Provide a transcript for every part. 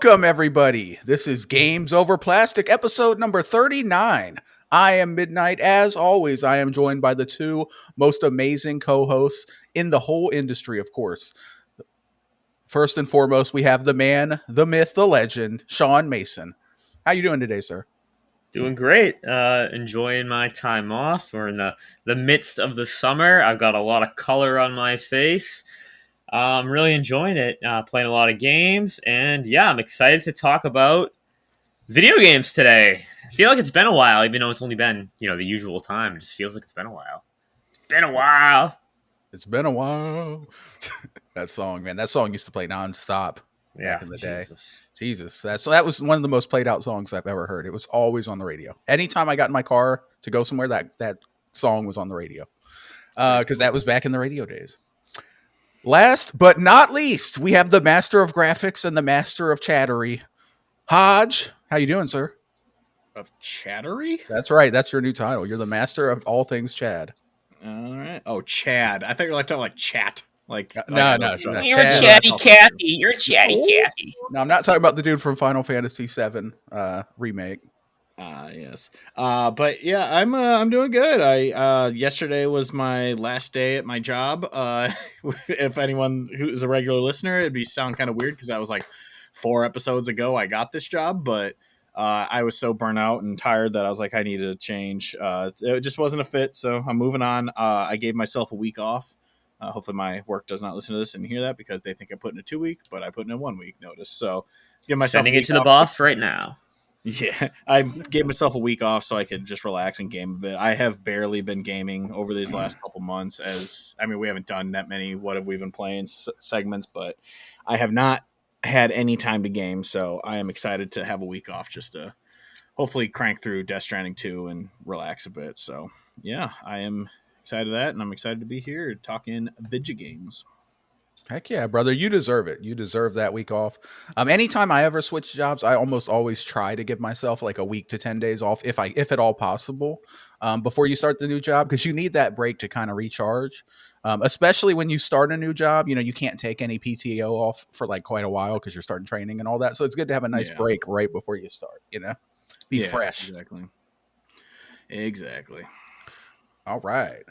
Welcome, everybody. This is Games Over Plastic, episode number 39. I am Midnight. As always, I am joined by the two most amazing co-hosts in the whole industry, of course. First and foremost, we have the man, the myth, the legend, Sean Mason. How you doing today, sir? Doing great. Enjoying my time off. We're in the midst of the summer. I've got a lot of color on my face. I'm really enjoying it. Playing a lot of games. And yeah, I'm excited to talk about video games today. I feel like it's been a while, even though it's only been, the usual time. It just feels like it's been a while. It's been a while. It's been a while. That song, man. That song used to play nonstop back in the day. Jesus. That was one of the most played out songs I've ever heard. It was always on the radio. Anytime I got in my car to go somewhere, that song was on the radio. Because that was back in the radio days. Last but not least, we have the master of graphics and the master of chattery, Hodge. How you doing, sir? Of chattery? That's right. That's your new title. You're the master of all things Chad. All right. Oh, Chad. I thought you were talking like chat. No, you're a chatty Cathy. You're a chatty Cathy. No, I'm not talking about the dude from Final Fantasy VII remake. Yes. But yeah, I'm doing good. I yesterday was my last day at my job. If anyone who is a regular listener, it'd sound kind of weird because I was like 4 episodes ago I got this job, but I was so burnt out and tired that I was like, I needed to change. It just wasn't a fit, so I'm moving on. I gave myself a week off. Hopefully my work does not listen to this and hear that because they think I put in a 2-week, but I put in a 1-week notice. So give myself sending it to the boss right now. Yeah, I gave myself a week off so I could just relax and game a bit. I have barely been gaming over these last couple months. We haven't done that many what have we been playing segments, but I have not had any time to game. So I am excited to have a week off just to hopefully crank through Death Stranding 2 and relax a bit. So yeah, I am excited to that, and I'm excited to be here talking video games. Heck yeah, brother. You deserve it. You deserve that week off. Anytime I ever switch jobs, I almost always try to give myself like a week to 10 days off, if at all possible, before you start the new job, because you need that break to kind of recharge. Especially when you start a new job, you can't take any PTO off for like quite a while because you're starting training and all that. So it's good to have a nice break right before you start, be fresh. Exactly. All right.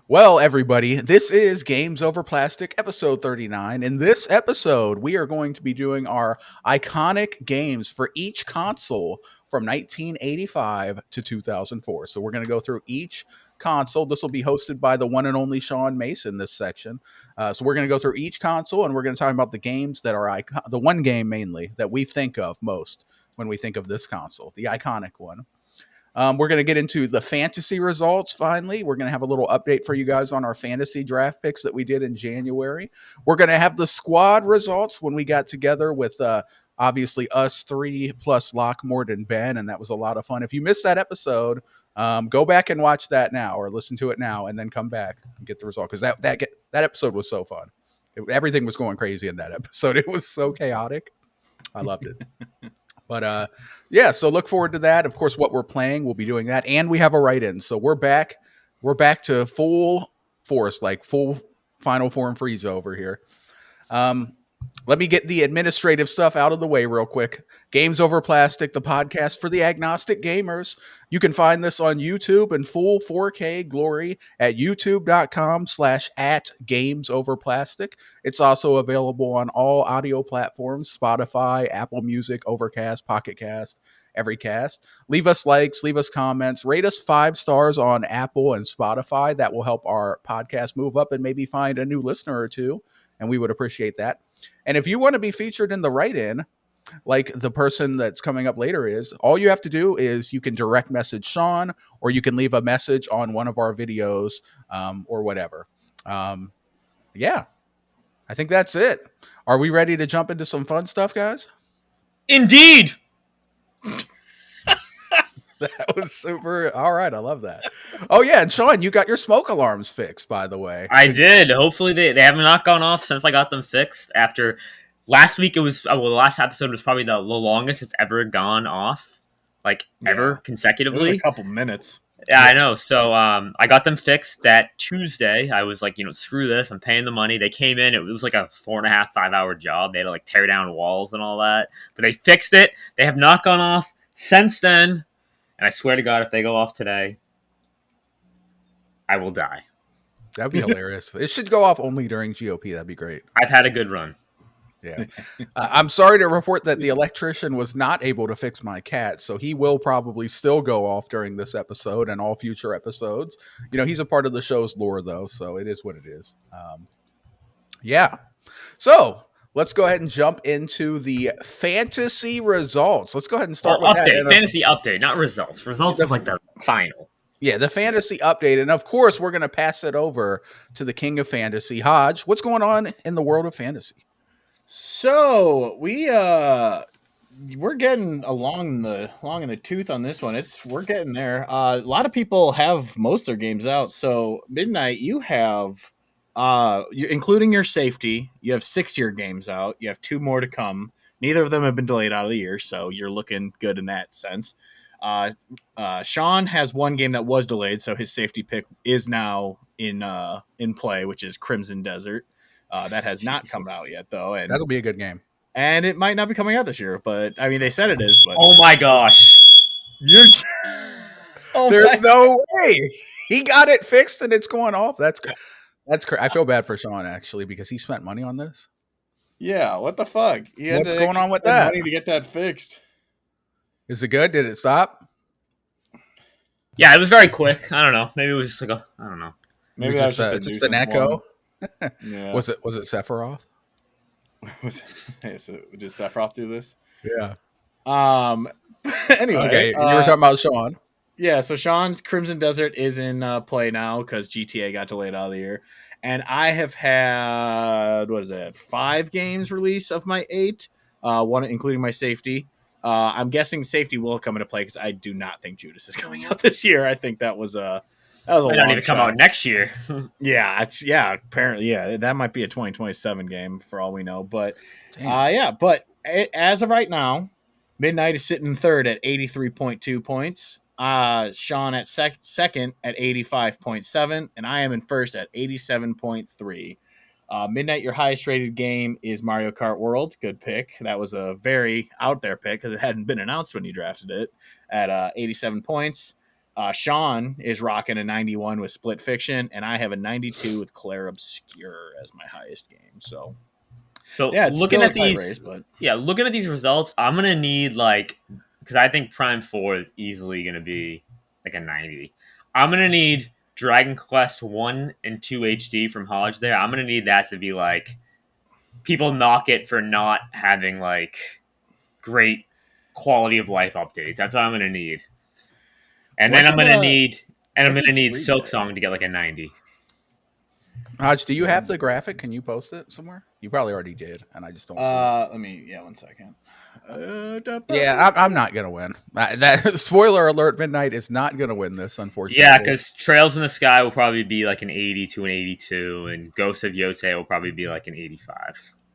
Well, everybody, this is Games Over Plastic, episode 39. In this episode, we are going to be doing our iconic games for each console from 1985 to 2004. So we're going to go through each console. This will be hosted by the one and only Sean Mason, this section. So we're going to go through each console, and we're going to talk about the games that are the one game mainly that we think of most when we think of this console, the iconic one. We're going to get into the fantasy results. Finally, we're going to have a little update for you guys on our fantasy draft picks that we did in January. We're going to have the squad results when we got together with obviously us 3 plus Lockmort and Ben, and that was a lot of fun. If you missed that episode, go back and watch that now, or listen to it now, and then come back and get the result, because that episode was so fun. Everything was going crazy in that episode. It was so chaotic. I loved it. But yeah, so look forward to that. Of course, what we're playing, we'll be doing that, and we have a write-in. So we're back to full force, like full Final Form freeze over here. Let me get the administrative stuff out of the way real quick. Games Over Plastic, the podcast for the agnostic gamers. You can find this on YouTube in full 4K glory at youtube.com/@GamesOverPlastic. It's also available on all audio platforms: Spotify, Apple Music, Overcast, Pocket Cast, Everycast. Leave us likes, leave us comments, rate us 5 stars on Apple and Spotify. That will help our podcast move up and maybe find a new listener or two, and we would appreciate that. And if you want to be featured in the write-in, like the person that's coming up later is, all you have to do is you can direct message Sean, or you can leave a message on one of our videos, or whatever. Yeah, I think that's it. Are we ready to jump into some fun stuff, guys? Indeed. That was super. All right, I love that. Oh yeah, and Sean, you got your smoke alarms fixed, by the way. I did. Hopefully they have not gone off since I got them fixed. After last week, it was the last episode was probably the longest it's ever gone off, ever consecutively. It was a couple minutes. Yeah, I know. So I got them fixed that Tuesday. I was like, screw this. I'm paying the money. They came in. It was like a 4.5, 5 hour job. They had to like tear down walls and all that. But they fixed it. They have not gone off since then. And I swear to God, if they go off today, I will die. That'd be hilarious. It should go off only during GOP. That'd be great. I've had a good run. Yeah. I'm sorry to report that the electrician was not able to fix my cat, so he will probably still go off during this episode and all future episodes. He's a part of the show's lore, though, so it is what it is. Yeah. So let's go ahead and jump into the fantasy results. Let's go ahead and start with update. that. Fantasy update, not results. Results is like the final. Yeah, the fantasy update. And of course, we're going to pass it over to the king of fantasy, Hodge. What's going on in the world of fantasy? So we're getting along in the tooth on this one. We're getting there. A lot of people have most of their games out. So Midnight, you have including your safety, you have 6 year games out. You have 2 more to come. Neither of them have been delayed out of the year, so you're looking good in that sense. Sean has 1 game that was delayed, so his safety pick is now in play, which is Crimson Desert. That has not come out yet, though, and that'll be a good game. And it might not be coming out this year, but I mean, they said it is. But oh my gosh, there's no way he got it fixed and it's going off. That's I feel bad for Sean actually because he spent money on this. Yeah, what the fuck? What's going on with that? Money to get that fixed. Is it good? Did it stop? Yeah, it was very quick. I don't know. Maybe it was just like I don't know. Maybe that was just an echo. Yeah. Was it Sephiroth? So did Sephiroth do this? Yeah. Anyway, okay. You were talking about Sean. Yeah. So Sean's Crimson Desert is in play now because GTA got delayed out of the year, and I have had 5 games release of my 8, 1 including my safety. I'm guessing safety will come into play because I do not think Judas is coming out this year. I think that was a might not even come out next year. Apparently, that might be a 2027 game for all we know. But but as of right now, Midnight is sitting 3rd at 83.2 points. Sean at second at 85.7, and I am in first at 87.3. Midnight, your highest rated game is Mario Kart World. Good pick. That was a very out there pick because it hadn't been announced when you drafted it at 87 points. Sean is rocking a 91 with Split Fiction, and I have a 92 with Claire Obscure as my highest game. So yeah, looking at these results, I'm gonna need because I think Prime 4 is easily gonna be like a 90. I'm gonna need Dragon Quest 1 and 2 HD from Hodge there. I'm gonna need that to be people knock it for not having great quality of life updates. That's what I'm gonna need. And then I'm gonna need Silksong to get a 90. Hodge, do you have the graphic? Can you post it somewhere? You probably already did, and I just don't see it. Let me 1 second. I'm not gonna win. That spoiler alert: Midnight is not gonna win this, unfortunately. Yeah, because Trails in the Sky will probably be an 80 to an 82, and Ghost of Yote will probably be an 85.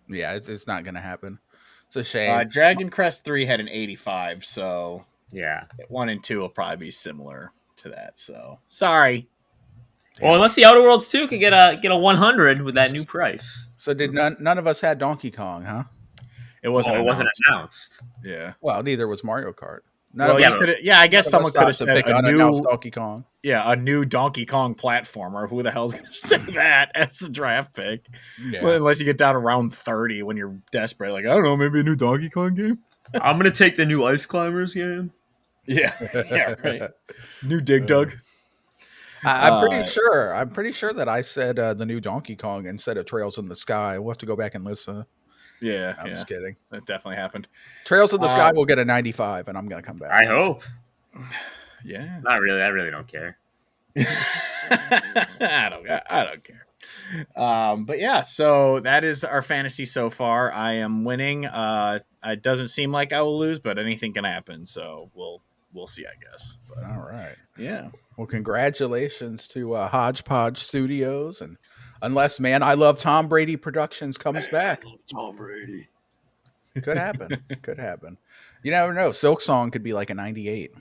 Yeah, it's not gonna happen. It's a shame. Dragon Quest 3 had an 85, so yeah, 1 and 2 will probably be similar to that. So sorry. Well, unless the Outer Worlds 2 could get a 100 with that new price. So did none of us had Donkey Kong, huh? It wasn't announced. Yeah. Well, neither was Mario Kart. I guess someone could have said a new Donkey Kong. Yeah, a new Donkey Kong platformer. Who the hell's going to say that as a draft pick? Yeah. Well, unless you get down to round 30 when you're desperate. I don't know, maybe a new Donkey Kong game? I'm going to take the new Ice Climbers game. Yeah, right. New Dig Dug. I'm pretty sure that I said the new Donkey Kong instead of Trails in the Sky. We'll have to go back and listen. Yeah, I'm just kidding. That definitely happened. Trails in the Sky will get a 95, and I'm going to come back. I hope. Yeah. Not really. I really don't care. I don't care. But yeah, so that is our fantasy so far. I am winning. It doesn't seem like I will lose, but anything can happen. So we'll see, I guess. But, all right. Yeah. Well, congratulations to Hodgepodge Studios, and unless I Love Tom Brady Productions comes back. Tom Brady. Could happen. Could happen. You never know. Silksong could be like a 98.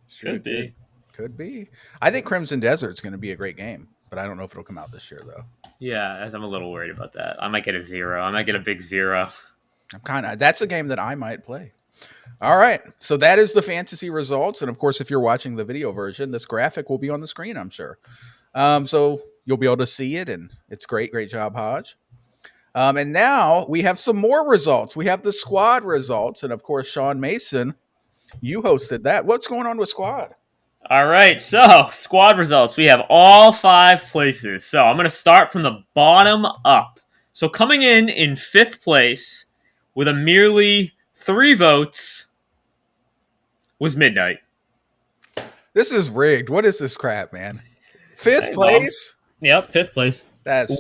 Should be. Could be. I think Crimson Desert's going to be a great game, but I don't know if it'll come out this year though. Yeah, as I'm a little worried about that. I might get a 0. I might get a big 0. That's a game that I might play. All right. So that is the fantasy results. And of course, if you're watching the video version, this graphic will be on the screen, I'm sure. So you'll be able to see it, and it's great. Great job, Hodge. And now we have some more results. We have the squad results. And of course, Sean Mason, you hosted that. What's going on with squad? All right, so squad results. We have all 5 places. So I'm going to start from the bottom up. So coming in 5th place with a merely 3 votes was Midnight. This is rigged. What is this crap, man? 5th place? Yep, 5th place. That's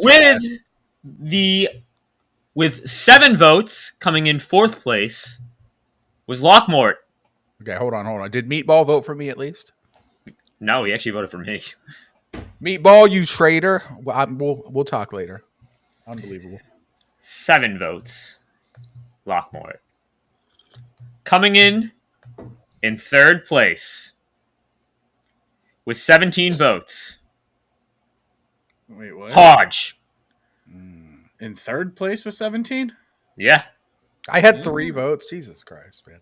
with 7 votes coming in 4th place was Lockmort. Okay, hold on. Did Meatball vote for me at least? No, he actually voted for me. Meatball, you traitor. We'll talk later. Unbelievable. 7 votes. Lockmort. Coming in 3rd place with 17 votes. Wait, what? Hodge. In 3rd place with 17? Yeah. I had 3 votes. Jesus Christ, man.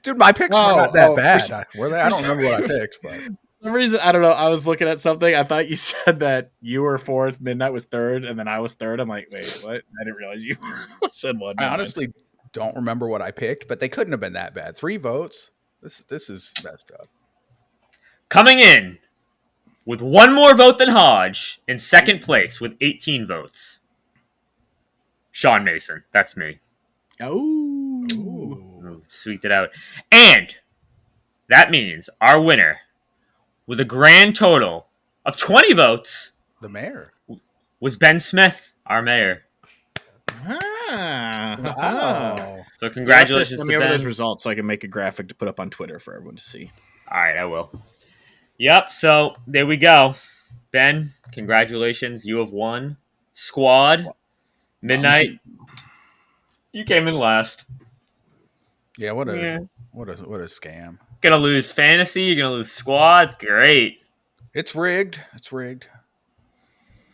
Dude, my picks were not that bad. I don't remember what I picked, but For some reason, I don't know. I was looking at something. I thought you said that you were 4th, Midnight was 3rd, and then I was 3rd. I'm like, wait, what? I didn't realize you said 1. I honestly don't remember what I picked, but they couldn't have been that bad. 3 votes. This is messed up. Coming in with 1 more vote than Hodge in 2nd place with 18 votes. Sean Mason. That's me. Oh. Sweet it out. And that means our winner with a grand total of 20 votes. The mayor. Was Ben Smith, our mayor. Wow. So congratulations Send to me over Ben. those results so I can make a graphic to put up on Twitter for everyone to see. All right, I will. Yep, so there we go. Ben, congratulations. You have won. Squad, Midnight, you came in last. Yeah, what a scam. Gonna lose fantasy, you're gonna lose squad. Great. It's rigged.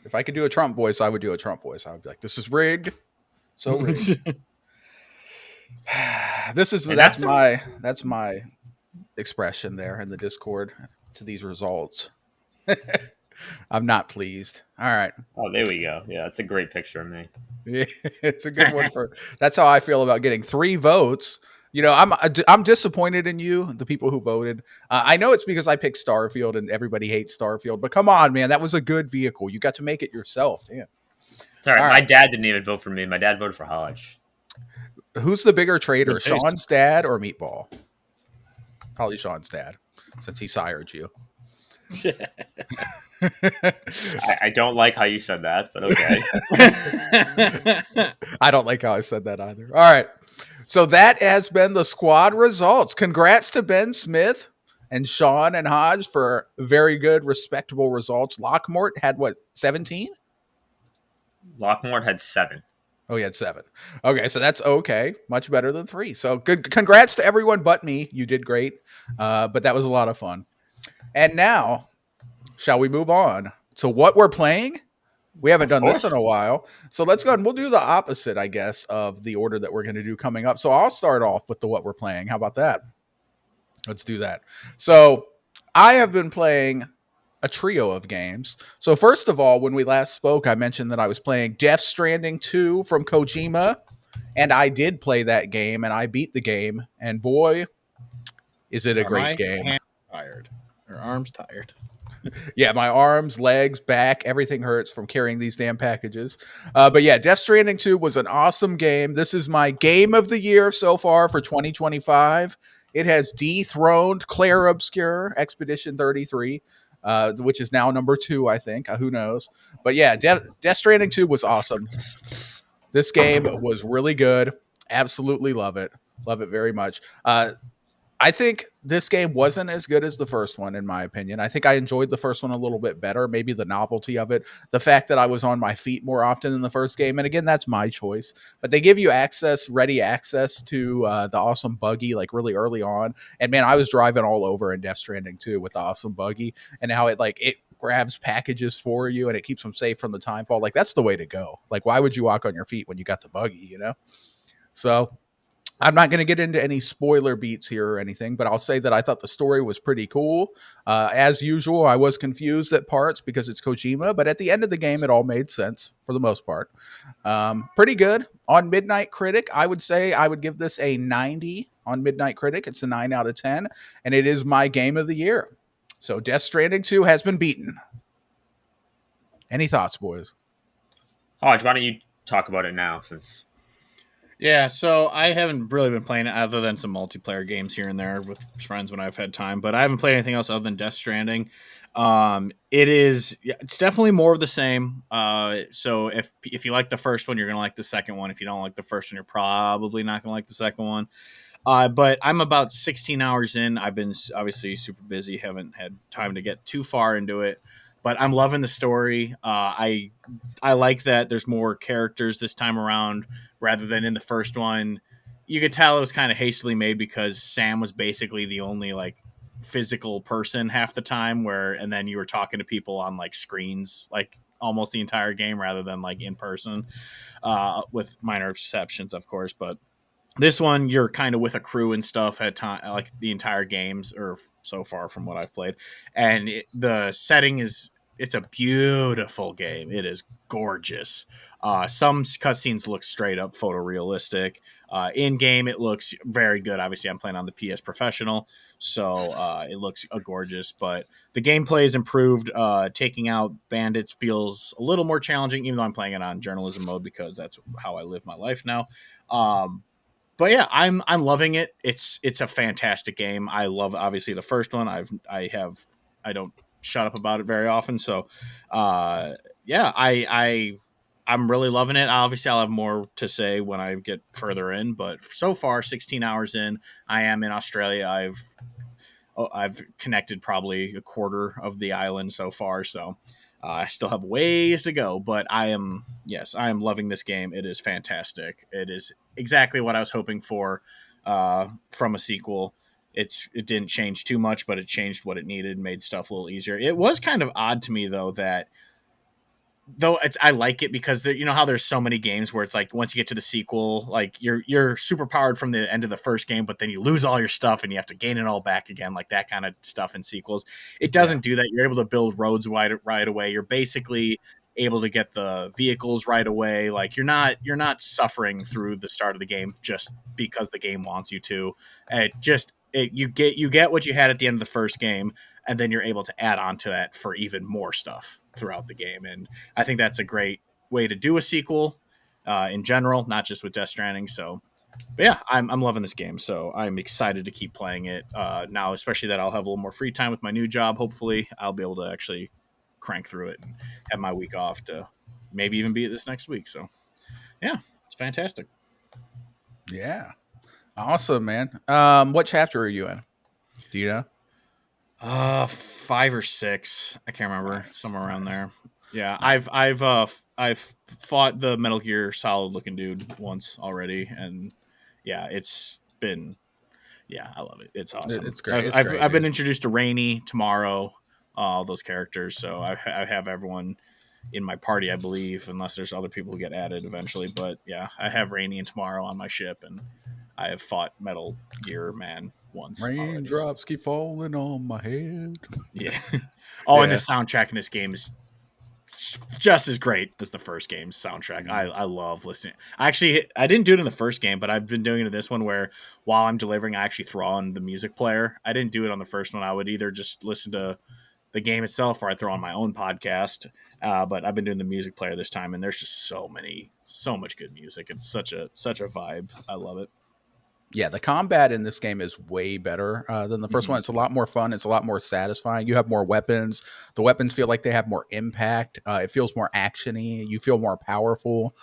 If I could do a Trump voice, I would do a Trump voice. I would be like, "This is rigged." So rigged. That's my expression there in the Discord to these results. I'm not pleased. All right. Oh, there we go. Yeah, that's a great picture of me. Yeah, it's a good one that's how I feel about getting 3 votes. You know, I'm disappointed in you, the people who voted. I know it's because I picked Starfield and everybody hates Starfield, but come on, man, that was a good vehicle. You got to make it yourself. Damn. It's all right. All My right. dad didn't even vote for me. My dad voted for Hodge. Who's the bigger traitor, Good taste. Sean's dad or Meatball? Probably Sean's dad, since he sired you. I don't like how you said that, but okay. I don't like how I said that either. All right. So that has been the squad results. Congrats to Ben Smith and Sean and Hodge for very good, respectable results. Lockmort had what, 17? Lockmort had 7. Oh, he had 7. Okay, so that's okay. Much better than 3. So good. Congrats to everyone but me. You did great. But that was a lot of fun. And now, shall we move on to what we're playing? We haven't done this in a while. So let's go and we'll do the opposite, I guess, of the order that we're going to do coming up. So I'll start off with the what we're playing. How about that? Let's do that. So I have been playing a trio of games. So first of all, when we last spoke, I mentioned that I was playing Death Stranding 2 from Kojima. And I did play that game and I beat the game. And boy, is it a great game. Hands tired. Or arms tired. Yeah, my arms, legs, back, everything hurts from carrying these damn packages. But yeah, Death Stranding 2 was an awesome game. This is my game of the year so far for 2025. It has dethroned Claire Obscure Expedition 33, which is now number 2, I think. Who knows? But yeah, Death Stranding 2 was awesome. This game was really good. Absolutely love it. Love it very much. I think this game wasn't as good as the first one, in my opinion. I think I enjoyed the first one a little bit better. Maybe the novelty of it, the fact that I was on my feet more often in the first game. And again, that's my choice. But they give you ready access to the awesome buggy like really early on. And man, I was driving all over in Death Stranding too with the awesome buggy, and how it grabs packages for you and it keeps them safe from the timefall. Like that's the way to go. Like why would you walk on your feet when you got the buggy? So I'm not going to get into any spoiler beats here or anything, but I'll say that I thought the story was pretty cool. As usual, I was confused at parts because it's Kojima, but at the end of the game, it all made sense for the most part. Pretty good. On Midnight Critic, I would say I would give this a 90 on Midnight Critic. It's a 9 out of 10, and it is my game of the year. So Death Stranding 2 has been beaten. Any thoughts, boys? Hodge, why don't you talk about it now since... Yeah, so I haven't really been playing it other than some multiplayer games here and there with friends when I've had time, but I haven't played anything else other than Death Stranding. It's definitely more of the same. So if you like the first one, you're gonna like the second one. If you don't like the first one, you're probably not gonna like the second one. But I'm about 16 hours in. I've been obviously super busy, haven't had time to get too far into it. But I'm loving the story. I like that there's more characters this time around rather than in the first one. You could tell it was kind of hastily made because Sam was basically the only like physical person half the time, and then you were talking to people on like screens like almost the entire game rather than like in person, with minor exceptions, of course. But this one, you're kind of with a crew and stuff at time, like the entire games, or so far from what I've played. And the setting it's a beautiful game. It is gorgeous. Some cutscenes look straight up photorealistic. In game, it looks very good. Obviously, I'm playing on the PS Professional, so it looks gorgeous. But the gameplay is improved. Taking out bandits feels a little more challenging, even though I'm playing it on journalism mode because that's how I live my life now. But yeah, I'm loving it. It's a fantastic game. I love obviously the first one. I don't shut up about it very often. So yeah, I'm really loving it. Obviously, I'll have more to say when I get further in. But so far, 16 hours in, I am in Australia. I've connected probably a quarter of the island so far. So I still have ways to go, but I am loving this game. It is fantastic. It is exactly what I was hoping for from a sequel. It didn't change too much, but it changed what it needed, made stuff a little easier. It was kind of odd to me though that I like it because you know how there's so many games where it's like once you get to the sequel, like you're super powered from the end of the first game, but then you lose all your stuff and you have to gain it all back again, like that kind of stuff in sequels. It doesn't do that. You're able to build roads right away. You're basically able to get the vehicles right away. Like you're not suffering through the start of the game just because the game wants you to. You get what you had at the end of the first game, and then you're able to add on to that for even more stuff throughout the game. And I think that's a great way to do a sequel in general, not just with Death Stranding. So, but yeah, I'm loving this game. So I'm excited to keep playing it now, especially that I'll have a little more free time with my new job. Hopefully I'll be able to actually crank through it and have my week off to maybe even beat it this next week. So yeah, it's fantastic. Yeah. Awesome, man. What chapter are you in? Do you know? 5 or 6. I can't remember. Somewhere around there. Yeah, Nice. I've fought the Metal Gear Solid looking dude once already, and yeah, I love it. It's awesome. It's great. I've been introduced to Rainey tomorrow, all those characters, so I have everyone in my party, I believe, unless there's other people who get added eventually. But yeah, I have Rainey and tomorrow on my ship, and I have fought Metal Gear Man once. Raindrops keep falling on my head. Yeah. And the soundtrack in this game is just as great as the first game's soundtrack. I love listening. I didn't do it in the first game, but I've been doing it in this one where while I'm delivering, I actually throw on the music player. I didn't do it on the first one. I would either just listen to the game itself or I throw on my own podcast. But I've been doing the music player this time, and there's just so much good music. It's such a vibe. I love it. Yeah, the combat in this game is way better than the first one. It's a lot more fun. It's a lot more satisfying. You have more weapons. The weapons feel like they have more impact. It feels more actiony. You feel more powerful.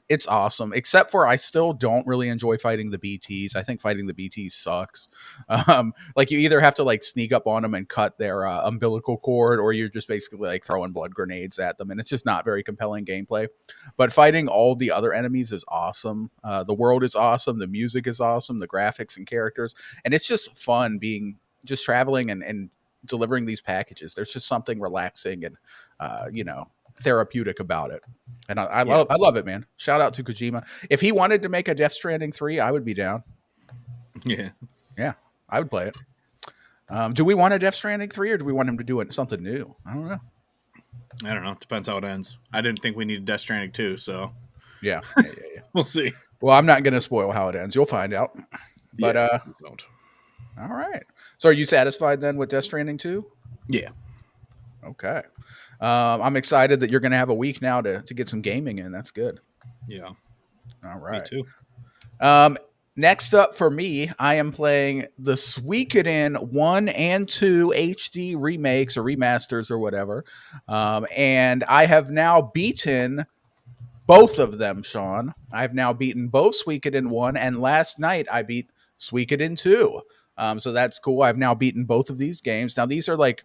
It's awesome. Except for I still don't really enjoy fighting the BTs. I think fighting the BTs sucks. Like you either have to like sneak up on them and cut their umbilical cord, or you're just basically like throwing blood grenades at them, and it's just not very compelling gameplay. But fighting all the other enemies is awesome. The world is awesome. The music is awesome. The graphics and characters, and it's just fun being just traveling and delivering these packages. There's just something relaxing and therapeutic about it. And I love it, man. Shout out to Kojima. If he wanted to make a Death Stranding 3, I would be down. Yeah, I would play it. Do we want a Death Stranding 3, or do we want him to do something new? I don't know. Depends how it ends. I didn't think we needed Death Stranding 2, so yeah. We'll see. Well, I'm not going to spoil how it ends. You'll find out. But don't. All right. So are you satisfied then with Death Stranding 2? Yeah. Okay. I'm excited that you're going to have a week now to get some gaming in. That's good. Yeah. All right. Me too. Next up for me, I am playing the Suikoden 1 and 2 HD remakes or remasters or whatever. And I have now beaten both of them, Sean. I've now beaten both Suikoden 1, and last night I beat Suikoden 2. So that's cool. I've now beaten both of these games. Now, these are like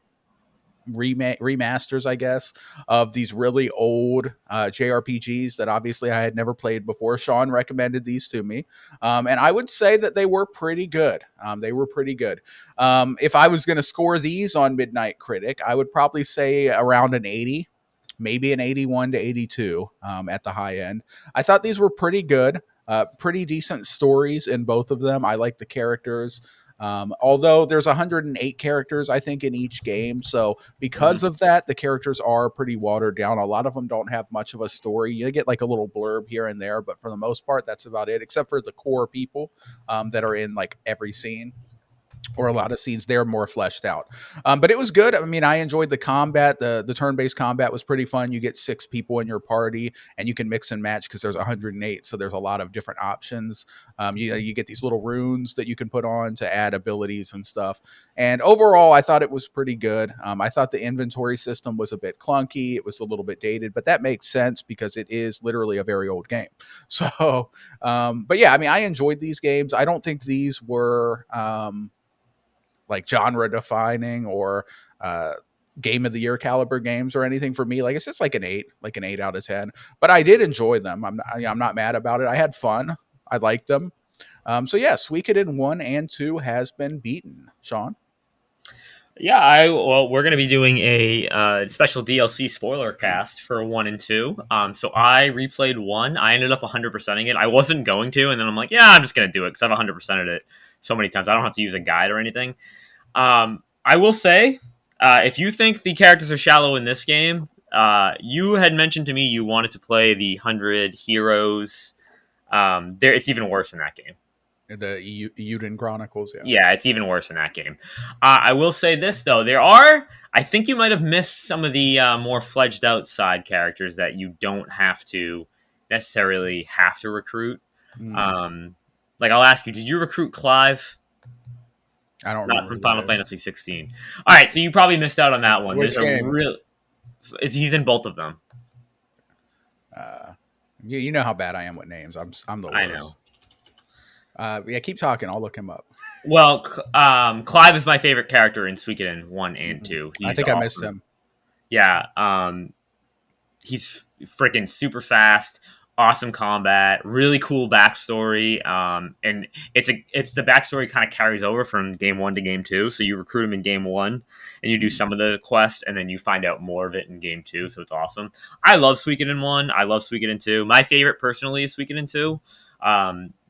remasters, I guess, of these really old JRPGs that obviously I had never played before. Sean recommended these to me, and I would say that they were pretty good. If I was going to score these on Midnight Critic, I would probably say around an 80, maybe an 81 to 82 at the high end. I thought these were pretty good, pretty decent stories in both of them. I like the characters. Although there's 108 characters, I think, in each game. So because of that, the characters are pretty watered down. A lot of them don't have much of a story. You get like a little blurb here and there, but for the most part, that's about it, except for the core people that are in like every scene. Or a lot of scenes, they're more fleshed out. But it was good. I mean, I enjoyed the combat. The turn-based combat was pretty fun. You get 6 people in your party, and you can mix and match because there's 108, so there's a lot of different options. You get these little runes that you can put on to add abilities and stuff. And overall, I thought it was pretty good. I thought the inventory system was a bit clunky. It was a little bit dated, but that makes sense because it is literally a very old game. So, but yeah, I mean, I enjoyed these games. I don't think these were... like genre defining or game of the year caliber games or anything for me. Like it's just like an 8 out of 10, but I did enjoy them. I'm not mad about it. I had fun. I liked them. So yeah, Suikoden 1 and 2 has been beaten. Sean? Yeah, we're going to be doing a special DLC spoiler cast for 1 and 2. So I replayed 1. I ended up 100%ing it. I wasn't going to, and then I'm like, yeah, I'm just going to do it because I've 100%ed it so many times. I don't have to use a guide or anything. I will say, if you think the characters are shallow in this game, you had mentioned to me you wanted to play the 100 heroes. It's even worse in that game. The Euden Chronicles, yeah, it's even worse in that game. I will say this though, I think you might have missed some of the more fledged out side characters that you don't have to necessarily have to recruit. Like I'll ask you, did you recruit Clive? I don't Not remember. From Final Fantasy 16. All right, so you probably missed out on that one. Which game? He's in both of them. You know how bad I am with names. I'm the worst. I know. Yeah, keep talking. I'll look him up. Well, Clive is my favorite character in Suikoden 1 and 2. I think awesome. I missed him. Yeah, he's freaking super fast. Awesome combat, really cool backstory, and it's the backstory kind of carries over from game 1 to game 2. So you recruit him in game 1, and you do some of the quest, and then you find out more of it in game 2. So it's awesome. I love Suikoden 1. I love Suikoden 2. My favorite personally is Suikoden 2,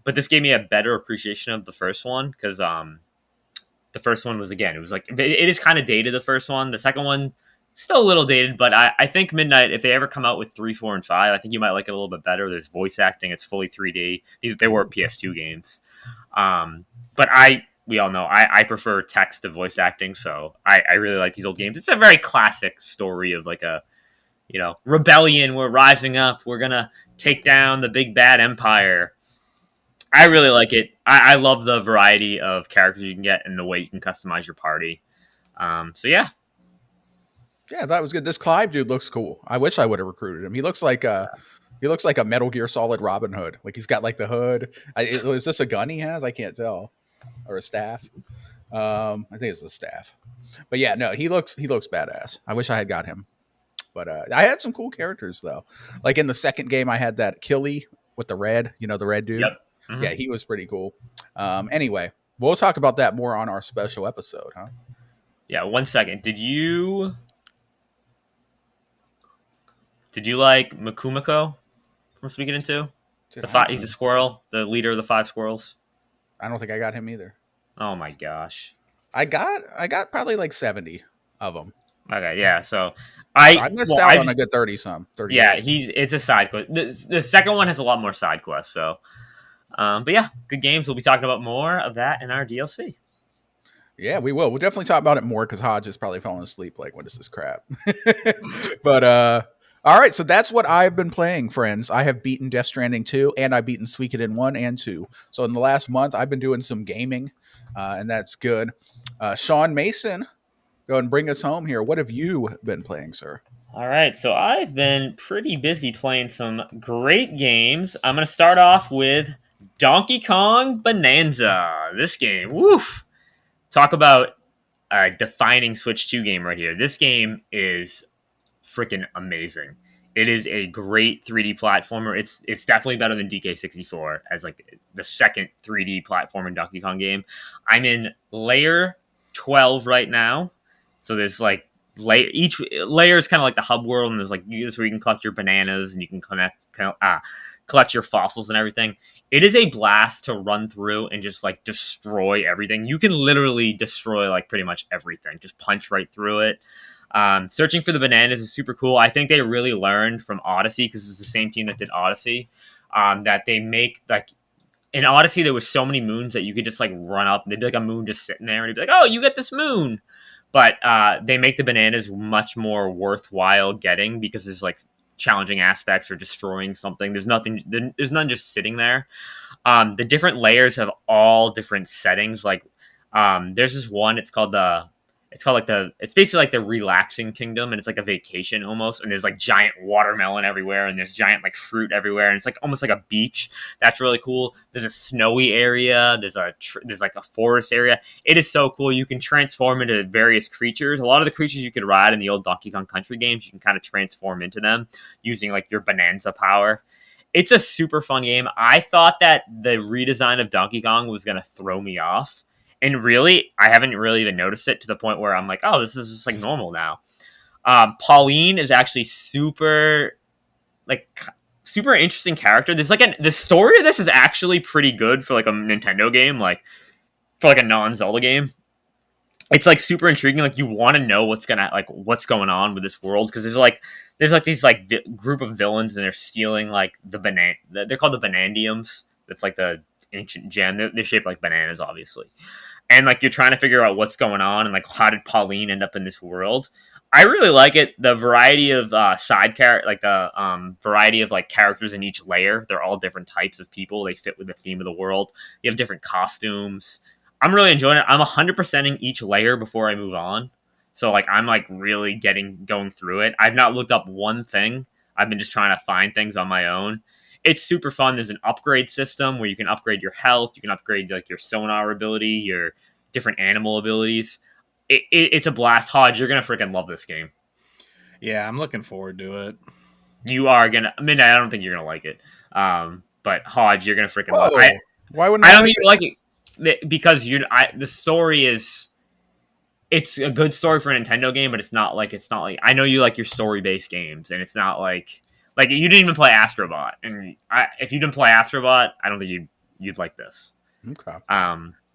but this gave me a better appreciation of the first one because the first one was it was like it is kind of dated. The first one, the second one. Still a little dated, but I think Midnight, if they ever come out with 3, 4, and 5, I think you might like it a little bit better. There's voice acting. It's fully 3D. They were PS2 games. But we all know, I prefer text to voice acting, so I really like these old games. It's a very classic story of like a, rebellion. We're rising up. We're going to take down the big bad empire. I really like it. I love the variety of characters you can get and the way you can customize your party. So yeah, Yeah, that was good. This Clive dude looks cool. I wish I would have recruited him. He looks like a Metal Gear Solid Robin Hood. Like he's got like the hood. Is this a gun he has? I can't tell, or a staff. I think it's the staff. But yeah, no, he looks badass. I wish I had got him. But I had some cool characters though. Like in the second game, I had that Killy with the red. You know, the red dude. yep. Mhm. Yeah, he was pretty cool. Anyway, we'll talk about that more on our special episode, huh? Yeah. 1 second. Did you like Makumako from Suikoden 2? Did He's a squirrel, the leader of the 5 squirrels. I don't think I got him either. Oh my gosh. I got probably like 70 of them. Okay, yeah. So I missed out on a good 30 some. 30. yeah, it's a side quest. The second one has a lot more side quests. So, but yeah, good games. We'll be talking about more of that in our DLC. Yeah, we will. We'll definitely talk about it more because Hodge is probably falling asleep. Like, what is this crap? But all right. So that's what I've been playing, friends. I have beaten Death Stranding 2, and I've beaten Suikoden 1 and 2. So in the last month, I've been doing some gaming, and that's good. Sean Mason, go and bring us home here. What have you been playing, sir? All right, so I've been pretty busy playing some great games. I'm going to start off with Donkey Kong Bonanza. This game, woof. Talk about a defining Switch 2 game right here. This game is freaking amazing. It is a great 3D platformer. It's definitely better than DK64 as like the second 3D platformer Donkey Kong game. I'm in layer 12 right now. So there's like each layer is kind of like the hub world, and there's like this is where you can collect your bananas and you can collect your fossils and everything. It is a blast to run through and just like destroy everything. You can literally destroy like pretty much everything. Just punch right through it. Searching for the bananas is super cool. I think they really learned from Odyssey, because it's the same team that did Odyssey. That they make like in Odyssey there was so many moons that you could just like run up. There'd be like a moon just sitting there, and it'd be like, oh, you get this moon. But they make the bananas much more worthwhile getting, because there's like challenging aspects or destroying something. There's none just sitting there. The different layers have all different settings. Like there's this one. It's basically like the relaxing kingdom, and it's like a vacation almost. And there's like giant watermelon everywhere, and there's giant like fruit everywhere, and it's like almost like a beach. That's really cool. There's a snowy area. There's like a forest area. It is so cool. You can transform into various creatures. A lot of the creatures you could ride in the old Donkey Kong Country games, you can kind of transform into them using like your Bonanza power. It's a super fun game. I thought that the redesign of Donkey Kong was going to throw me off. And really, I haven't really even noticed it, to the point where I'm like, oh, this is just like normal now. Pauline is actually super interesting character. The story of this is actually pretty good for like a Nintendo game, like for like a non-Zelda game. It's like super intriguing. Like you want to know what's going on with this world, because there's these group of villains, and they're stealing like they're called the Banandiums. That's like the ancient gem. They're shaped like bananas, obviously. And like you're trying to figure out what's going on, and like how did Pauline end up in this world. I really like it. The variety of variety of like characters in each layer. They're all different types of people. They fit with the theme of the world. You have different costumes. I'm really enjoying it. I'm 100%ing each layer before I move on. So like I'm like really going through it. I've not looked up one thing. I've been just trying to find things on my own. It's super fun. There's an upgrade system where you can upgrade your health. You can upgrade like your sonar ability, your different animal abilities. It's a blast. Hodge, you're gonna freaking love this game. Yeah, I'm looking forward to it. You are gonna. I mean, I don't think you're gonna like it. But Hodge, you're gonna freaking love it. Why wouldn't I don't think you like it? Because the story is. It's a good story for a Nintendo game, but it's not like I know you like your story based games, and it's not like you didn't even play Astrobot, and if you didn't play Astrobot, I don't think you'd like this. Okay.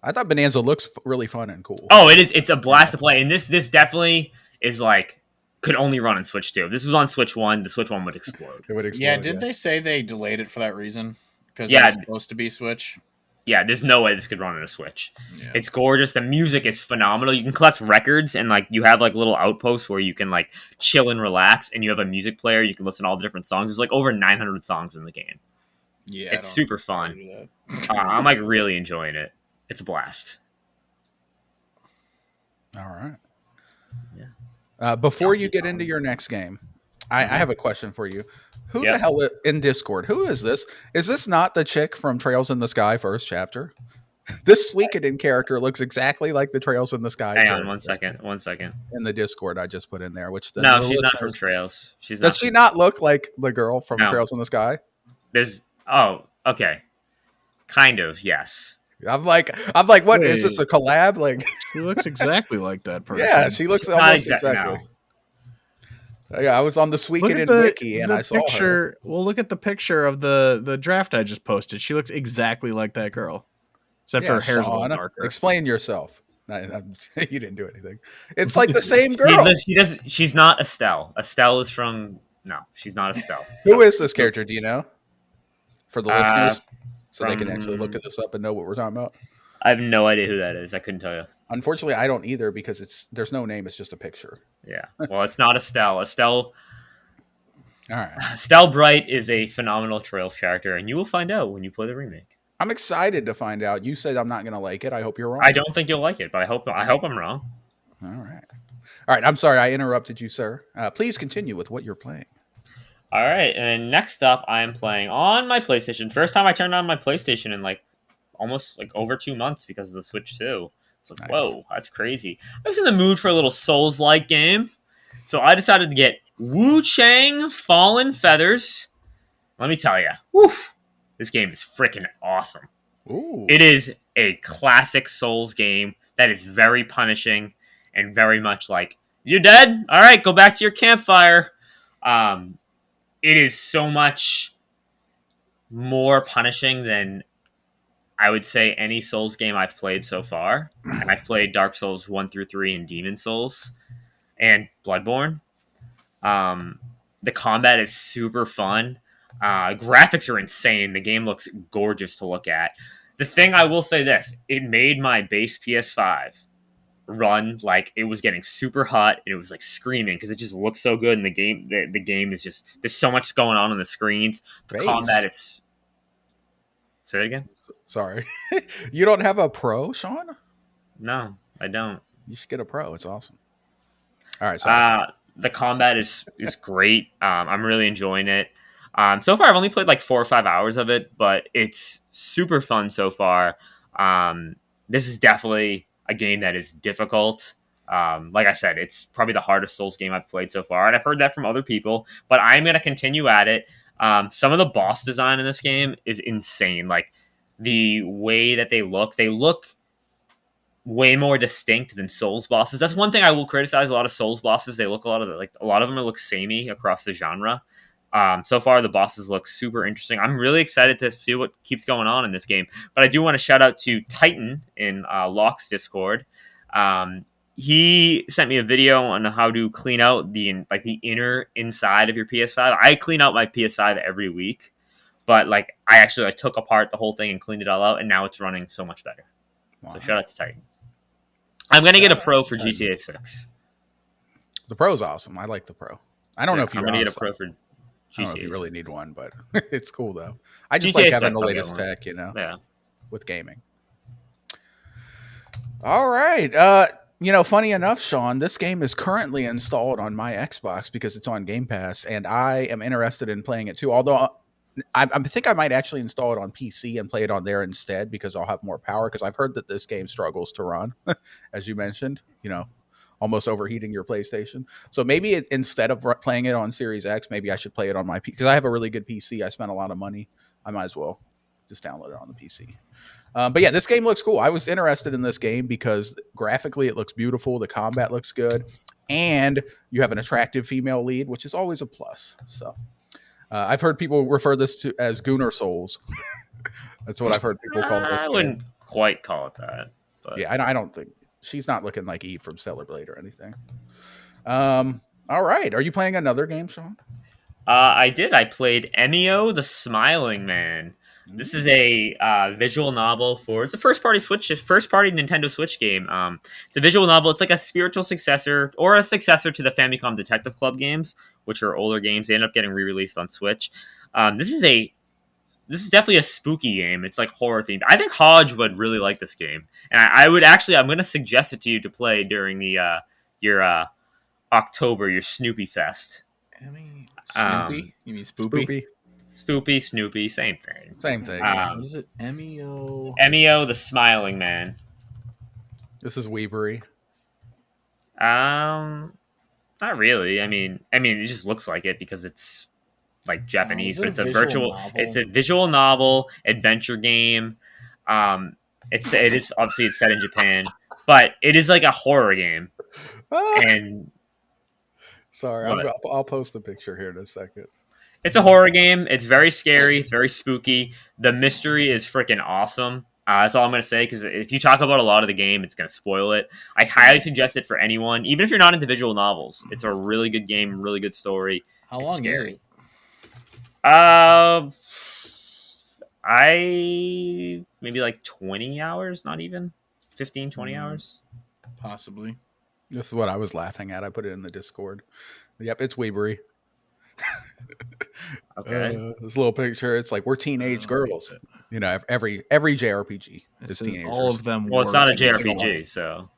I thought Bonanza looks really fun and cool. Oh, it is. It's a blast to play, and this definitely is like could only run on Switch 2. If this was on Switch 1, the Switch 1 would explode. It would explode. Yeah, didn't they say they delayed it for that reason? Because it was supposed to be Switch. Yeah, there's no way this could run on a Switch. Yeah. It's gorgeous. The music is phenomenal. You can collect records, and like you have like little outposts where you can like chill and relax, and you have a music player. You can listen to all the different songs. There's like over 900 songs in the game. Yeah, It's super I don't fun. do that. I'm like really enjoying it. It's a blast. All right. Yeah. Before you get into your next game, I have a question for you. Who the Yep. hell in Discord? Who is this? Is this not the chick from Trails in the Sky first chapter? This Suikoden character looks exactly like the Trails in the Sky Hang on character 1 second. 1 second. in the Discord I just put in there. Which the No, she's not from listeners, Trails. She's does not. she not look like the girl from No. Trails in the Sky? There's. Oh, okay. Kind of. Yes. I'm like, what is this, Wait. a collab? Like, She looks exactly like that person. yeah, she looks Not almost exactly. exactly. No. Yeah, I was on the Look Suikoden at the, wiki and the I saw her. picture. Well, look at the picture of the draft I just posted. She looks exactly like that girl, except Yeah, her hair's a Sean, little darker. explain yourself. You didn't do anything. It's like the same girl. She does. She's not Estelle. Estelle is from. No, she's not Estelle. Who is this character? Do you know? For the Uh, listeners, so they can from- actually look at this up and know what we're talking about. I have no idea who that is. I couldn't tell you. Unfortunately, I don't either because there's no name. It's just a picture. Yeah. Well, it's not Estelle. All right. Estelle Bright is a phenomenal Trails character, and you will find out when you play the remake. I'm excited to find out. You said I'm not going to like it. I hope you're wrong. I don't think you'll like it, but I hope I'm wrong. All right. All right. I'm sorry I interrupted you, sir. Please continue with what you're playing. All right, and next up, I am playing on my PlayStation. First time I turned on my PlayStation in almost over 2 months because of the Switch 2. It's like, Nice. whoa, that's crazy. I was in the mood for a little Souls-like game, so I decided to get Chang Fallen Feathers. Let me tell you, this game is freaking awesome. Ooh. It is a classic Souls game that is very punishing and very much like, you're dead? All right, go back to your campfire. It is so much more punishing than I would say any Souls game I've played so far. And I've played Dark Souls 1 through 3 and Demon Souls and Bloodborne. The combat is super fun. Graphics are insane. The game looks gorgeous to look at. The thing I will say this, it made my base PS5 run like it was getting super hot and it was like screaming because it just looks so good in the game. The game is just, there's so much going on the screens. The combat is. Say it again. Sorry. You don't have a pro, Sean? No, I don't. You should get a pro. It's awesome. All right. Sorry. The combat is great. I'm really enjoying it. So far I've only played 4 or 5 hours of it, but it's super fun so far. This is definitely a game that is difficult. Like I said, it's probably the hardest Souls game I've played so far, and I've heard that from other people, but I'm going to continue at it. Some of the boss design in this game is insane. Like, the way that they look way more distinct than Souls bosses. That's one thing I will criticize a lot of Souls bosses. They look a lot of them look samey across the genre. So far, the bosses look super interesting. I'm really excited to see what keeps going on in this game. But I do want to shout out to Titan in Locke's Discord. He sent me a video on how to clean out the inner inside of your PS5. I clean out my PS5 every week, but I actually took apart the whole thing and cleaned it all out, and now it's running so much better. Wow. So shout out to Titan. I'm gonna get a Pro for GTA 6. The Pro's awesome. I like the Pro. I don't know if I'm gonna get a Pro for. I don't know if you really need one, but it's cool though. I just like having the latest tech, Yeah. with gaming. All right. Funny enough, Sean, this game is currently installed on my Xbox because it's on Game Pass, and I am interested in playing it too. Although I think I might actually install it on PC and play it on there instead because I'll have more power. Because I've heard that this game struggles to run, as you mentioned. Almost overheating your PlayStation. So maybe instead of playing it on Series X, maybe I should play it on my PC because I have a really good PC. I spent a lot of money. I might as well just download it on the PC. But yeah, this game looks cool. I was interested in this game because graphically it looks beautiful. The combat looks good. And you have an attractive female lead, which is always a plus. So I've heard people refer this to as Gooner Souls. That's what I've heard people call this. I wouldn't quite call it that. But. Yeah, I don't think. She's not looking like Eve from Stellar Blade or anything. All right. Are you playing another game, Sean? I did. I played Emio the Smiling Man. This is a visual novel it's a first party Nintendo Switch game. It's a visual novel. It's like a spiritual successor or a successor to the Famicom Detective Club games, which are older games. They end up getting re-released on Switch. This this is definitely a spooky game. It's like horror themed. I think Hodge would really like this game, and I would actually. I'm going to suggest it to you to play during the your October, your Snoopy Fest. Snoopy? You mean Spoopy? Snoopy, same thing. Same thing. What is it? Emio. Emio, the Smiling Man. This is Weebery. Not really. I mean, it just looks like it because it's like Japanese, but it's a virtual. Novel? It's a visual novel adventure game. It is obviously it's set in Japan, but it is like a horror game. And sorry, I'll post a picture here in a second. It's a horror game. It's very scary. It's very spooky. The mystery is freaking awesome. That's all I'm going to say, because if you talk about a lot of the game, it's going to spoil it. I highly suggest it for anyone, even if you're not into visual novels. It's a really good game, really good story. How long is it? Maybe like 20 hours, not even 15, 20 hours. Possibly. This is what I was laughing at. I put it in the Discord. Yep, it's Weebery. Okay. This little picture, it's like we're teenage girls. You know, every JRPG is teenagers. All of them. Well, it's not a JRPG, so.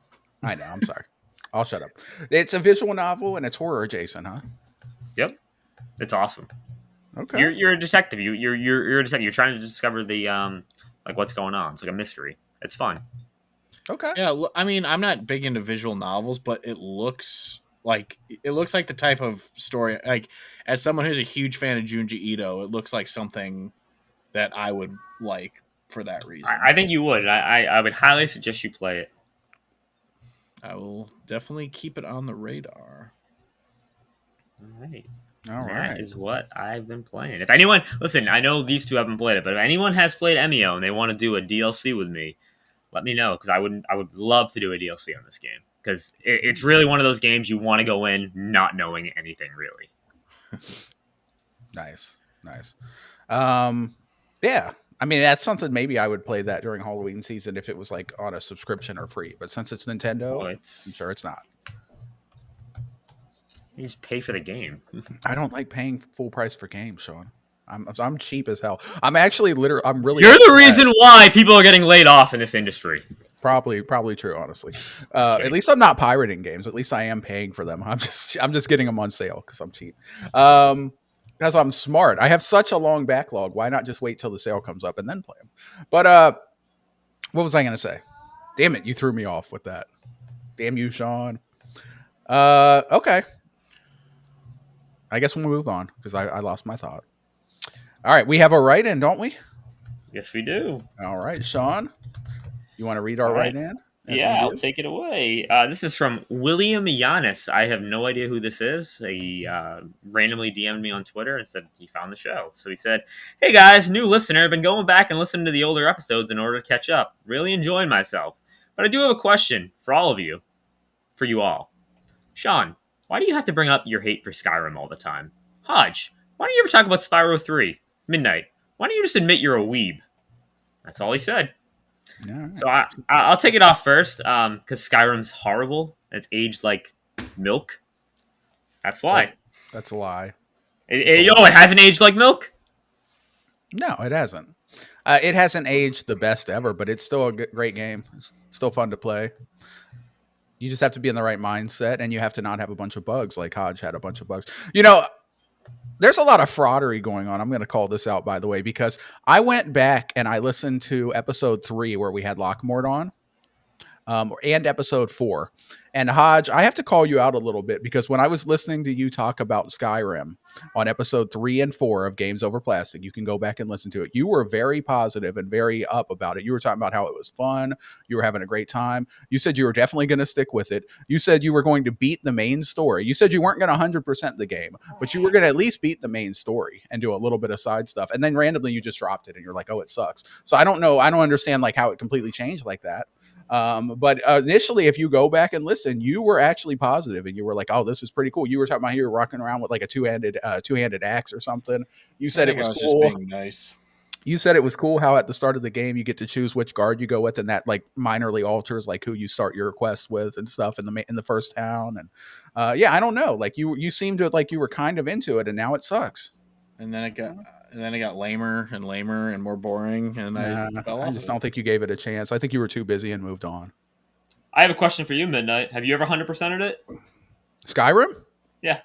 I know. I'm sorry. I'll shut up. It's a visual novel and it's horror adjacent, huh? Yep. It's awesome. Okay. You're a detective. You're a detective. You're trying to discover the like what's going on. It's like a mystery. It's fun. Okay. Yeah, I mean, I'm not big into visual novels, but it looks like the type of story. Like, as someone who's a huge fan of Junji Ito, it looks like something that I would like for that reason. I think you would. I would highly suggest you play it. I will definitely keep it on the radar. All right. That is what I've been playing. If anyone, listen, I know these two haven't played it, but if anyone has played Emio and they want to do a DLC with me, let me know, because I would love to do a DLC on this game, because it's really one of those games you want to go in not knowing anything really. Nice. Yeah. I mean, that's something maybe I would play that during Halloween season if it was like on a subscription or free. But since it's Nintendo, I'm sure it's not. You just pay for the game. I don't like paying full price for games, Sean. I'm cheap as hell. I'm actually I'm really. You're the reason why people are getting laid off in this industry. Probably true, honestly. At least I'm not pirating games. At least I am paying for them. I'm just getting them on sale because I'm cheap. Because I'm smart. I have such a long backlog. Why not just wait till the sale comes up and then play them? But what was I going to say? Damn it, you threw me off with that. Damn you, Sean. Okay. I guess we'll move on because I lost my thought. All right, we have a write-in, don't we? Yes, we do. All right, Sean, you want to read our write-in? Yeah, I'll take it away. This is from William Yanis. I have no idea who this is. He randomly DM'd me on Twitter and said he found the show. So he said, "Hey guys, new listener. Been going back and listening to the older episodes in order to catch up. Really enjoying myself. But I do have a question for all of you. For you all. Sean, why do you have to bring up your hate for Skyrim all the time? Hodge, why don't you ever talk about Spyro 3? Midnight, why don't you just admit you're a weeb?" That's all he said. Right. So I'll take it off first, because Skyrim's horrible. It's aged like milk. That's why. That's a lie. It hasn't aged like milk? No, it hasn't. It hasn't aged the best ever, but it's still a great game. It's still fun to play. You just have to be in the right mindset, and you have to not have a bunch of bugs like Hodge had a bunch of bugs. You know, there's a lot of fraudery going on. I'm going to call this out, by the way, because I went back and I listened to episode 3 where we had Lockmort on, and episode 4. And Hodge, I have to call you out a little bit because when I was listening to you talk about Skyrim on episode 3 and 4 of Games Over Plastic, you can go back and listen to it. You were very positive and very up about it. You were talking about how it was fun. You were having a great time. You said you were definitely going to stick with it. You said you were going to beat the main story. You said you weren't going to 100% the game, but you were going to at least beat the main story and do a little bit of side stuff. And then randomly you just dropped it and you're like, oh, it sucks. So I don't know. I don't understand like how it completely changed like that. But initially, if you go back and listen, you were actually positive and you were like, oh, this is pretty cool. You were talking about you were rocking around with like a two-handed axe or something. You said it was cool. Just being nice. You said it was cool how at the start of the game, you get to choose which guard you go with, and that like minorly alters like who you start your quest with and stuff in the first town. And yeah, I don't know. Like you seemed to like you were kind of into it, and now it sucks. And then and then it got lamer and lamer and more boring, and I fell I off. just don't think you gave it a chance. I think you were too busy and moved on. I have a question for you, Midnight. Have you ever 100%ed it? Skyrim? Yeah.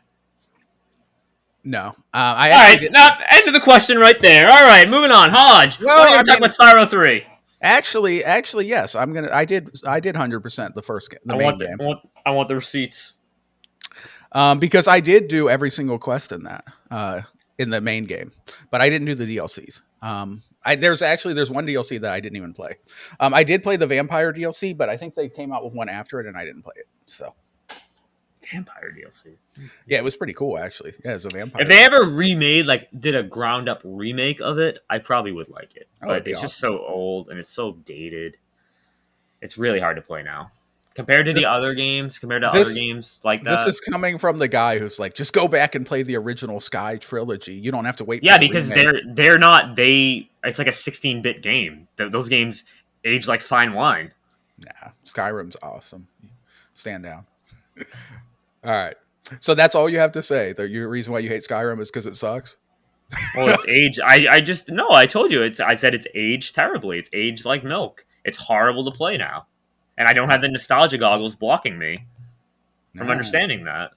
No. All right, now end of the question right there. All right, moving on. Hodge, Well, what are you talking about Spyro 3? Actually, yes. I did 100% the main game. I want the receipts. Because I did do every single quest in that in the main game, but I didn't do the DLCs. There's one DLC that I didn't even play. I did play the Vampire DLC, but I think they came out with one after it, and I didn't play it. So Vampire DLC. yeah, it was pretty cool actually. Yeah, it's a vampire. If they ever did a ground up remake of it, I probably would like it. But it's just so old and it's so dated. It's really hard to play now. Compared to other games like that. This is coming from the guy who's like, just go back and play the original Sky trilogy. You don't have to wait. Yeah, because it's like a 16-bit game. Those games age like fine wine. Nah, Skyrim's awesome. Stand down. All right. So that's all you have to say. The reason why you hate Skyrim is because it sucks? Well, it's aged. I told you. I said it's aged terribly. It's aged like milk. It's horrible to play now. And I don't have the nostalgia goggles blocking me from understanding that.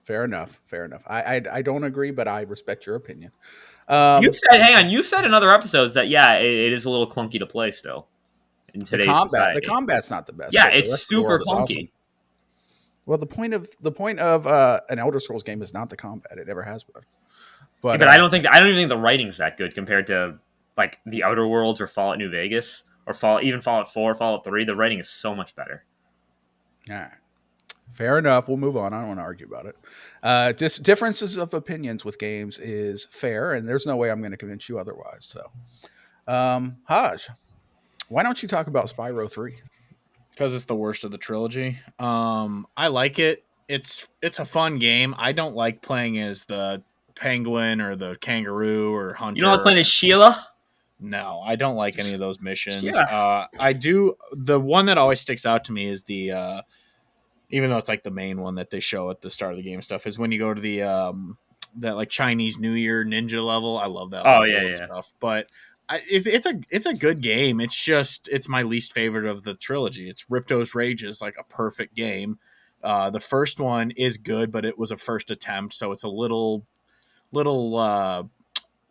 Fair enough. I don't agree, but I respect your opinion. You said in other episodes that, it is a little clunky to play still in today's society. The combat's not the best. Yeah, it's super clunky. Awesome. Well, the point of an Elder Scrolls game is not the combat. It never has been. But I don't even think the writing's that good compared to like the Outer Worlds or Fallout New Vegas or Fallout 4, Fallout 3. The writing is so much better. All right. Fair enough. We'll move on. I don't want to argue about it. Differences of opinions with games is fair, and there's no way I'm going to convince you otherwise. So, Hodge, why don't you talk about Spyro 3? Because it's the worst of the trilogy. I like it. It's a fun game. I don't like playing as the penguin or the kangaroo or hunter. You don't like playing as Sheila? No, I don't like any of those missions. Yeah. I do. The one that always sticks out to me is the, even though it's like the main one that they show at the start of the game stuff, is when you go to the that like Chinese New Year ninja level. I love that. Oh yeah, stuff. But it's a good game. It's my least favorite of the trilogy. It's Ripto's Rage is like a perfect game. The first one is good, but it was a first attempt, so it's a little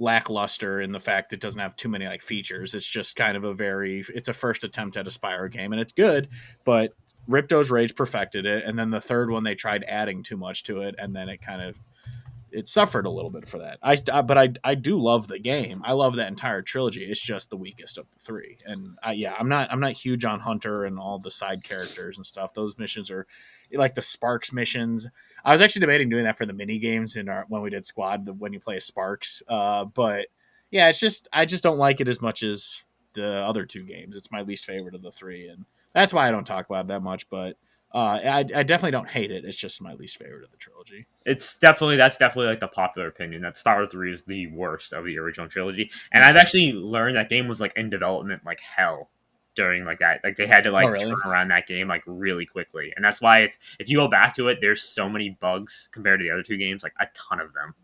lackluster in the fact it doesn't have too many like features. It's just kind of it's a first attempt at a Spyro game, and it's good, but Ripto's Rage perfected it. And then the third one, they tried adding too much to it, and then it suffered a little bit for that. But I do love the game. I love that entire trilogy. It's just the weakest of the three. And I'm not huge on Hunter and all the side characters and stuff. Those missions are like the Sparks missions. I was actually debating doing that for the mini games when we did Squad, when you play as Sparks. But yeah, I just don't like it as much as the other two games. It's my least favorite of the three, and that's why I don't talk about it that much. But I definitely don't hate it. It's just my least favorite of the trilogy. That's definitely like the popular opinion that Spyro 3 is the worst of the original trilogy. And I've actually learned that game was like in development like hell during like that. Like they had to turn around that game like really quickly. And that's why if you go back to it, there's so many bugs compared to the other two games, like a ton of them.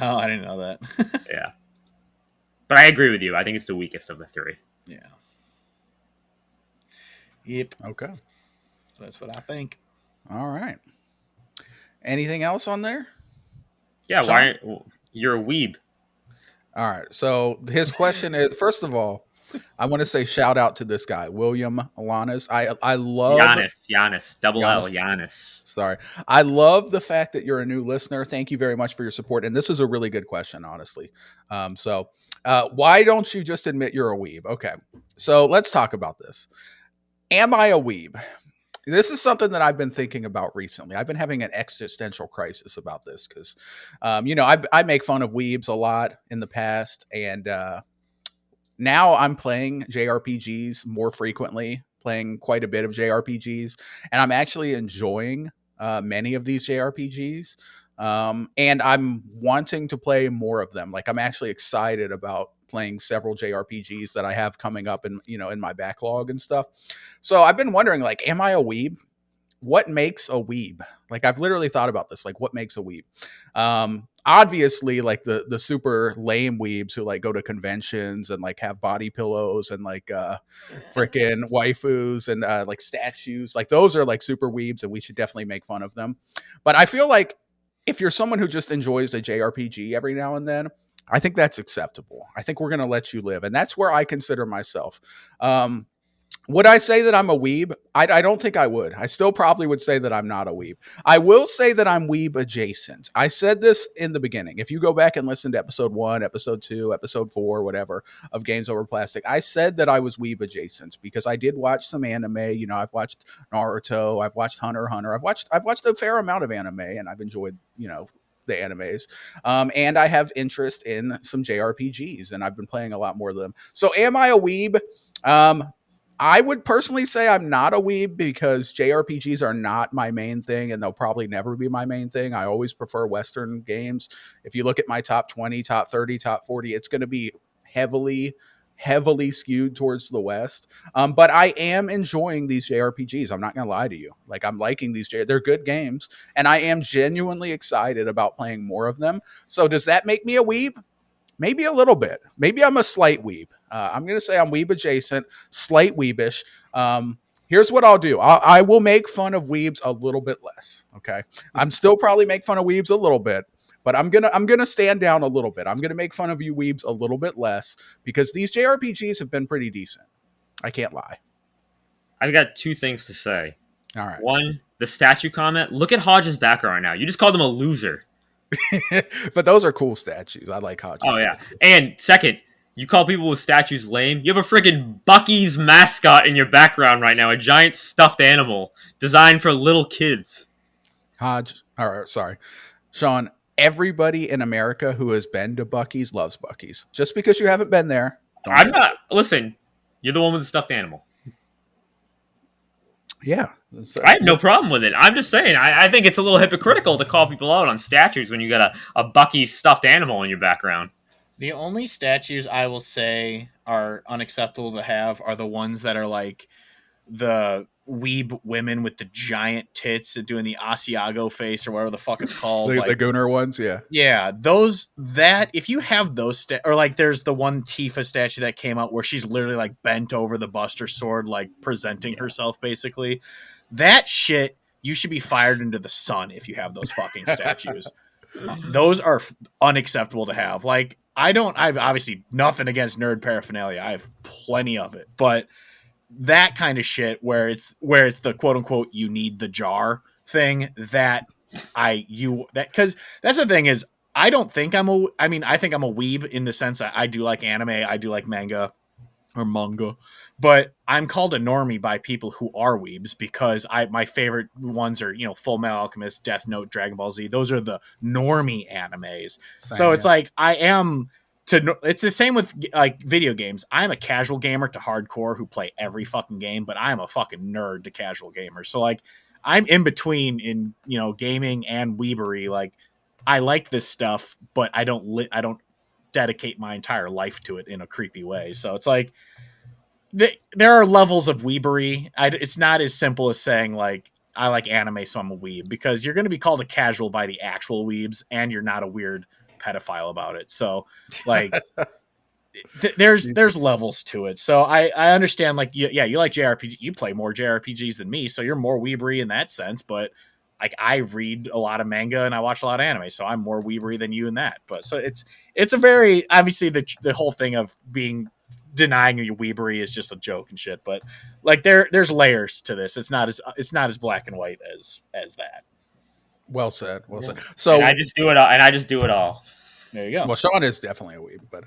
Oh, I didn't know that. Yeah. But I agree with you. I think it's the weakest of the three. Yeah. Yep. Okay. That's what I think. All right. Anything else on there? Yeah, Sean? Why you're a weeb. All right. So his question is, first of all, I want to say shout out to this guy, William Alanis. I love Giannis, double L, Giannis. Sorry. I love the fact that you're a new listener. Thank you very much for your support. And this is a really good question, honestly. Why don't you just admit you're a weeb? Okay. So let's talk about this. Am I a weeb? This is something that I've been thinking about recently. I've been having an existential crisis about this because, I make fun of weebs a lot in the past. And now I'm playing JRPGs more frequently, playing quite a bit of JRPGs. And I'm actually enjoying many of these JRPGs. And I'm wanting to play more of them. Like I'm actually excited about playing several JRPGs that I have coming up in my backlog and stuff. So I've been wondering, like, am I a weeb? What makes a weeb? Like I've literally thought about this. Like what makes a weeb? obviously like the super lame weebs who like go to conventions and like have body pillows and like freaking waifus and like statues, like those are like super weebs and we should definitely make fun of them. But I feel like if you're someone who just enjoys a JRPG every now and then, I think that's acceptable. I think we're going to let you live, and that's where I consider myself. Would I say that I'm a weeb? I don't think I would. I still probably would say that I'm not a weeb. I will say that I'm weeb adjacent. I said this in the beginning. If you go back and listen to episode 1, episode 2, episode 4, whatever, of Games Over Plastic, I said that I was weeb adjacent because I did watch some anime. You know, I've watched Naruto, I've watched Hunter x Hunter, I've watched a fair amount of anime, and I've enjoyed, you know, the animes. And I have interest in some JRPGs, and I've been playing a lot more of them. So am I a weeb? I would personally say I'm not a weeb because JRPGs are not my main thing, and they'll probably never be my main thing. I always prefer Western games. If you look at my top 20, top 30, top 40, it's going to be heavily skewed towards the West. But I am enjoying these JRPGs. I'm not going to lie to you. Like, I'm liking these. They're good games, and I am genuinely excited about playing more of them. So does that make me a weeb? Maybe a little bit. Maybe I'm a slight weeb. I'm going to say I'm weeb adjacent, slight weebish. Here's what I'll do. I will make fun of weebs a little bit less. Okay. I'm still probably make fun of weebs a little bit, but I'm gonna stand down a little bit. I'm gonna make fun of you weebs a little bit less because these JRPGs have been pretty decent. I can't lie. I've got 2 things to say. All right. One, the statue comment. Look at Hodge's background now. You just called him a loser. But those are cool statues. I like Hodge. Oh, yeah. And second, you call people with statues lame? You have a freaking Bucky's mascot in your background right now. A giant stuffed animal designed for little kids. Hodge. All right. Sorry. Sean, everybody in America who has been to Bucky's loves Bucky's. Just because you haven't been there. I'm not. Listen, you're the one with the stuffed animal. Yeah. I have no problem with it. I'm just saying, I think it's a little hypocritical to call people out on statues when you got a Bucky's stuffed animal in your background. The only statues I will say are unacceptable to have are the ones that are like the weeb women with the giant tits doing the Asiago face or whatever the fuck it's called. The Gunnar ones, yeah. Yeah, if you have those, or like there's the one Tifa statue that came out where she's literally like bent over the Buster Sword, like presenting herself basically. That shit, you should be fired into the sun if you have those fucking statues. Those are unacceptable to have. Like, I've obviously nothing against nerd paraphernalia. I have plenty of it, but that kind of shit where it's the quote unquote you need the jar thing because that's the thing is I think I'm a weeb in the sense that I do like anime, I do like manga, but I'm called a normie by people who are weebs because my favorite ones are, you know, Full Metal Alchemist, Death Note, Dragon Ball Z. Those are the normie animes. So it's like it's the same with like video games. I'm a casual gamer to hardcore who play every fucking game, but I'm a fucking nerd to casual gamers. So like I'm in between in, you know, gaming and weebery. Like I like this stuff, but I don't dedicate my entire life to it in a creepy way. So it's like there are levels of weebery. It's not as simple as saying like I like anime, so I'm a weeb, because you're going to be called a casual by the actual weebs, and you're not a weird pedophile about it. So like there's levels to it. So I understand, like, you like JRPG, you play more JRPGs than me, so you're more weebery in that sense. But like I read a lot of manga and I watch a lot of anime, so I'm more weebery than you in that. But so it's a very, obviously the whole thing of denying your weebery is just a joke and shit. But like there's layers to this. It's not as black and white as that. Well said. So and I just do it all. There you go. Well, Sean is definitely a weeb, but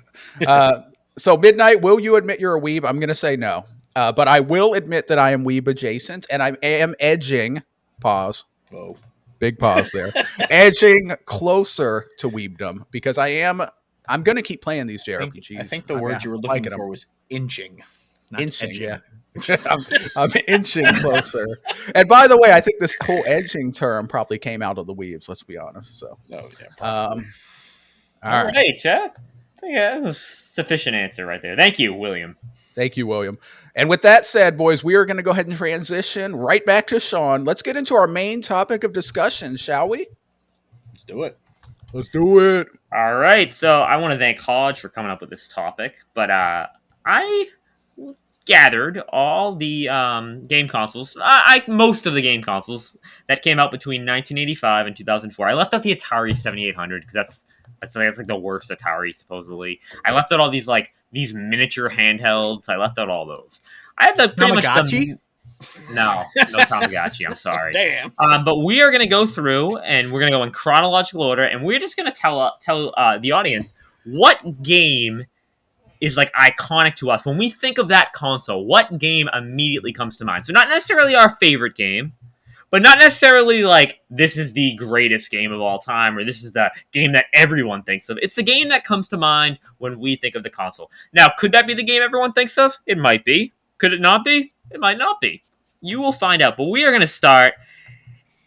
so Midnight, will you admit you're a weeb? I'm going to say no, but I will admit that I am weeb adjacent, and I am edging. Pause. Oh, big pause there. Edging closer to weebdom because I'm going to keep playing these JRPGs. I think the word you were looking for was inching. Inching, edging. Yeah. I'm inching closer. And by the way, I think this whole edging term probably came out of the weebs, let's be honest. So, all right, Chad. I think that was sufficient answer right there. Thank you, William. Thank you, William. And with that said, boys, we are going to go ahead and transition right back to Sean. Let's get into our main topic of discussion, shall we? Let's do it. Let's do it. All right, so I want to thank Hodge for coming up with this topic, but I gathered all the game consoles, most of the game consoles that came out between 1985 and 2004. I left out the Atari 7800 because that's like the worst Atari supposedly. I left out all these miniature handhelds. I left out all those. I have the pretty much Tamagotchi? the no Tamagotchi. I'm sorry. Damn. But we are going to go through and we're going to go in chronological order, and we're just going to tell the audience what game is like iconic to us when we think of that console. What game immediately comes to mind? So not necessarily our favorite game, but not necessarily like this is the greatest game of all time or this is the game that everyone thinks of. It's the game that comes to mind when we think of the console. Now, could that be the game everyone thinks of? It might be. Could it not be? It might not be. You will find out. But we are going to start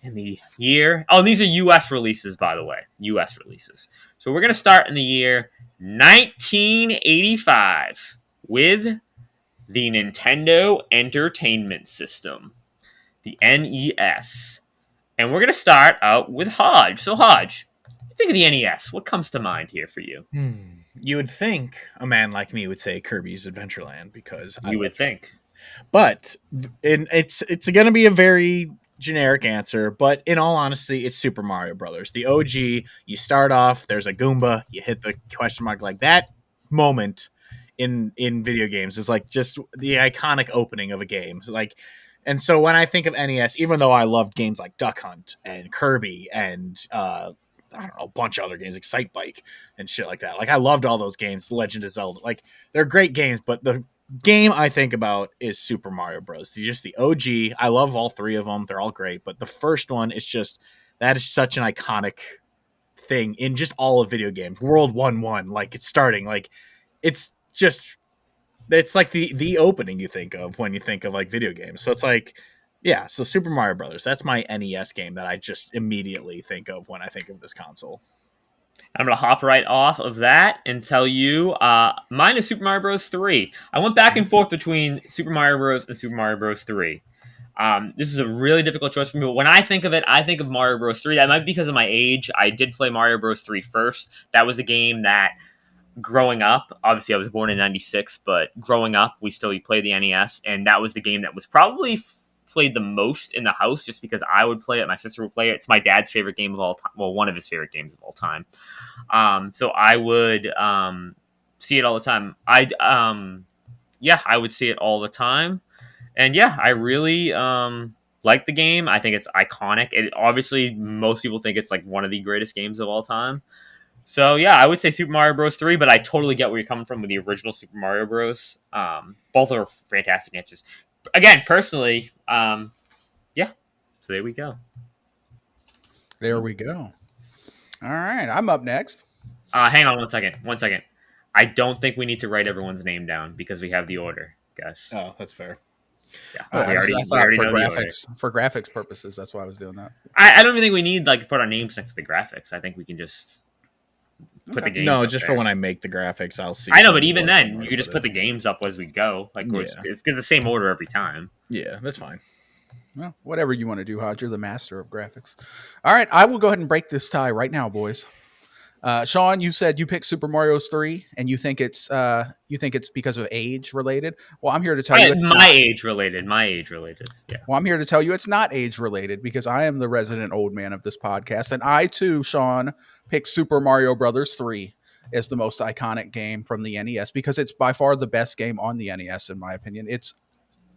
in the year. Oh, and these are US releases, by the way. US releases. So we're going to start in the year 1985 with the Nintendo Entertainment System, the NES. And we're going to start out with Hodge. So, Hodge, you think of the NES. What comes to mind here for you? You would think a man like me would say Kirby's Adventureland because You would think. But it's going to be a very generic answer, but in all honesty, it's Super Mario Brothers. The OG, you start off, there's a Goomba, you hit the question mark. Like that moment in video games is like just the iconic opening of a game. And so when I think of NES, even though I loved games like Duck Hunt and Kirby and I don't know, a bunch of other games, Excite Bike and shit like that. Like I loved all those games, The Legend of Zelda. Like they're great games, but the game I think about is Super Mario Bros. Just the OG. I love all three of them. They're all great, but the first one is just that is such an iconic thing in just all of video games. World 1-1, like it's starting, like it's like the opening you think of when you think of like video games. So it's like, yeah, so Super Mario Brothers, that's my NES game that I just immediately think of when I think of this console. I'm going to hop right off of that and tell you mine is Super Mario Bros. 3. I went back and forth between Super Mario Bros. And Super Mario Bros. 3. This is a really difficult choice for me, but when I think of it, I think of Mario Bros. 3. That might be because of my age. I did play Mario Bros. 3 first. That was a game that, growing up, obviously I was born in 96, but growing up, we played the NES, and that was the game that was probably played the most in the house just because I would play it, my sister would play it. It's my dad's favorite game of all time. Well, one of his favorite games of all time. So I would see it all the time. I would see it all the time. And yeah, I really like the game. I think it's iconic. Obviously, most people think it's like one of the greatest games of all time. So yeah, I would say Super Mario Bros. 3, but I totally get where you're coming from with the original Super Mario Bros. Both are fantastic answers. Again, personally, yeah. So there we go. There we go. All right, I'm up next. Hang on 1 second. 1 second. I don't think we need to write everyone's name down because we have the order, guys. Oh, that's fair. Yeah, we already know the order. For graphics purposes, that's why I was doing that. I don't even think we need like put our names next to the graphics. I think we can just put the games. No, up just there. for when I make the graphics, I'll see. I know, but even then, you could just put the games up as we go. Like Yeah. it's the same order every time. Yeah, that's fine. Well, whatever you want to do, Hodge. You're the master of graphics. All right, I will go ahead and break this tie right now, boys. Sean, you said you picked Super Mario's 3, and you think it's because of age related. Well, I'm here to tell you, My age related. Yeah. Well, I'm here to tell you it's not age related because I am the resident old man of this podcast, and I too, Sean, picked Super Mario Brothers 3 as the most iconic game from the NES because it's by far the best game on the NES, in my opinion. It's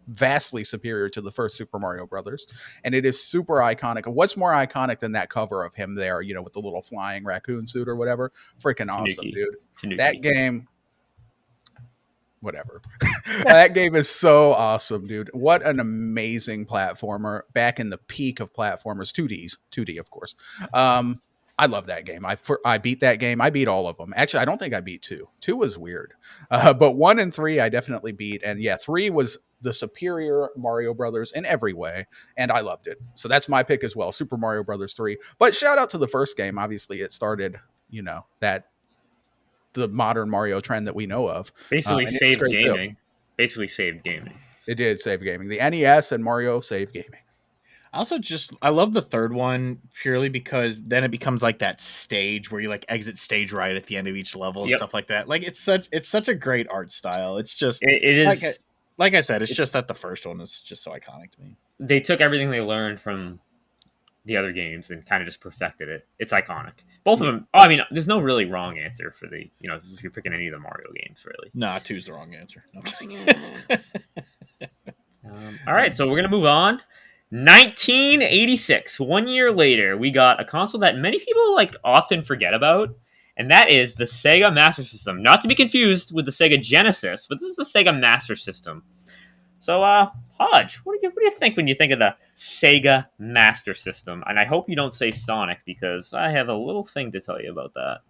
vastly superior to the first Super Mario Brothers, and it is super iconic. What's more iconic than that cover of him there, with the little flying raccoon suit or whatever? Freaking awesome, dude. That game, whatever. That game is so awesome, dude. What an amazing platformer back in the peak of platformers. 2D, of course. I love that game. I beat that game. I beat all of them. Actually, I don't think I beat 2. 2 was weird. But 1 and 3 I definitely beat. And yeah, 3 was the superior Mario Brothers in every way. And I loved it. So that's my pick as well. Super Mario Brothers 3. But shout out to the first game. Obviously, it started, the modern Mario trend that we know of. Basically saved gaming. Basically saved gaming. It did save gaming. The NES and Mario saved gaming. I love the third one purely because then it becomes like that stage where you like exit stage right at the end of each level and Yep, stuff like that. Like it's such a great art style. It's just it like is. like I said, it's just It's that the first one is just so iconic to me. they took everything they learned from the other games and kind of just perfected it. It's iconic. Both of Yeah. them. Oh, I mean, there's no really wrong answer for the if you're picking any of the Mario games, really. Nah, two's the wrong answer. No, I'm kidding. All right, so we're gonna move on. 1986, 1 year later, we got a console that many people like often forget about, and that is the Sega Master System. Not to be confused with the Sega Genesis, but this is the Sega Master System. So, Hodge, what do you think when you think of the Sega Master System? And I hope you don't say Sonic because I have a little thing to tell you about that.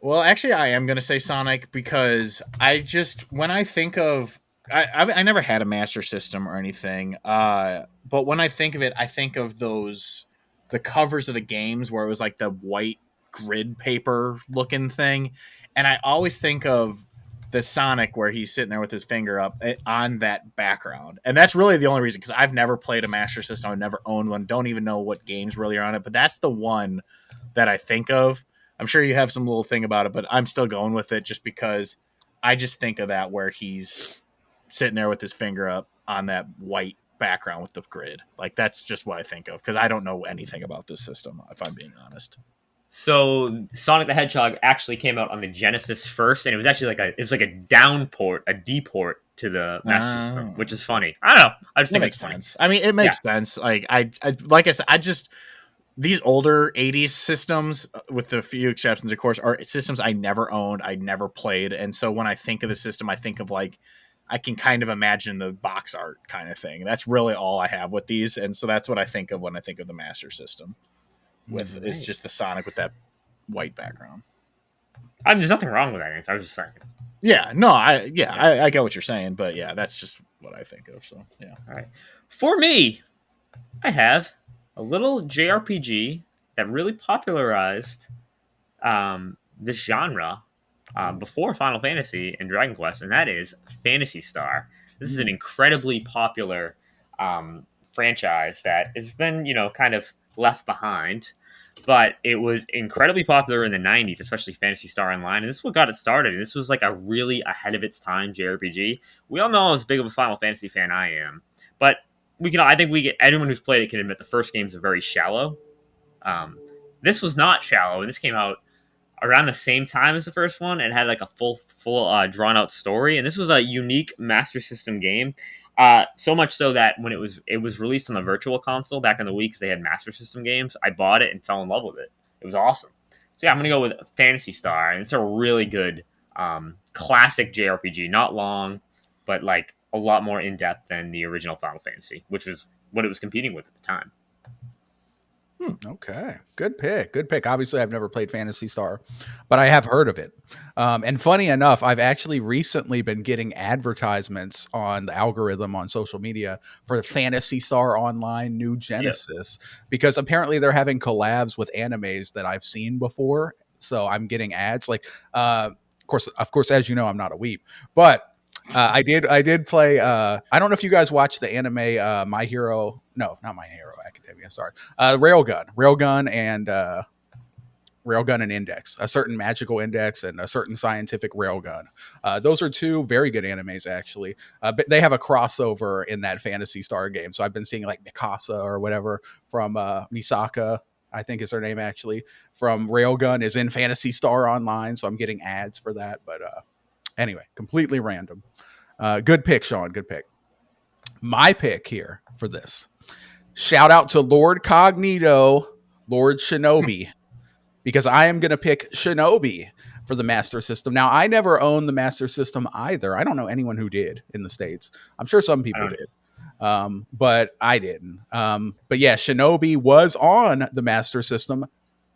Well, actually, I am going to say Sonic because when I think of, I never had a Master System or anything, but when I think of it, I think of the covers of the games where it was like the white grid paper looking thing. And I always think of the Sonic where he's sitting there with his finger up on that background. And that's really the only reason, because I've never played a Master System. I've never owned one. Don't even know what games really are on it, but that's the one that I think of. I'm sure you have some little thing about it, but I'm still going with it just because I just think of that where he's sitting there with his finger up on that white background with the grid. Like that's just what I think of because I don't know anything about this system, if I'm being honest. So Sonic the Hedgehog actually came out on the Genesis first, and it was actually like a down port, a D port to the Master System, which is funny. I don't know. I just That think makes it's funny. sense. I mean, it makes sense. Like like I said, these older 80s systems, with the few exceptions, of course, are systems I never owned, I never played. And so when I think of the system, I think of like, I can kind of imagine the box art kind of thing. That's really all I have with these. And so that's what I think of when I think of the Master System. It's just the Sonic with that white background. I mean, there's nothing wrong with that answer. I was just saying. Yeah, no, I get what you're saying, but yeah, that's just what I think of. So yeah. All right. For me, I have a little JRPG that really popularized this genre before Final Fantasy and Dragon Quest, and that is Phantasy Star. This is an incredibly popular franchise that has been, kind of left behind, but it was incredibly popular in the 90s, especially Phantasy Star Online, and this is what got it started. And this was like a really ahead of its time JRPG. We all know as big of a Final Fantasy fan I am, but I think anyone who's played it can admit the first games are very shallow. This was not shallow, and this came out around the same time as the first one and had like a full drawn out story. And this was a unique Master System game. So much so that when it was released on the Virtual Console back in the week, 'cause they had Master System games, I bought it and fell in love with it. It was awesome. So yeah, I'm gonna go with Phantasy Star, and it's a really good classic JRPG. Not long, but like a lot more in depth than the original Final Fantasy, which was what it was competing with at the time. Okay, good pick. Good pick. Obviously, I've never played Phantasy Star, but I have heard of it. And funny enough, I've actually recently been getting advertisements on the algorithm on social media for the Phantasy Star Online New Genesis because apparently they're having collabs with animes that I've seen before. So I'm getting ads. Like, of course, as you know, I'm not a weeb, but I did play. I don't know if you guys watched the anime My Hero. No, not My Hero Academia. Sorry, Railgun, and Railgun and Index. A certain magical index and a certain scientific Railgun. Those are two very good animes, actually. But they have a crossover in that Phantasy Star game. So I've been seeing like Mikasa or whatever from Misaka, I think is her name actually, from Railgun is in Phantasy Star Online. So I'm getting ads for that. But anyway, completely random. Good pick, Sean. Good pick. My pick here for this. Shout out to Lord Cognito, Lord Shinobi, because I am going to pick Shinobi for the Master System. Now, I never owned the Master System either. I don't know anyone who did in the States. I'm sure some people did, but I didn't. But yeah, Shinobi was on the Master System.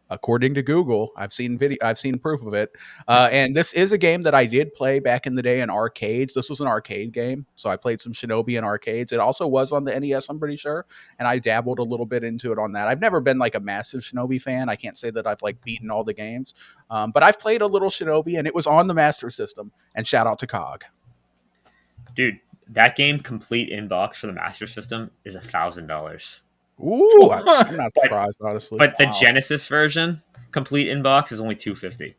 According to Google, I've seen proof of it. And this is a game that I did play back in the day in arcades. This was an arcade game, so I played some Shinobi in arcades. It also was on the NES, I'm pretty sure, and I dabbled a little bit into it on that. I've never been like a massive Shinobi fan. I can't say that I've like beaten all the games, but I've played a little Shinobi, and it was on the Master System. And shout out to Cog. Dude, that game complete in box for the Master System is $1,000. Ooh, I'm not surprised, honestly. But the Wow. Genesis version, complete in box, is only $250.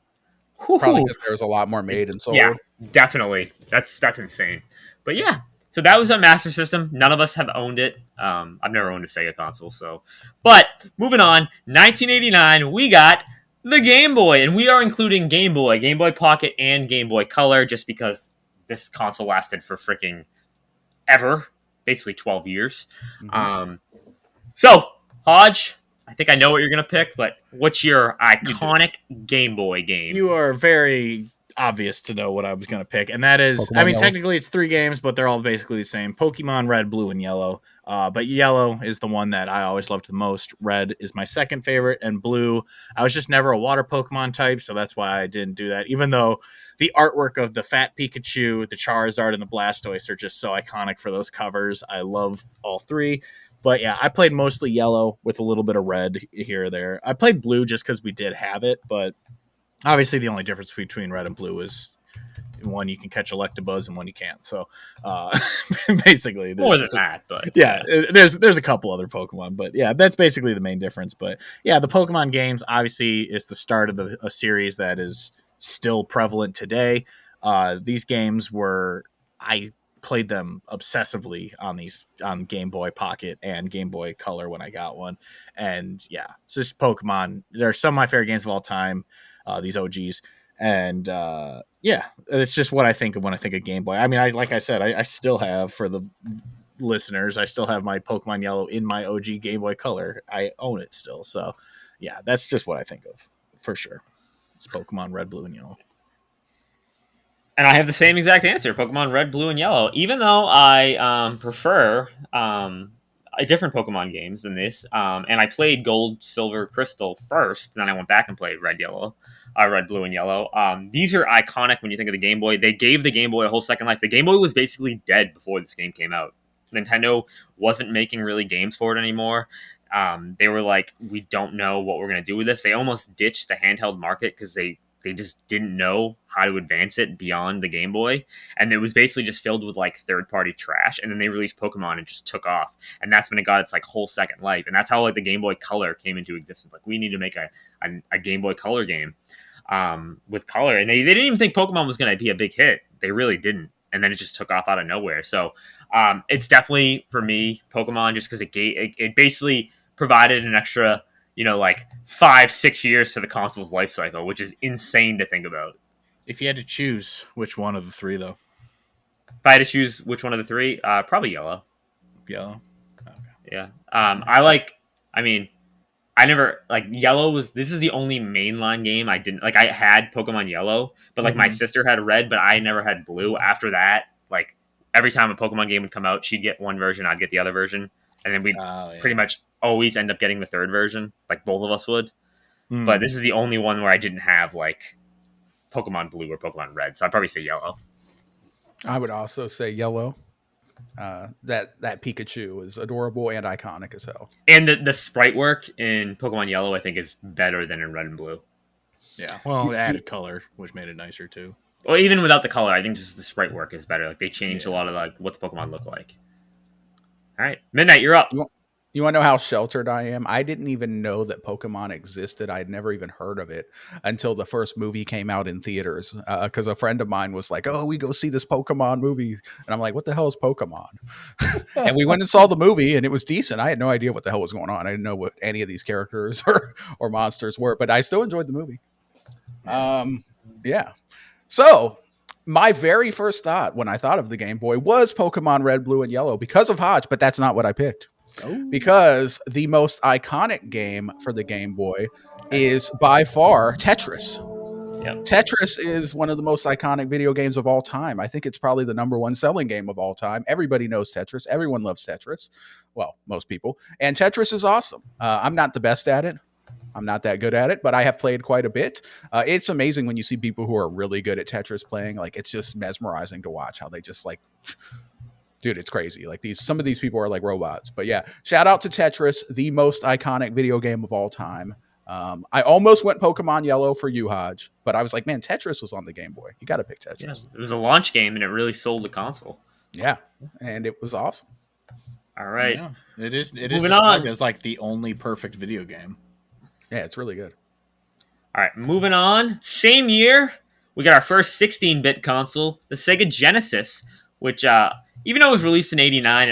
Probably Whew. because there was a lot more made and Yeah, sold. definitely. That's insane. But yeah, so that was a Master System. None of us have owned it. I've never owned a Sega console, so. But moving on, 1989, we got the Game Boy, and we are including Game Boy, Game Boy Pocket, and Game Boy Color, just because this console lasted for freaking ever, basically 12 years. Mhm. So Hodge, I think I know what you're gonna pick, but what's your iconic Game Boy game? You are very obvious to know what I was going to pick, and that is, I Pokemon mean, Yellow. technically it's 3 games, but they're all basically the same. Pokemon Red, Blue, and Yellow. But Yellow is the one that I always loved the most. Red is my second favorite, and Blue, I was just never a water Pokemon type, so that's why I didn't do that. Even though the artwork of the Fat Pikachu, the Charizard, and the Blastoise are just so iconic for those covers. I love all three. But yeah, I played mostly Yellow with a little bit of Red here or there. I played Blue just because we did have it, but obviously the only difference between Red and Blue is one you can catch Electabuzz and one you can't. So basically, there's More than that, but yeah, there's a couple other Pokemon, but yeah, that's basically the main difference. But yeah, the Pokemon games obviously is the start of a series that is still prevalent today. These games were I played them obsessively on Game Boy Pocket and Game Boy Color when I got one, and yeah, it's just Pokemon. They're some of my favorite games of all time. These OGs. And yeah, it's just what I think of when I think of Game Boy. I mean, like I said, I still have, for the listeners, I still have my Pokemon Yellow in my OG Game Boy Color. I own it still. So yeah, that's just what I think of for sure. It's Pokemon Red, Blue, and Yellow. and I have the same exact answer: Pokemon Red, Blue, and Yellow. Even though I prefer a different Pokemon games than this, and I played Gold, Silver, Crystal first, then I went back and played Red, Yellow, Red, Blue, and Yellow. These are iconic when you think of the Game Boy. They gave the Game Boy a whole second life. The Game Boy was basically dead before this game came out. Nintendo wasn't making really games for it anymore. They were like, we don't know what we're gonna do with this. They almost ditched the handheld market because they just didn't know how to advance it beyond the Game Boy, and it was basically just filled with like third party trash. And then they released Pokemon and just took off, and that's when it got its like whole second life. And that's how like the Game Boy Color came into existence. Like, we need to make a Game Boy Color game with color, and they didn't even think Pokemon was going to be a big hit. They really didn't, and then it just took off out of nowhere. So it's definitely for me Pokemon, just because it basically provided an extra, like 5-6 years to the console's life cycle, which is insane to think about. If you had to choose which one of the three, though, If I had to choose which one of the three, probably Yellow. Yellow. Yeah. I never like Yellow was. This is the only mainline game I didn't like. I had Pokemon Yellow, but like my sister had Red, but I never had Blue. After that, like every time a Pokemon game would come out, she'd get one version, I'd get the other version, and then we'd pretty much always end up getting the third version, like both of us would. But this is the only one where I didn't have like Pokemon Blue or Pokemon Red, so I'd probably say Yellow. I would also say Yellow. That Pikachu is adorable and iconic as hell. And the sprite work in Pokemon Yellow, I think, is better than in Red and Blue. Yeah, well, it added color, which made it nicer too. Well, even without the color, I think just the sprite work is better. Like, they changed a lot of like what the Pokemon look like. All right, Midnight, you're up. You want to know how sheltered I am? I didn't even know that Pokemon existed. I'd never even heard of it until the first movie came out in theaters. Because a friend of mine was like, "Oh, we go see this Pokemon movie," and I'm like, "What the hell is Pokemon?" And we went and saw the movie, and it was decent. I had no idea what the hell was going on. I didn't know what any of these characters or monsters were, but I still enjoyed the movie. Yeah. So my very first thought when I thought of the Game Boy was Pokemon Red, Blue, and Yellow because of Hodge, but that's not what I picked. Because the most iconic game for the Game Boy is by far Tetris. Yep. Tetris is one of the most iconic video games of all time. I think it's probably the number one selling game of all time. Everybody knows Tetris. Everyone loves Tetris. Well, most people. And Tetris is awesome. I'm not the best at it. I'm not that good at it, but I have played quite a bit. It's amazing when you see people who are really good at Tetris playing. Like, it's just mesmerizing to watch how they just like... Dude, it's crazy. Like, some of these people are like robots. But yeah, shout out to Tetris, the most iconic video game of all time. I almost went Pokemon Yellow for you, Hodge, but I was like, man, Tetris was on the Game Boy. You got to pick Tetris. Yeah, it was a launch game, and it really sold the console. Yeah, and it was awesome. All right. Yeah, it is. It is Moving described on. as like the only perfect video game. Yeah, it's really good. All right, moving on. Same year, we got our first 16-bit console, the Sega Genesis, which even though it was released in '89,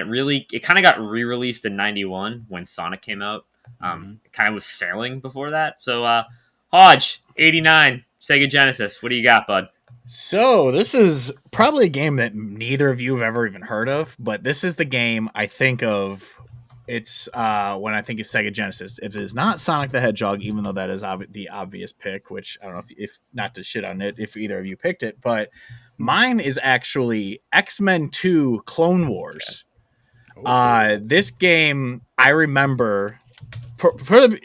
it kind of got re-released in '91 when Sonic came out. Mhm. It kind of was failing before that. So, Hodge, '89, Sega Genesis. What do you got, bud? So this is probably a game that neither of you have ever even heard of, but this is the game I think of. It's when I think of Sega Genesis. It is not Sonic the Hedgehog, even though that is the obvious pick. Which I don't know if not to shit on it if either of you picked it, but mine is actually X-Men 2 Clone Wars. Oh. This game I remember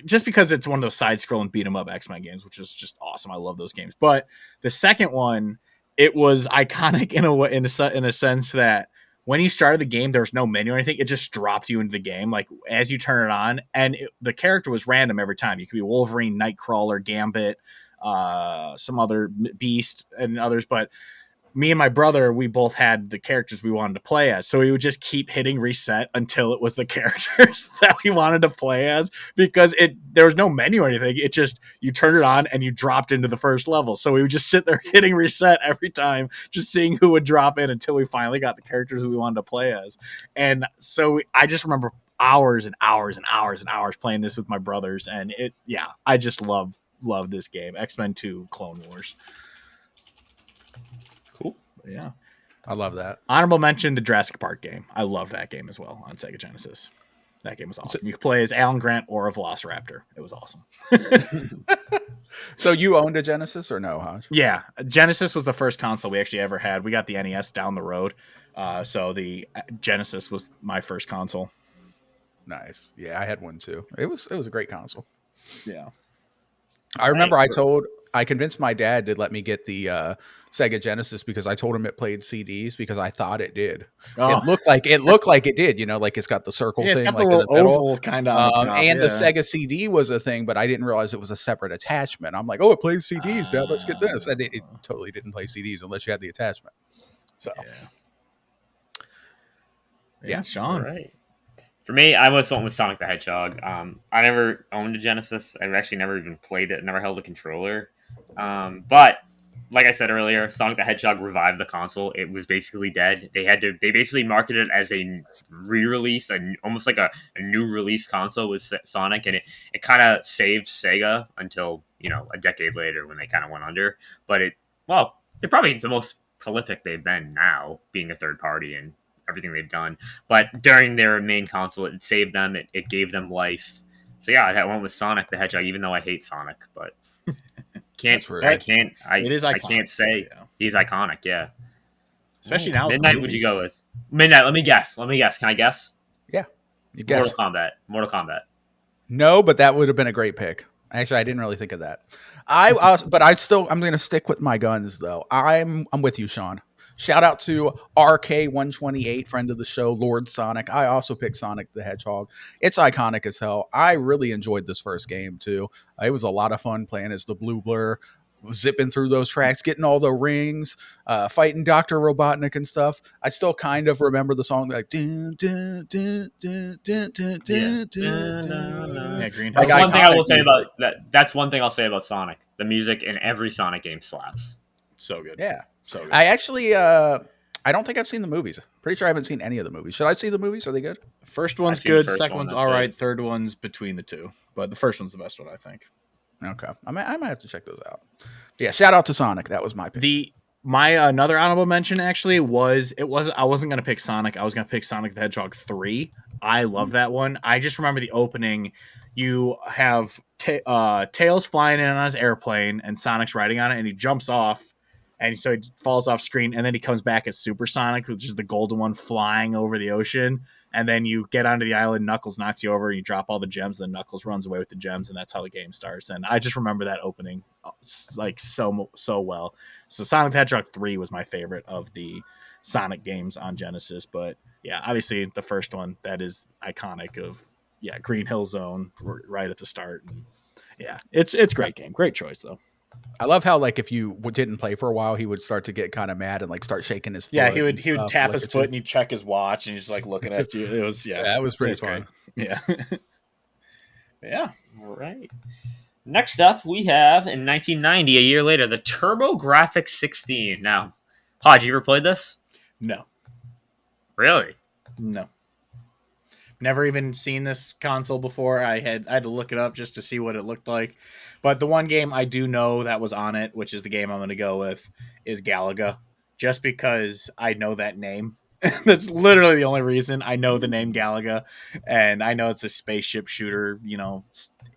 just because it's one of those side-scrolling beat 'em up X-Men games, which is just awesome. I love those games. But the second one, it was iconic in a sense that when you started the game, there was no menu or anything. It just dropped you into the game, like as you turn it on, and the character was random every time. You could be Wolverine, Nightcrawler, Gambit, some other beast, and others, but me and my brother, we both had the characters we wanted to play as. So we would just keep hitting reset until it was the characters that we wanted to play as, because there was no menu or anything. It just, you turned it on and you dropped into the first level. So we would just sit there hitting reset every time, just seeing who would drop in until we finally got the characters we wanted to play as. And so I just remember hours and hours and hours and hours playing this with my brothers. And I just love this game. X-Men 2 Clone Wars. Cool. Yeah. I love that. Honorable mention, the Jurassic Park game. I love that game as well on Sega Genesis. That game was awesome. You could play as Alan Grant or a Velociraptor. It was awesome. So you owned a Genesis or no, Hodge? Yeah. Genesis was the first console we actually ever had. We got the NES down the road. So the Genesis was my first console. Nice. Yeah, I had one too. It was a great console. Yeah. I remember I convinced my dad to let me get the Sega Genesis because I told him it played CDs because I thought it did. Oh. It looked like it did, like it's got the circle Yeah, thing, it's got like the in little the middle. oval kind of on the top, and yeah. the Sega CD was a thing, but I didn't realize it was a separate attachment. I'm like, oh, it plays CDs, Dad. Let's get this. And it totally didn't play CDs unless you had the attachment. So yeah. Sean. All right. For me, I was went with Sonic the Hedgehog. I never owned a Genesis. I actually never even played it. Never held a controller. But like I said earlier, Sonic the Hedgehog revived the console. It was basically dead. They basically marketed it as a re-release, almost like a new release console with Sonic, and it kind of saved Sega until a decade later when they kind of went under. But they're probably the most prolific they've been now, being a third party and everything they've done. But during their main console, it saved them. It gave them life. So yeah, I went with Sonic the Hedgehog, even though I hate Sonic, but I can't say he's iconic. Yeah, especially now. Midnight, would you go with Midnight? Let me guess. Can I guess? Yeah, you guess. Mortal Kombat. No, but that would have been a great pick. Actually, I didn't really think of that. I'm going to stick with my guns though. I'm with you, Sean. Shout out to RK128, friend of the show, Lord Sonic. I also picked Sonic the Hedgehog. It's iconic as hell. I really enjoyed this first game too. It was a lot of fun playing as the Blue Blur, zipping through those tracks, getting all the rings, fighting Dr. Robotnik and stuff. I still kind of remember the song like dun, dun, dun, dun, dun, dun, dun, dun. Yeah, Green That's one thing I will say about that. That's one thing I'll say about Sonic. The music in every Sonic game slaps. So good. Yeah. So good. I actually I don't think I've seen the movies. Pretty sure I haven't seen any of the movies. Should I see the movies? Are they good? First one's good. Second one's all right. Third one's between the two, but the first one's the best one, I think. Okay, I might have to check those out. Yeah, shout out to Sonic. That was my pick. My another honorable mention actually I wasn't gonna pick Sonic. I was gonna pick Sonic the Hedgehog 3. I love that one. I just remember the opening. You have Tails flying in on his airplane, and Sonic's riding on it, and he jumps off. And so he falls off screen, and then he comes back as Super Sonic, which is the golden one flying over the ocean. And then you get onto the island, Knuckles knocks you over, and you drop all the gems, and then Knuckles runs away with the gems, and that's how the game starts. And I just remember that opening like so well. So Sonic the Hedgehog 3 was my favorite of the Sonic games on Genesis. But yeah, obviously the first one, that is iconic of, Green Hill Zone right at the start. And yeah, it's a great game. Great choice, though. I love how like if you didn't play for a while, he would start to get kind of mad and like start shaking his foot. Yeah, and he would stuff, tap look his at foot you. and he'd check his watch and he's just like looking at you. It was Yeah, that was pretty great. fun. Yeah. Yeah. All right. Next up, we have in 1990, a year later, the TurboGrafx 16. Now, Hodge, you ever played this? No. Really? No. Never even seen this console before. I had to look it up just to see what it looked like. But the one game I do know that was on it, which is the game I'm going to go with, is Galaga. Just because I know that name. That's literally the only reason I know the name Galaga. And I know it's a spaceship shooter,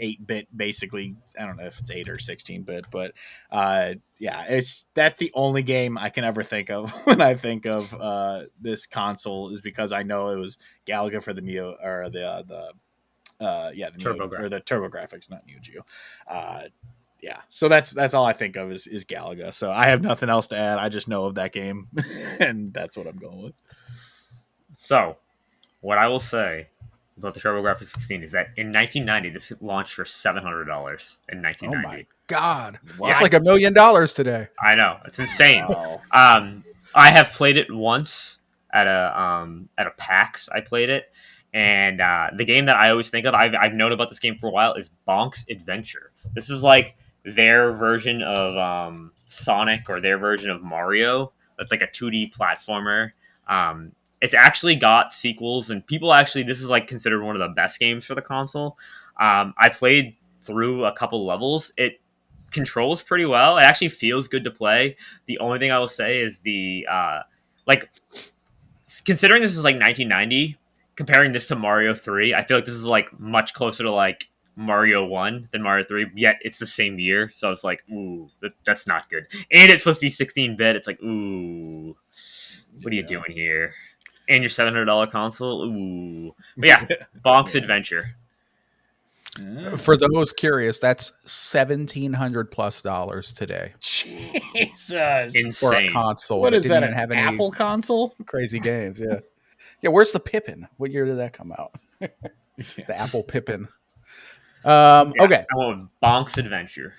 8-bit basically. I don't know if it's 8 or 16-bit, but yeah, that's the only game I can ever think of when I think of this console, is because I know it was Galaga for the Neo, or the Neo, or the TurboGrafx, not Neo Geo. Yeah, so that's all I think of is Galaga. So I have nothing else to add. I just know of that game, and that's what I'm going with. So, what I will say about the TurboGrafx 16 is that in 1990, this launched for $700 in 1990. Oh my god, What? that's like $1 million today. I know, it's insane. Wow. I have played it once at a PAX. I played it, and the game that I always think of, I've known about this game for a while, is Bonk's Adventure. This is like their version of Sonic, or their version of Mario. That's like a 2D platformer. It's actually got sequels, and people actually, this is like considered one of the best games for the console. I played through a couple levels. It controls pretty well. It actually feels good to play. The only thing I will say is like, considering this is like 1990, comparing this to Mario 3, I feel like this is like much closer to like Mario 1 than Mario 3, yet it's the same year. So it's like, ooh, that's not good. And it's supposed to be 16-bit. It's like, ooh, what are you doing here? And your $700 console? Ooh. But yeah, Bonk's Adventure. For those curious, that's $1,700+ today Jesus. for a Insane. console. What is didn't that? even An have any Apple console? crazy games. Yeah, yeah. Where's the Pippin? What year did that come out? The Apple Pippin. Yeah, Okay, I went with Bonk's Adventure.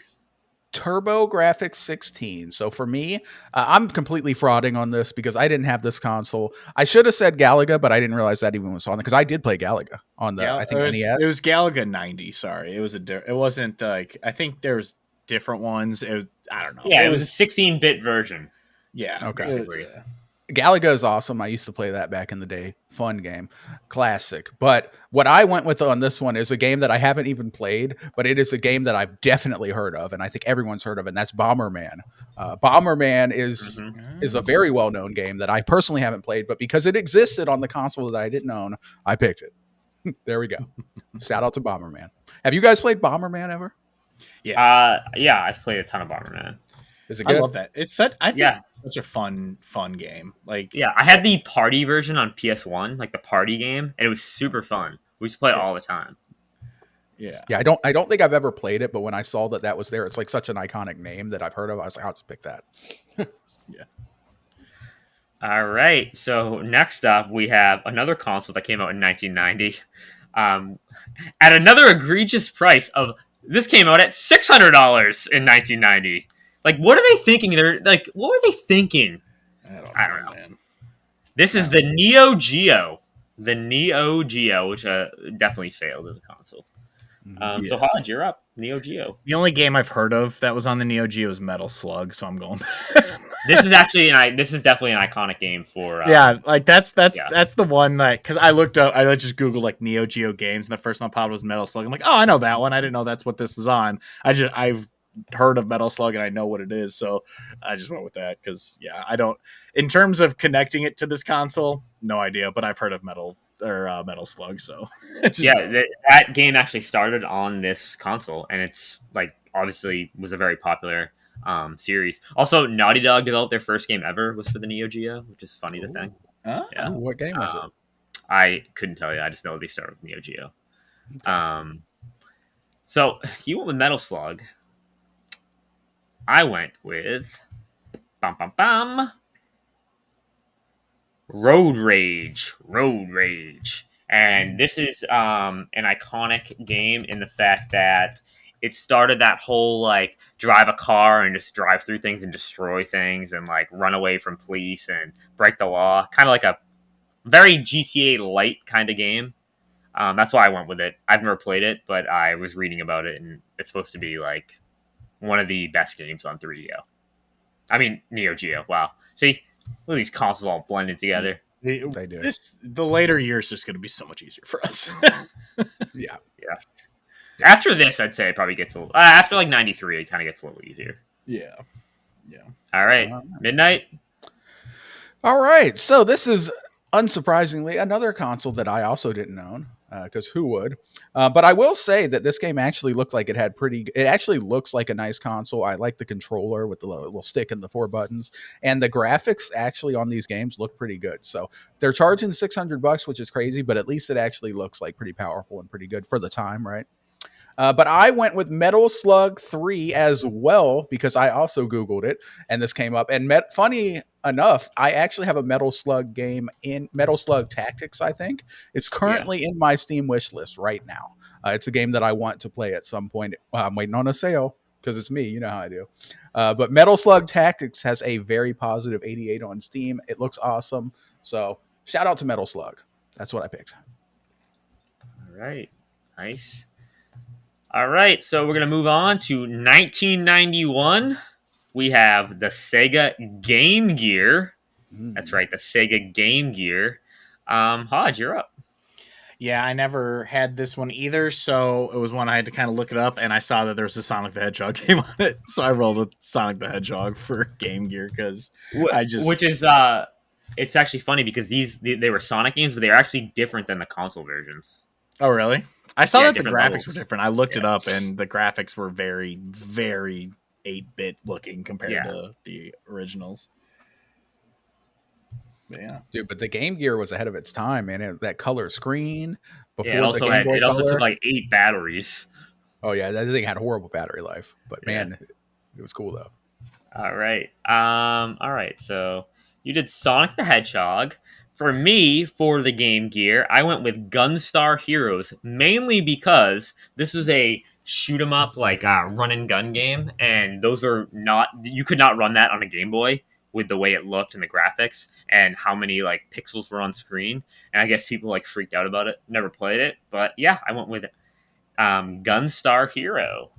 TurboGrafx 16. So for me, I'm completely frauding on this because I didn't have this console. I should have said Galaga, but I didn't realize that even was on it, because I did play Galaga on the I think NES. It was Galaga 90. Sorry, it wasn't like, I think there's different ones. I don't know. Yeah, it was a 16-bit version. Yeah. Okay. Basically. Galaga is awesome. I used to play that back in the day. Fun game. Classic. But what I went with on this one is a game that I haven't even played, but it is a game that I've definitely heard of, and I think everyone's heard of, and that's Bomberman. Bomberman is a very well-known game that I personally haven't played, but because it existed on the console that I didn't own, I picked it. There we go. Shout out to Bomberman. Have you guys played Bomberman ever? Yeah, I've played a ton of Bomberman. Is it good? I love that. It's such a fun game. Like, yeah, I had the party version on PS1, like the party game, and it was super fun. We used to play it all the time. Yeah. Yeah, I don't think I've ever played it, but when I saw that was there, it's like such an iconic name that I've heard of. I was like, I'll just pick that. Yeah. All right. So next up, we have another console that came out in 1990, at another egregious price of, this came out at $600 in 1990. Like, what are they thinking? What were they thinking? I don't know. Man. This is the Neo Geo. The Neo Geo, which definitely failed as a console. So Hodge, you're up. Neo Geo. The only game I've heard of that was on the Neo Geo is Metal Slug, so I'm going. This is actually this is definitely an iconic game for. Yeah, like that's the one that, because I looked up, I just googled like Neo Geo games, and the first one popped was Metal Slug. I'm like, oh, I know that one. I didn't know that's what this was on. I've heard of Metal Slug and I know what it is, so I just went with that because I don't. In terms of connecting it to this console, no idea, but I've heard of Metal Slug, so that game actually started on this console, and it's like obviously was a very popular series. Also, Naughty Dog developed their first game ever was for the Neo Geo, which is funny to think. Yeah. What game was it? I couldn't tell you. I just know they started with Neo Geo. So you went with Metal Slug. I went with Road Rage. And this is an iconic game in the fact that it started that whole like drive a car and just drive through things and destroy things and like run away from police and break the law. Kind of like a very GTA light kind of game. That's why I went with it. I've never played it, but I was reading about it, and it's supposed to be like one of the best games on 3DO. I mean, Neo Geo. Wow. See, look at these consoles all blended together. They do. The later years is going to be so much easier for us. Yeah. Yeah. After this, I'd say it probably gets a little. After like 93, it kind of gets a little easier. Yeah. All right. Midnight. All right. So this is unsurprisingly another console that I also didn't own, because who would? But I will say that this game actually looked like it had it actually looks like a nice console. I like the controller with the little stick and the 4 buttons, and the graphics actually on these games look pretty good. So they're charging $600, which is crazy, but at least it actually looks like pretty powerful and pretty good for the time, right? But I went with Metal Slug 3 as well, because I also Googled it and this came up. And funny enough, I actually have a Metal Slug game in Metal Slug Tactics, I think. It's currently in my Steam wish list right now. It's a game that I want to play at some point. I'm waiting on a sale because it's me. You know how I do. But Metal Slug Tactics has a very positive 88 on Steam. It looks awesome. So shout out to Metal Slug. That's what I picked. All right. Nice. All right, so we're going to move on to 1991. We have the Sega Game Gear. That's right, the Sega Game Gear. Hodge, you're up. Yeah, I never had this one either, so it was one I had to kind of look it up, and I saw that there was a Sonic the Hedgehog game on it, so I rolled with Sonic the Hedgehog for Game Gear, because Which is, it's actually funny, because they were Sonic games, but they were actually different than the console versions. Oh, really? I saw that the graphics levels. were different. I looked it up, and the graphics were very, very 8-bit looking compared to the originals. But yeah, dude. But the Game Gear was ahead of its time, man. That color screen before it also the Game Boy it also Color. took like 8 batteries. Oh yeah, that thing had horrible battery life, but man, it was cool though. All right. All right. So you did Sonic the Hedgehog. For me, for the Game Gear, I went with Gunstar Heroes, mainly because this was a shoot 'em up, like run and gun game, and those are not, you could not run that on a Game Boy with the way it looked and the graphics and how many like pixels were on screen. And I guess people like freaked out about it. Never played it, but yeah, I went with Gunstar Hero.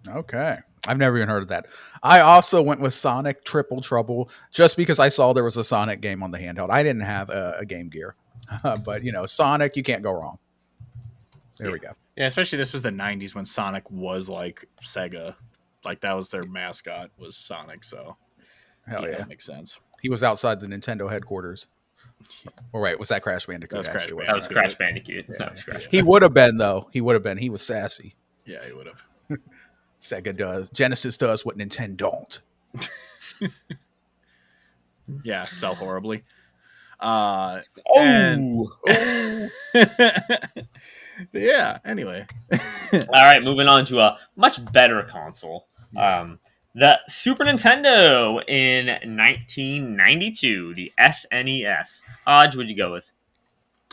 Okay. I've never even heard of that. I also went with Sonic Triple Trouble just because I saw there was a Sonic game on the handheld. I didn't have a Game Gear, but you know, Sonic, you can't go wrong. There we go. Yeah, especially this was the 90s when Sonic was like Sega. Like that was their mascot was Sonic, so Hell yeah. That makes sense. He was outside the Nintendo headquarters. Or wait, was that Crash Bandicoot? That was Crash Bandicoot. Yeah. He would have been though. He would have been. He was sassy. Yeah, he would have. Sega does. Genesis does what Nintendo don't. Yeah, sell horribly. Oh. Yeah, anyway. All right, moving on to a much better console. The Super Nintendo in 1992, the SNES. Hodge, what'd you go with?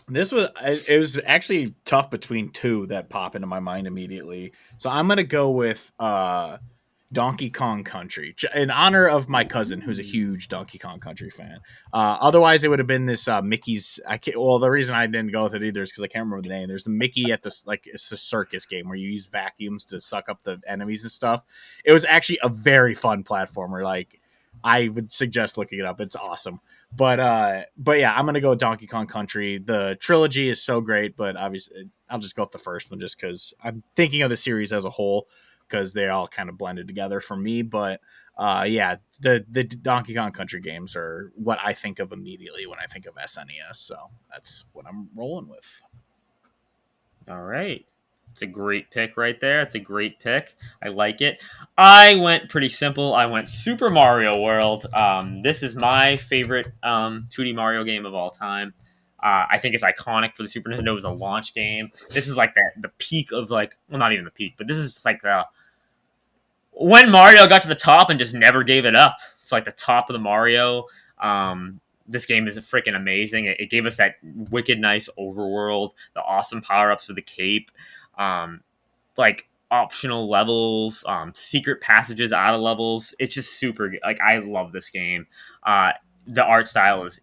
It was actually tough between two that pop into my mind immediately. So I'm going to go with Donkey Kong Country in honor of my cousin, who's a huge Donkey Kong Country fan. Otherwise, it would have been this Mickey's. The reason I didn't go with it either is because I can't remember the name. There's the Mickey at this, like, it's a circus game where you use vacuums to suck up the enemies and stuff. It was actually a very fun platformer. Like, I would suggest looking it up. It's awesome. But yeah, I'm gonna go with Donkey Kong Country. The trilogy is so great, but obviously I'll just go with the first one just because I'm thinking of the series as a whole because they all kind of blended together for me. But yeah, the Donkey Kong Country games are what I think of immediately when I think of SNES. So that's what I'm rolling with. All right. It's a great pick right there. It's a great pick. I like it. I went pretty simple. I went Super Mario World. This is my favorite 2D Mario game of all time. I think it's iconic for the Super Nintendo. It was a launch game. This is like the peak of like, well, not even the peak, but this is like when Mario got to the top and just never gave it up. It's like the top of the Mario. This game is freaking amazing. It gave us that wicked nice overworld, the awesome power-ups for the cape. Like optional levels, secret passages out of levels. It's just super like I love this game. The art style is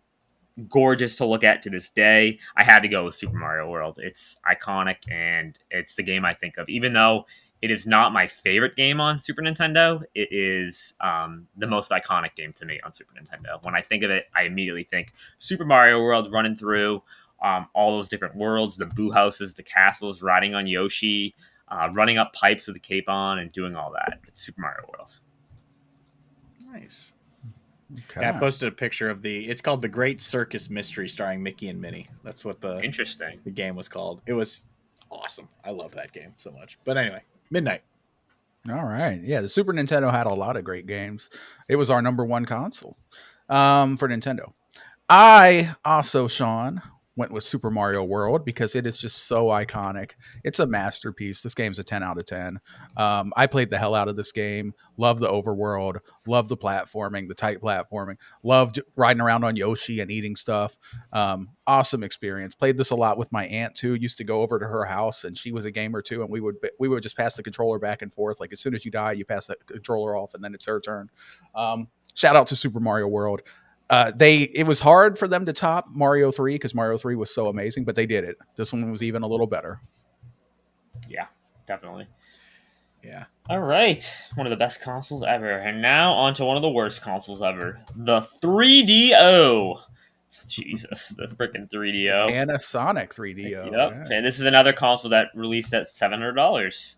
gorgeous to look at to this day. I had to go with Super Mario World. It's iconic and it's the game I think of. Even though it is not my favorite game on Super Nintendo, it is the most iconic game to me on Super Nintendo. When I think of it, I immediately think Super Mario World, running through all those different worlds, the boo houses, the castles, riding on Yoshi, running up pipes with a cape on, and doing all that. It's Super Mario World. Nice. Okay. Yeah, I posted a picture of it's called The Great Circus Mystery starring Mickey and Minnie. That's what the game was called. It was awesome. I love that game so much. But anyway, Midnight. All right. Yeah, the Super Nintendo had a lot of great games. It was our number one console for Nintendo. I also, Sean, went with Super Mario World because it is just so iconic. It's a masterpiece. This game's a 10 out of 10. I played the hell out of this game. Loved the overworld. Loved the platforming, the tight platforming. Loved riding around on Yoshi and eating stuff. Awesome experience. Played this a lot with my aunt too. Used to go over to her house and she was a gamer too. And we would just pass the controller back and forth. Like as soon as you die, you pass the controller off and then it's her turn. Shout out to Super Mario World. It was hard for them to top Mario 3 because Mario 3 was so amazing, but they did it. This one was even a little better. Yeah, definitely. Yeah. All right. One of the best consoles ever. And now on to one of the worst consoles ever. The 3DO. Jesus, the freaking 3DO. Panasonic 3DO. Yep. Yeah. And this is another console that released at $700.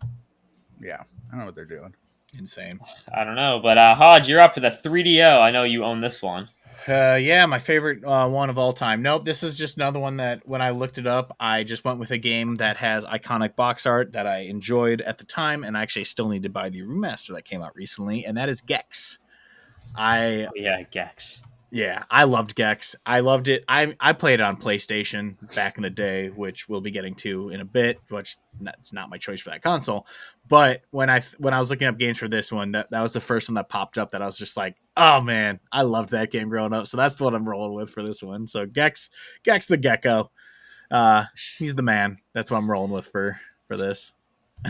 Yeah. I don't know what they're doing. Insane. I don't know. But Hodge, you're up for the 3DO. I know you own this one. Yeah, my favorite one of all time. Nope, this is just another one that when I looked it up, I just went with a game that has iconic box art that I enjoyed at the time, and I actually still need to buy the remaster that came out recently, and that is Gex. Gex. Yeah, I loved Gex. I loved it. I played it on PlayStation back in the day, which we'll be getting to in a bit, which it's not my choice for that console. But when I was looking up games for this one, that was the first one that popped up that I was just like, oh man, I loved that game growing up. So that's what I'm rolling with for this one. So Gex the Gecko. He's the man. That's what I'm rolling with for this.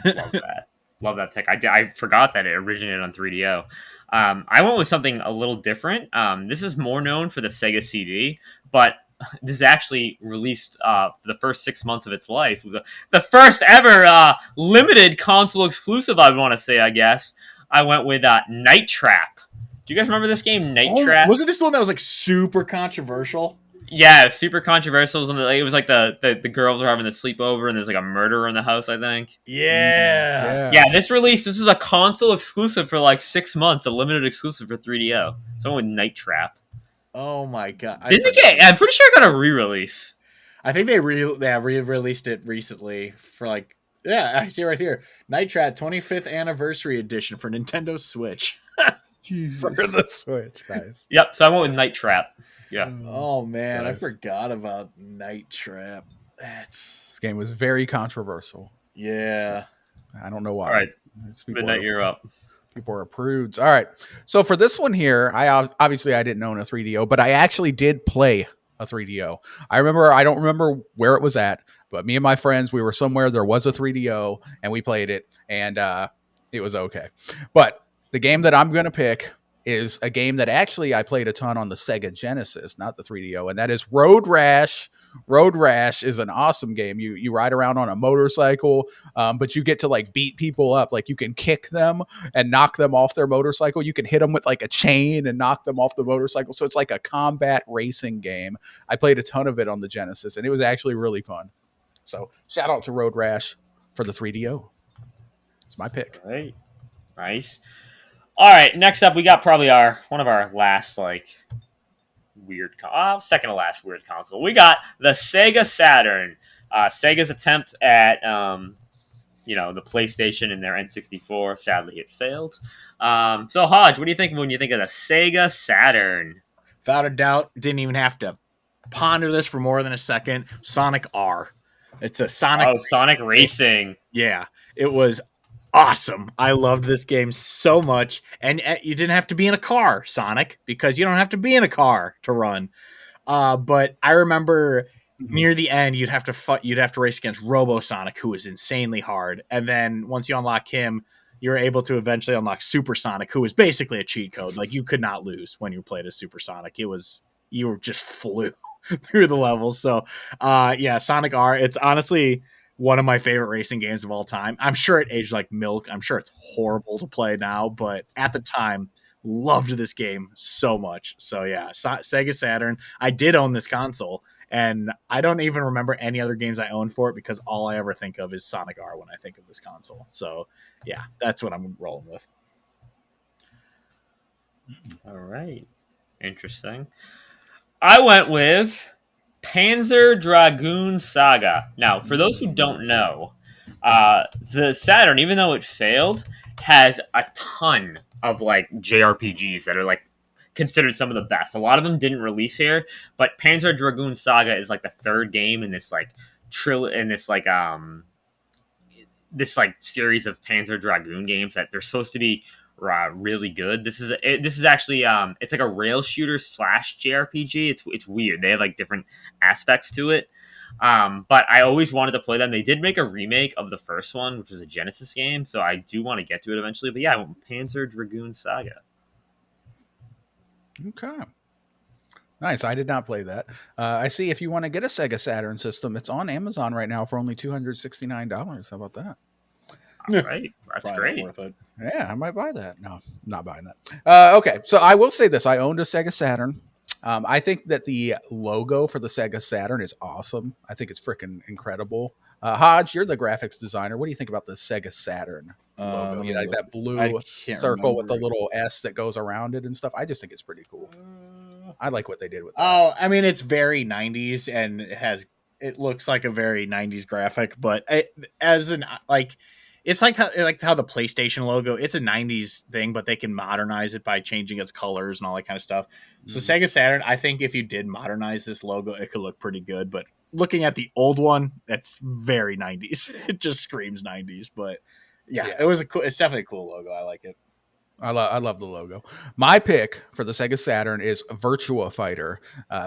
Love that. Love that pick. I forgot that it originated on 3DO. I went with something a little different. This is more known for the Sega CD, but this is actually released for the first 6 months of its life. The first ever limited console exclusive, I want to say, I guess. I went with Night Trap. Do you guys remember this game, Night Trap? Wasn't this the one that was like super controversial? Yeah, super controversial. It was like the girls are having a sleepover and there's like a murderer in the house, I think. Yeah. Yeah, this was a console exclusive for like 6 months, a limited exclusive for 3DO. Someone with Night Trap. Oh my god! I'm pretty sure it got a re-release. I think they re-released it recently for like I see right here, Night Trap 25th Anniversary Edition for Nintendo Switch. For the Switch, nice. Yep. So I went with Night Trap. Yeah. Oh man, Nice. I forgot about Night Trap. This game was very controversial. Yeah. I don't know why. All right. Midnight, you're up. People are prudes. All right. So for this one here, I didn't own a 3DO, but I actually did play a 3DO. I don't remember where it was at, but me and my friends, we were somewhere, there was a 3DO and we played it and it was okay. But the game that I'm going to pick is a game that actually I played a ton on the Sega Genesis, not the 3DO, and that is Road Rash. Road Rash is an awesome game. You ride around on a motorcycle, but you get to like beat people up. Like you can kick them and knock them off their motorcycle. You can hit them with like a chain and knock them off the motorcycle. So it's like a combat racing game. I played a ton of it on the Genesis, and it was actually really fun. So shout out to Road Rash for the 3DO. It's my pick. All right. Nice. All right, next up, we got probably one of our last second to last weird console. We got the Sega Saturn. Sega's attempt at the PlayStation and their N64. Sadly, it failed. So Hodge, what do you think when you think of the Sega Saturn? Without a doubt, didn't even have to ponder this for more than a second. Sonic R. It's a Sonic. Sonic Racing. Yeah, it was awesome. I loved this game so much. And you didn't have to be in a car, Sonic, because you don't have to be in a car to run. But I remember near the end, you'd have to fight. You'd have to race against Robosonic, who is insanely hard. And then once you unlock him, you're able to eventually unlock Supersonic, who is basically a cheat code. Like, you could not lose when you played as Supersonic. You were just flew through the levels. So, yeah, Sonic R. It's honestly one of my favorite racing games of all time. I'm sure it aged like milk. I'm sure it's horrible to play now, but at the time, loved this game so much. So yeah, Sega Saturn. I did own this console, and I don't even remember any other games I owned for it because all I ever think of is Sonic R when I think of this console. So yeah, that's what I'm rolling with. All right. Interesting. I went with Panzer Dragoon Saga. Now, for those who don't know, the Saturn, even though it failed, has a ton of like JRPGs that are like considered some of the best. A lot of them didn't release here, but Panzer Dragoon Saga is like the third game in this like this like series of Panzer Dragoon games that they're supposed to be really good. This is actually it's like a rail shooter slash JRPG. It's weird. They have like different aspects to it. But I always wanted to play them. They did make a remake of the first one, which was a Genesis game, so I do want to get to it eventually. But yeah, I went with Panzer Dragoon Saga. Okay. Nice. I did not play that. I see if you want to get a Sega Saturn system, it's on Amazon right now for only $269. How about that? All right. That's Probably great. not worth it. Yeah, I might buy that. No, not buying that. Okay, so I will say this. I owned a Sega Saturn. I think that the logo for the Sega Saturn is awesome. I think it's freaking incredible. Hodge, you're the graphics designer. What do you think about the Sega Saturn logo? Let me You know, like look. that I blue can't circle with the remember. little S that goes around it and stuff. I just think it's pretty cool. I like what they did with that. Oh, I mean, it's very 90s, and it looks like a very 90s graphic, but as an like, it's like how the PlayStation logo, it's a 90s thing, but they can modernize it by changing its colors and all that kind of stuff. So Sega Saturn, I think if you did modernize this logo, it could look pretty good, but looking at the old one, that's very 90s. It just screams 90s, but yeah. It's definitely a cool logo. I like it. I love the logo. My pick for the Sega Saturn is Virtua Fighter.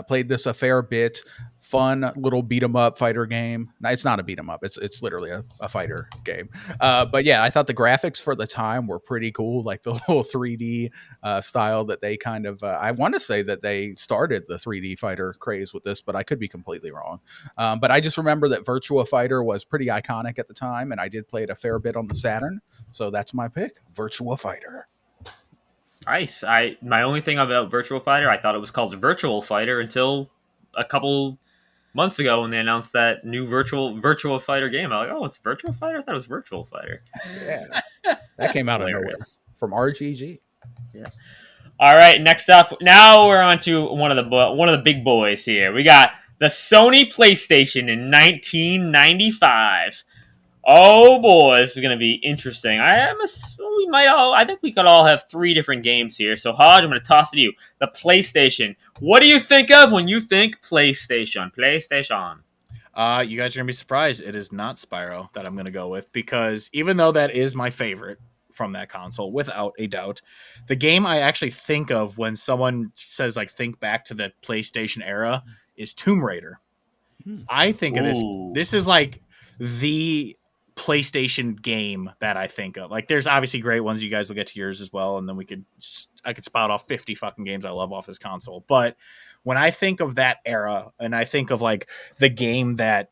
Played this a fair bit. Fun little beat 'em up fighter game. No, it's not a beat 'em up. It's literally a fighter game. But yeah, I thought the graphics for the time were pretty cool. Like the whole 3D style that they kind of. I want to say that they started the 3D fighter craze with this, but I could be completely wrong. But I just remember that Virtua Fighter was pretty iconic at the time, and I did play it a fair bit on the Saturn. So that's my pick, Virtua Fighter. Nice. My only thing about Virtual Fighter, I thought it was called Virtual Fighter until a couple months ago when they announced that new Virtual Fighter game. I'm like, oh, it's Virtual Fighter? I thought it was Virtual Fighter. Yeah, that came out of nowhere from RGG. Yeah. All right. Next up, now we're on to one of the big boys here. We got the Sony PlayStation in 1995. Oh boy, this is going to be interesting. I think we could all have three different games here. So Hodge, I'm going to toss it to you. The PlayStation. What do you think of when you think PlayStation? PlayStation. You guys are gonna be surprised. It is not Spyro that I'm gonna go with, because even though that is my favorite from that console, without a doubt, the game I actually think of when someone says like think back to the PlayStation era is Tomb Raider. I think of this. Ooh. This is like the PlayStation game that I think of. Like, there's obviously great ones. You guys will get to yours as well, and then I could spout off 50 fucking games I love off this console. But when I think of that era, and I think of like the game that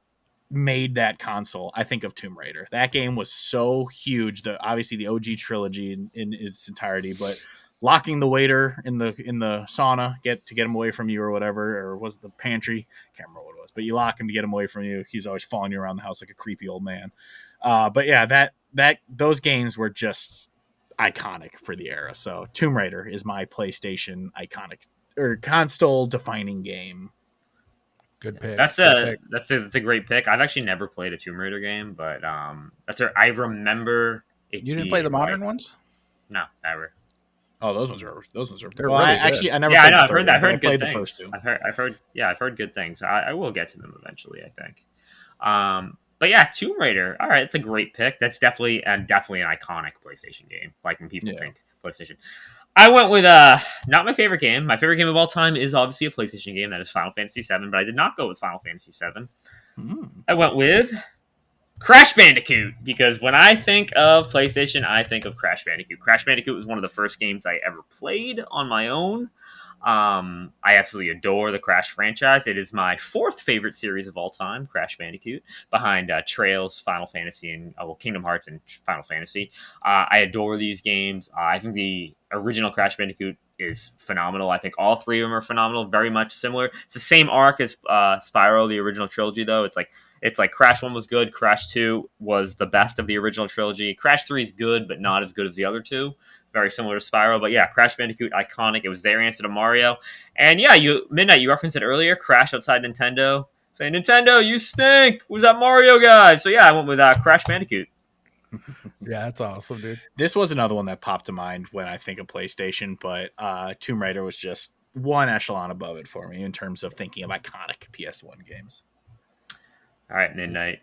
made that console, I think of Tomb Raider. That game was so huge. Obviously the OG trilogy in its entirety, but locking the waiter in the sauna to get him away from you or whatever, or was it the pantry? Can't remember what it was, but you lock him to get him away from you. He's always following you around the house like a creepy old man. But yeah, those games were just iconic for the era. So Tomb Raider is my PlayStation iconic or console defining game. Good pick. That's a great pick. I've actually never played a Tomb Raider game, but I remember it. You didn't play the modern ones? No, never. Oh, those ones are. They're really I never. Yeah, I played know. the I've third heard that. one, I've but I heard played good the things. first two. I've heard good things. I will get to them eventually, I think. But yeah, Tomb Raider. All right, it's a great pick. That's definitely an iconic PlayStation game. Like when people think PlayStation. I went with not my favorite game. My favorite game of all time is obviously a PlayStation game. That is Final Fantasy VII, but I did not go with Final Fantasy VII. I went with Crash Bandicoot, because when I think of PlayStation, I think of Crash Bandicoot. Crash Bandicoot was one of the first games I ever played on my own. I absolutely adore the Crash franchise. It is my fourth favorite series of all time, Crash Bandicoot, behind Trails, Final Fantasy, and Kingdom Hearts and Final Fantasy. I adore these games. I think the original Crash Bandicoot is phenomenal. I think all three of them are phenomenal, very much similar. It's the same arc as Spyro, the original trilogy, though. It's like Crash 1 was good, Crash 2 was the best of the original trilogy. Crash 3 is good, but not as good as the other two. Very similar to Spyro, but yeah, Crash Bandicoot, iconic. It was their answer to Mario. And yeah, Midnight, you referenced it earlier, Crash outside Nintendo, saying, Nintendo, you stink! Who's that Mario guy? So yeah, I went with Crash Bandicoot. Yeah, that's awesome, dude. This was another one that popped to mind when I think of PlayStation, but Tomb Raider was just one echelon above it for me in terms of thinking of iconic PS1 games. All right, Midnight.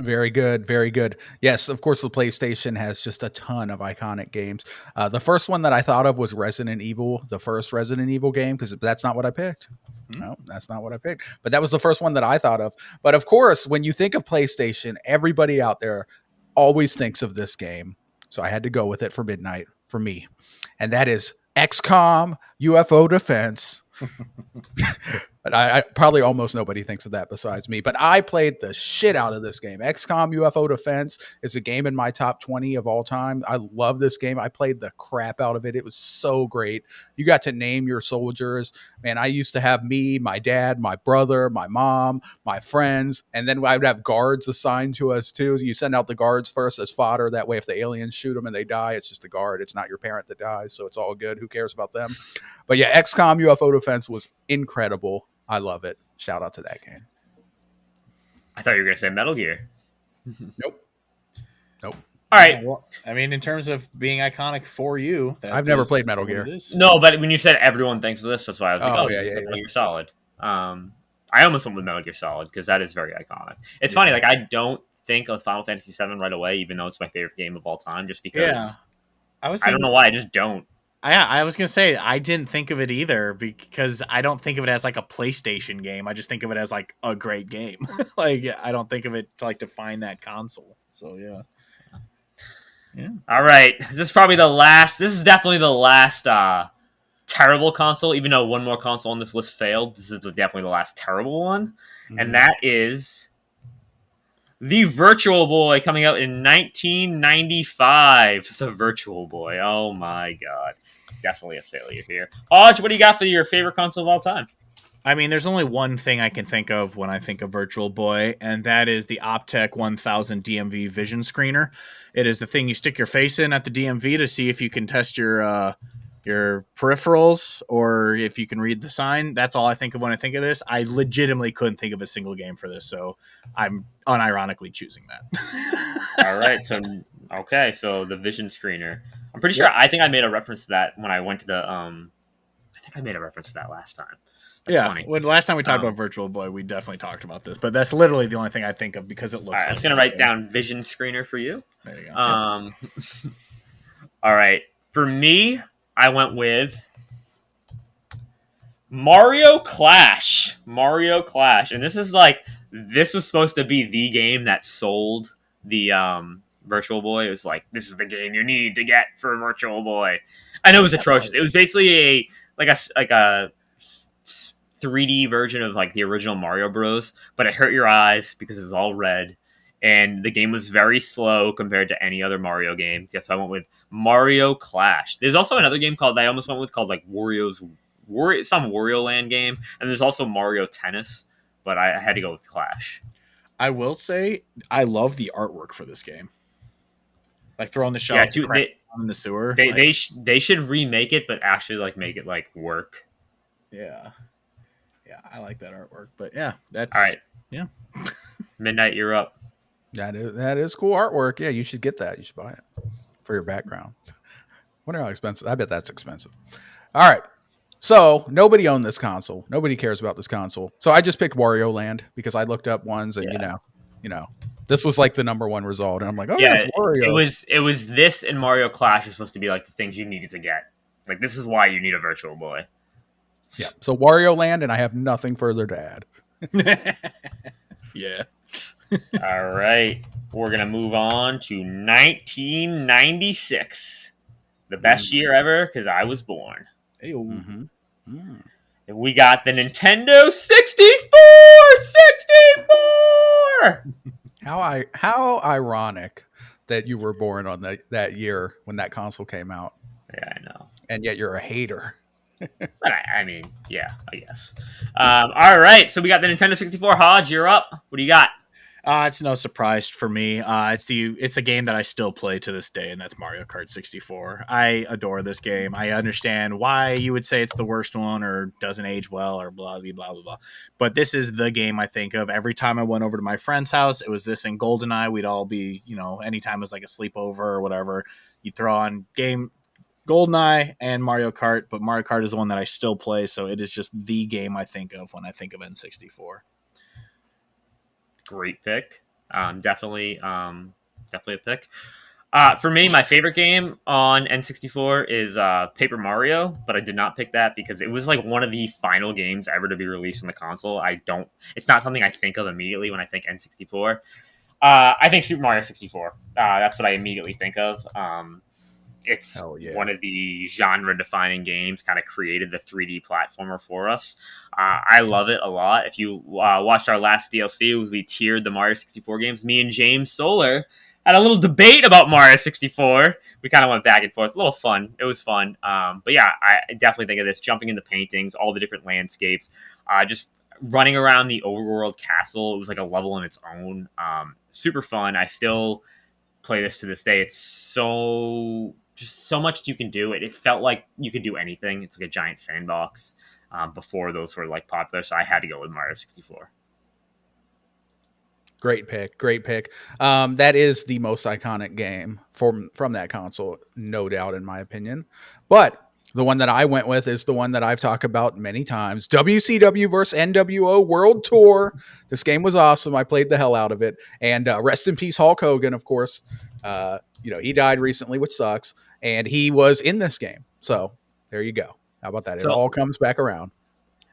Very good, very good. Yes, of course, the PlayStation has just a ton of iconic games. The first one that I thought of was Resident Evil, the first Resident Evil game, because that's not what I picked. No, that's not what I picked. But that was the first one that I thought of. But of course, when you think of PlayStation, everybody out there always thinks of this game. So I had to go with it for Midnight for me. And that is XCOM UFO Defense. But I probably almost nobody thinks of that besides me. But I played the shit out of this game. XCOM UFO Defense is a game in my top 20 of all time. I love this game. I played the crap out of it. It was so great. You got to name your soldiers. Man, I used to have me, my dad, my brother, my mom, my friends, and then I would have guards assigned to us too. You send out the guards first as fodder. That way, if the aliens shoot them and they die, it's just a guard. It's not your parent that dies, so it's all good. Who cares about them? But yeah, XCOM UFO Defense was incredible. I love it. Shout out to that game. I thought you were going to say Metal Gear. Nope. All right. Yeah, well, I mean, in terms of being iconic for you, I've never played Metal Gear. No, but when you said everyone thinks of this, that's why I was like, yeah. Metal Gear Solid. I almost went with Metal Gear Solid because that is very iconic. It's funny, like I don't think of Final Fantasy VII right away, even though it's my favorite game of all time, just because I don't know why, I just don't. I was going to say, I didn't think of it either because I don't think of it as like a PlayStation game. I just think of it as like a great game. Like, I don't think of it to like define that console. So, yeah. All right. This is definitely the last terrible console, even though one more console on this list failed. This is definitely the last terrible one. Mm-hmm. And that is the Virtual Boy, coming out in 1995. The Virtual Boy. Oh, my God. Definitely a failure here. Hodge, what do you got for your favorite console of all time? I mean, there's only one thing I can think of when I think of Virtual Boy, and that is the Optec 1000 DMV vision screener. It is the thing you stick your face in at the DMV to see if you can test your peripherals or if you can read the sign. That's all I think of when I think of this. I legitimately couldn't think of a single game for this, so I'm unironically choosing that. All right, so the vision screener. I'm pretty sure. I think I made a reference to that when I went to the. I think I made a reference to that last time. That's funny. When last time we talked about Virtual Boy, we definitely talked about this, but that's literally the only thing I think of because it looks. All right, I'm just gonna write down vision screener for you. There you go. All right, for me, I went with Mario Clash. And this was supposed to be the game that sold the Virtual Boy. It was like, this is the game you need to get for Virtual Boy. I know it was atrocious. It was basically a 3D version of like the original Mario Bros, but it hurt your eyes because it was all red, and the game was very slow compared to any other Mario game. Yes, I went with Mario Clash. There's also another game called like Wario Land game, and there's also Mario Tennis, but I had to go with Clash. I will say I love the artwork for this game. Like throwing the shell in the sewer. They should remake it, but actually like make it like work. Yeah, I like that artwork. But yeah, that's all right. Yeah, Midnight, you're up. That is cool artwork. Yeah, you should get that. You should buy it for your background. Wonder how expensive. I bet that's expensive. All right. So nobody owned this console. Nobody cares about this console. So I just picked Wario Land because I looked up ones and you know, this was like the number one result. And I'm like, it's Wario. It was this and Mario Clash was supposed to be like the things you needed to get. Like, this is why you need a Virtual Boy. Yeah. So Wario Land, and I have nothing further to add. Yeah. All right. We're going to move on to 1996. The best year ever because I was born. Ayo. Mm-hmm. Mm. We got the Nintendo 64! 64! How ironic that you were born on that year when that console came out, Yeah, I know. and yet you're a hater. But I mean, yeah, I guess. All right, so we got the Nintendo 64. Hodge, you're up. What do you got? It's no surprise for me. It's a game that I still play to this day, and that's Mario Kart 64. I adore this game. I understand why you would say it's the worst one or doesn't age well or blah blah blah blah blah. But this is the game I think of every time I went over to my friend's house. It was this and GoldenEye. We'd all be, anytime it was like a sleepover or whatever, you'd throw on game GoldenEye and Mario Kart. But Mario Kart is the one that I still play, so it is just the game I think of when I think of N64. Great pick. Definitely a pick. For me, my favorite game on N64 is Paper Mario, but I did not pick that because it was like one of the final games ever to be released on the console. It's not something I think of immediately when I think N64. I think Super Mario 64. That's what I immediately think of. It's one of the genre-defining games, kind of created the 3D platformer for us. I love it a lot. If you watched our last DLC, we tiered the Mario 64 games. Me and James Solar had a little debate about Mario 64. We kind of went back and forth. A little fun. It was fun. But yeah, I definitely think of this. Jumping into paintings, all the different landscapes, just running around the overworld castle. It was like a level in its own. Super fun. I still play this to this day. It's just so much you can do. It felt like you could do anything. It's like a giant sandbox before those were like popular. So I had to go with Mario 64. Great pick. That is the most iconic game from that console, no doubt, in my opinion. But the one that I went with is the one that I've talked about many times. WCW versus NWO World Tour. This game was awesome. I played the hell out of it. And rest in peace, Hulk Hogan, of course. He died recently, which sucks. And he was in this game. So there you go. How about that? It all comes back around.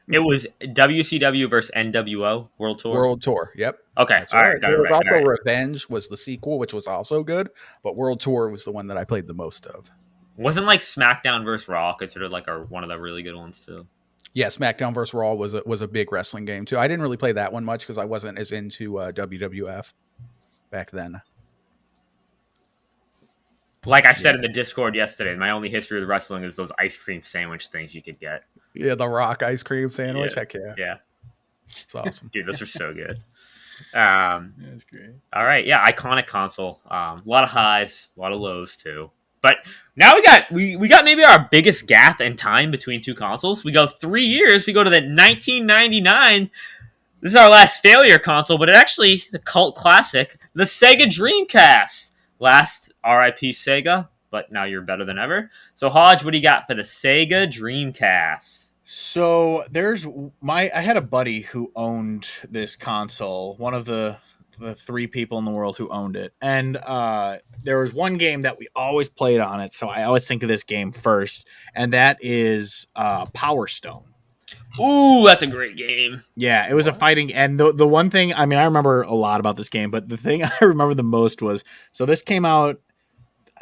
It was WCW versus NWO World Tour. World Tour. Yep. Okay. That's right. There was also Revenge was the sequel, which was also good. But World Tour was the one that I played the most of. Wasn't like SmackDown versus Raw considered like one of the really good ones too? Yeah, SmackDown vs. Raw was a big wrestling game too. I didn't really play that one much because I wasn't as into WWF back then. Like I said in the Discord yesterday, my only history with wrestling is those ice cream sandwich things you could get. Yeah, the Rock ice cream sandwich. Heck yeah. Yeah. It's awesome. Dude, those are so good. That's great. All right. Yeah, iconic console. A lot of highs, a lot of lows too. But now we got maybe our biggest gap in time between two consoles. We go 3 years. We go to the 1999. This is our last failure console, but it actually the cult classic, the Sega Dreamcast. Last RIP Sega, but now you're better than ever. So Hodge, what do you got for the Sega Dreamcast? So I had a buddy who owned this console, one of the 3 people in the world who owned it. And there was one game that we always played on it, so I always think of this game first, and that is Power Stone. Ooh, that's a great game. Yeah, it was a fighting, and the one thing, I mean, I remember a lot about this game, but the thing I remember the most was, so this came out,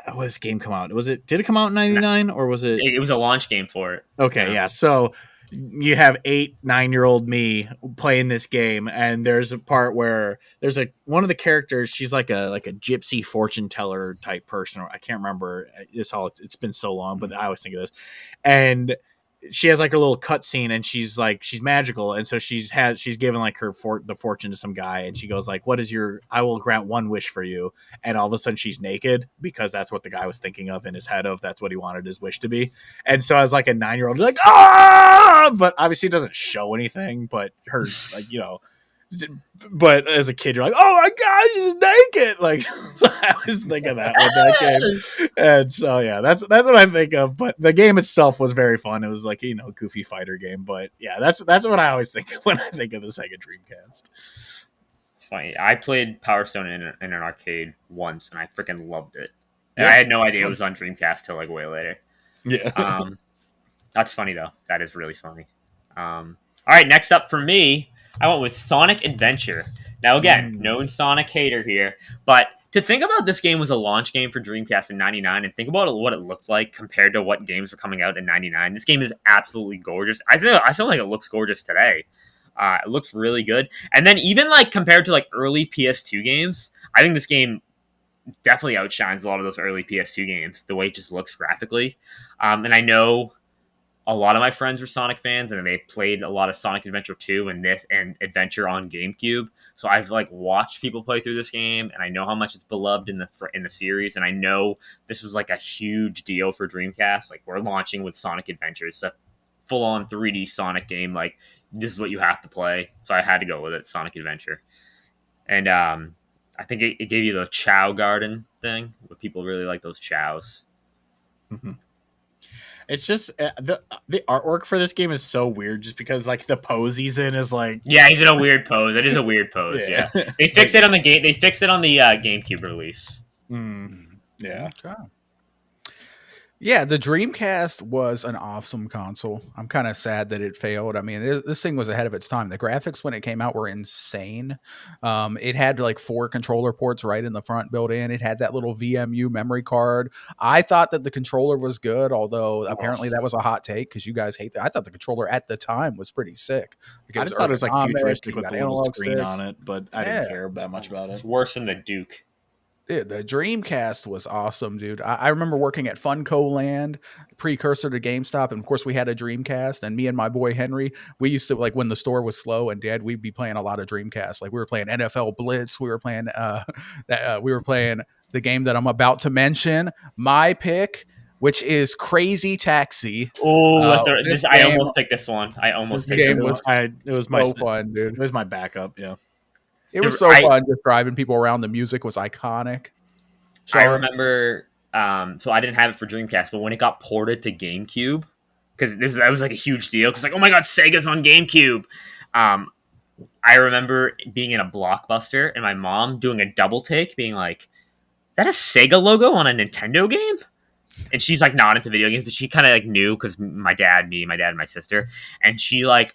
when did this game come out? Did it come out in 99, or was it? It was a launch game for it. Okay, yeah, so you have 8-9-year-old me playing this game, and there's a part where there's one of the characters, she's like a gypsy fortune teller type person, or I can't remember, it's been so long, but I always think of this, and she has like her little cutscene, and she's magical, and so she's given like the fortune to some guy, and she goes like, "What is I will grant one wish for you," and all of a sudden she's naked because that's what the guy was thinking of in his head that's what he wanted his wish to be, and so as like a 9-year-old, like but obviously it doesn't show anything, but her but as a kid you're like, oh my god, she's naked, like so I was thinking that with that game, and so yeah, that's what I think of. But the game itself was very fun. It was like goofy fighter game, but yeah, that's what I always think of when I think of the Sega Dreamcast. It's funny, I played Power Stone in an arcade once and I freaking loved it, and I had no idea it was on Dreamcast till like way later. Yeah. That's funny though. That is really funny. All right, next up for me, I went with Sonic Adventure. Now again, known Sonic hater here, but to think about this game was a launch game for Dreamcast in '99, and think about what it looked like compared to what games were coming out in '99. This game is absolutely gorgeous. I still think it looks gorgeous today. It looks really good, and then even like compared to like early PS2 games, I think this game definitely outshines a lot of those early PS2 games. The way it just looks graphically, and I know a lot of my friends were Sonic fans, and they played a lot of Sonic Adventure 2 and this and Adventure on GameCube. So I've like watched people play through this game, and I know how much it's beloved in the series, and I know this was like a huge deal for Dreamcast. Like we're launching with Sonic Adventure, it's a full on 3D Sonic game. Like this is what you have to play, so I had to go with it, Sonic Adventure. And I think it gave you the Chow Garden thing, where people really like those chows. Mm-hmm. It's just the artwork for this game is so weird, just because like the pose he's in is like he's in a weird pose. It is a weird pose. Yeah, they fixed it on the game. They fixed it on the GameCube release. Yeah. Okay. Yeah, the Dreamcast was an awesome console. I'm kind of sad that it failed. I mean, this thing was ahead of its time. The graphics when it came out were insane. It had like 4 controller ports right in the front built in. It had that little VMU memory card. I thought that the controller was good, although apparently that was a hot take because you guys hate that. I thought the controller at the time was pretty sick. I just thought it was like futuristic with the little screen on it, but I didn't care that much about it. It's worse than the Duke. Dude, the Dreamcast was awesome, dude. I remember working at Funco Land, precursor to GameStop, and of course we had a Dreamcast. And me and my boy Henry, we used to like when the store was slow and dead, we'd be playing a lot of Dreamcast. Like we were playing NFL Blitz, we were playing the game that I'm about to mention. My pick, which is Crazy Taxi. Oh, I almost picked this one. I almost picked this one. It was so fun, dude. It was my backup. Yeah. It was so fun just driving people around. The music was iconic. I remember, so I didn't have it for Dreamcast, but when it got ported to GameCube, because that was like a huge deal, because like, oh my god, Sega's on GameCube. I remember being in a Blockbuster and my mom doing a double take, being like, "That a Sega logo on a Nintendo game?" And she's like not into video games, but she kind of like knew because my dad and my sister, and she like,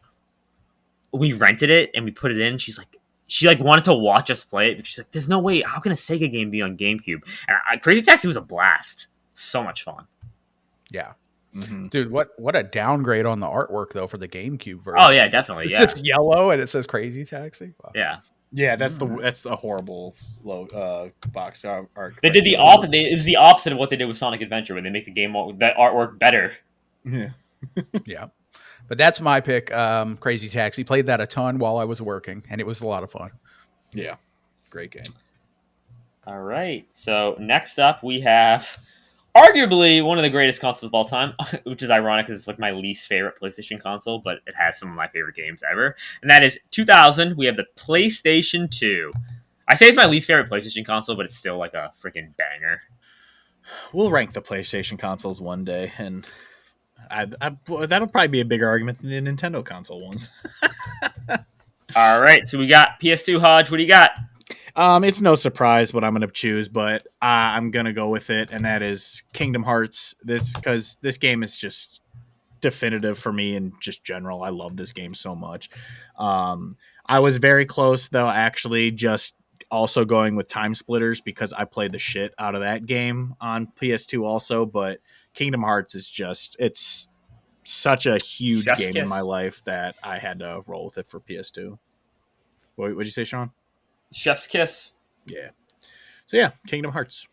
we rented it and we put it in. She wanted to watch us play it, but she's like, "There's no way. How can a Sega game be on GameCube?" And Crazy Taxi was a blast. So much fun. Yeah, dude. What a downgrade on the artwork though for the GameCube version. Oh yeah, definitely. It's just yellow and it says Crazy Taxi. Wow. Yeah. Yeah, that's a horrible box art. They did the opposite. It was the opposite of what they did with Sonic Adventure, where they make the game that artwork better. Yeah. Yeah. But that's my pick, Crazy Taxi. Played that a ton while I was working, and it was a lot of fun. Yeah. Great game. All right. So next up, we have arguably one of the greatest consoles of all time, which is ironic because it's like my least favorite PlayStation console, but it has some of my favorite games ever. And that is 2000. We have the PlayStation 2. I say it's my least favorite PlayStation console, but it's still like a freaking banger. We'll rank the PlayStation consoles one day, and that'll probably be a bigger argument than the Nintendo console ones. All right, so we got PS2. Hodge, what do you got? It's no surprise what I'm going to choose, but I'm going to go with it, and that is Kingdom Hearts. Because this game is just definitive for me in just general. I love this game so much. I was very close, though, actually, just also going with Time Splitters because I played the shit out of that game on PS2 also, but Kingdom Hearts is it's such a huge game in my life that I had to roll with it for PS2. What would you say, Sean? Chef's kiss. Yeah. So yeah, Kingdom Hearts.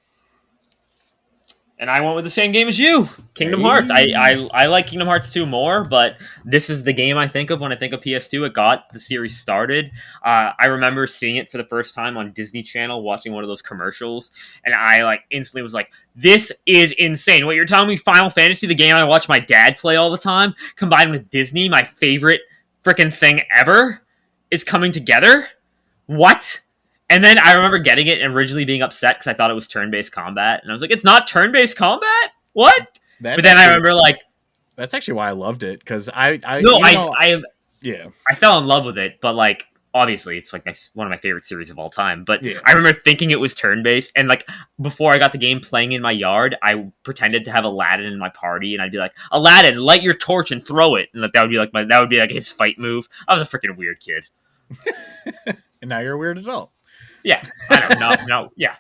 And I went with the same game as you, Kingdom Hearts. I like Kingdom Hearts 2 more, but this is the game I think of when I think of PS2. It got the series started. I remember seeing it for the first time on Disney Channel, watching one of those commercials, and I like instantly was like, "This is insane!" What you're telling me, Final Fantasy, the game I watch my dad play all the time, combined with Disney, my favorite freaking thing ever, is coming together? What? And then I remember getting it and originally being upset because I thought it was turn-based combat. And I was like, it's not turn-based combat? What? But then I remember, like... That's actually why I loved it, because I fell in love with it, but, like, obviously it's like one of my favorite series of all time. But Yeah. I remember thinking it was turn based, and like before I got the game playing in my yard, I pretended to have Aladdin in my party, and I'd be like, Aladdin, light your torch and throw it, and that would be like his fight move. I was a freaking weird kid. And now you're a weird adult. Yeah, I know. No, yeah,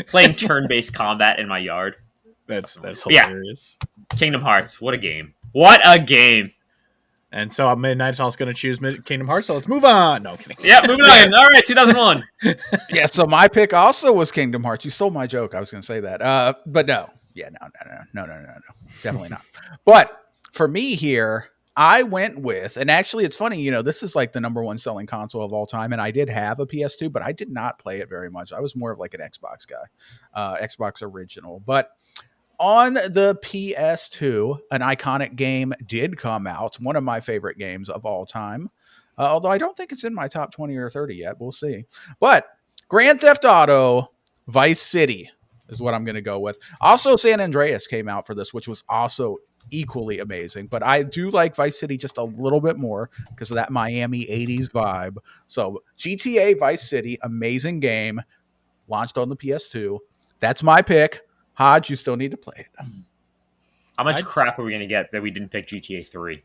playing turn based combat in my yard. That's But hilarious. yeah, Kingdom Hearts, what a game! What a game! And so Midnight's also going to choose Kingdom Hearts. So let's move on. No, I'm kidding. Yeah, moving on. All right, 2001. Yeah, so my pick also was Kingdom Hearts. You stole my joke. I was going to say that. But no. Yeah, no. Definitely not. But for me here, I went with, and actually it's funny, this is like the number one selling console of all time. And I did have a PS2, but I did not play it very much. I was more of like an Xbox guy, Xbox original. But on the PS2, an iconic game did come out. One of my favorite games of all time. Although I don't think it's in my top 20 or 30 yet. We'll see. But Grand Theft Auto Vice City is what I'm going to go with. Also, San Andreas came out for this, which was also equally amazing. But I do like Vice City just a little bit more because of that Miami 80s vibe. So GTA Vice City, amazing game. Launched on the PS2. That's my pick. Hodge, you still need to play it. How much crap are we going to get that we didn't pick GTA 3?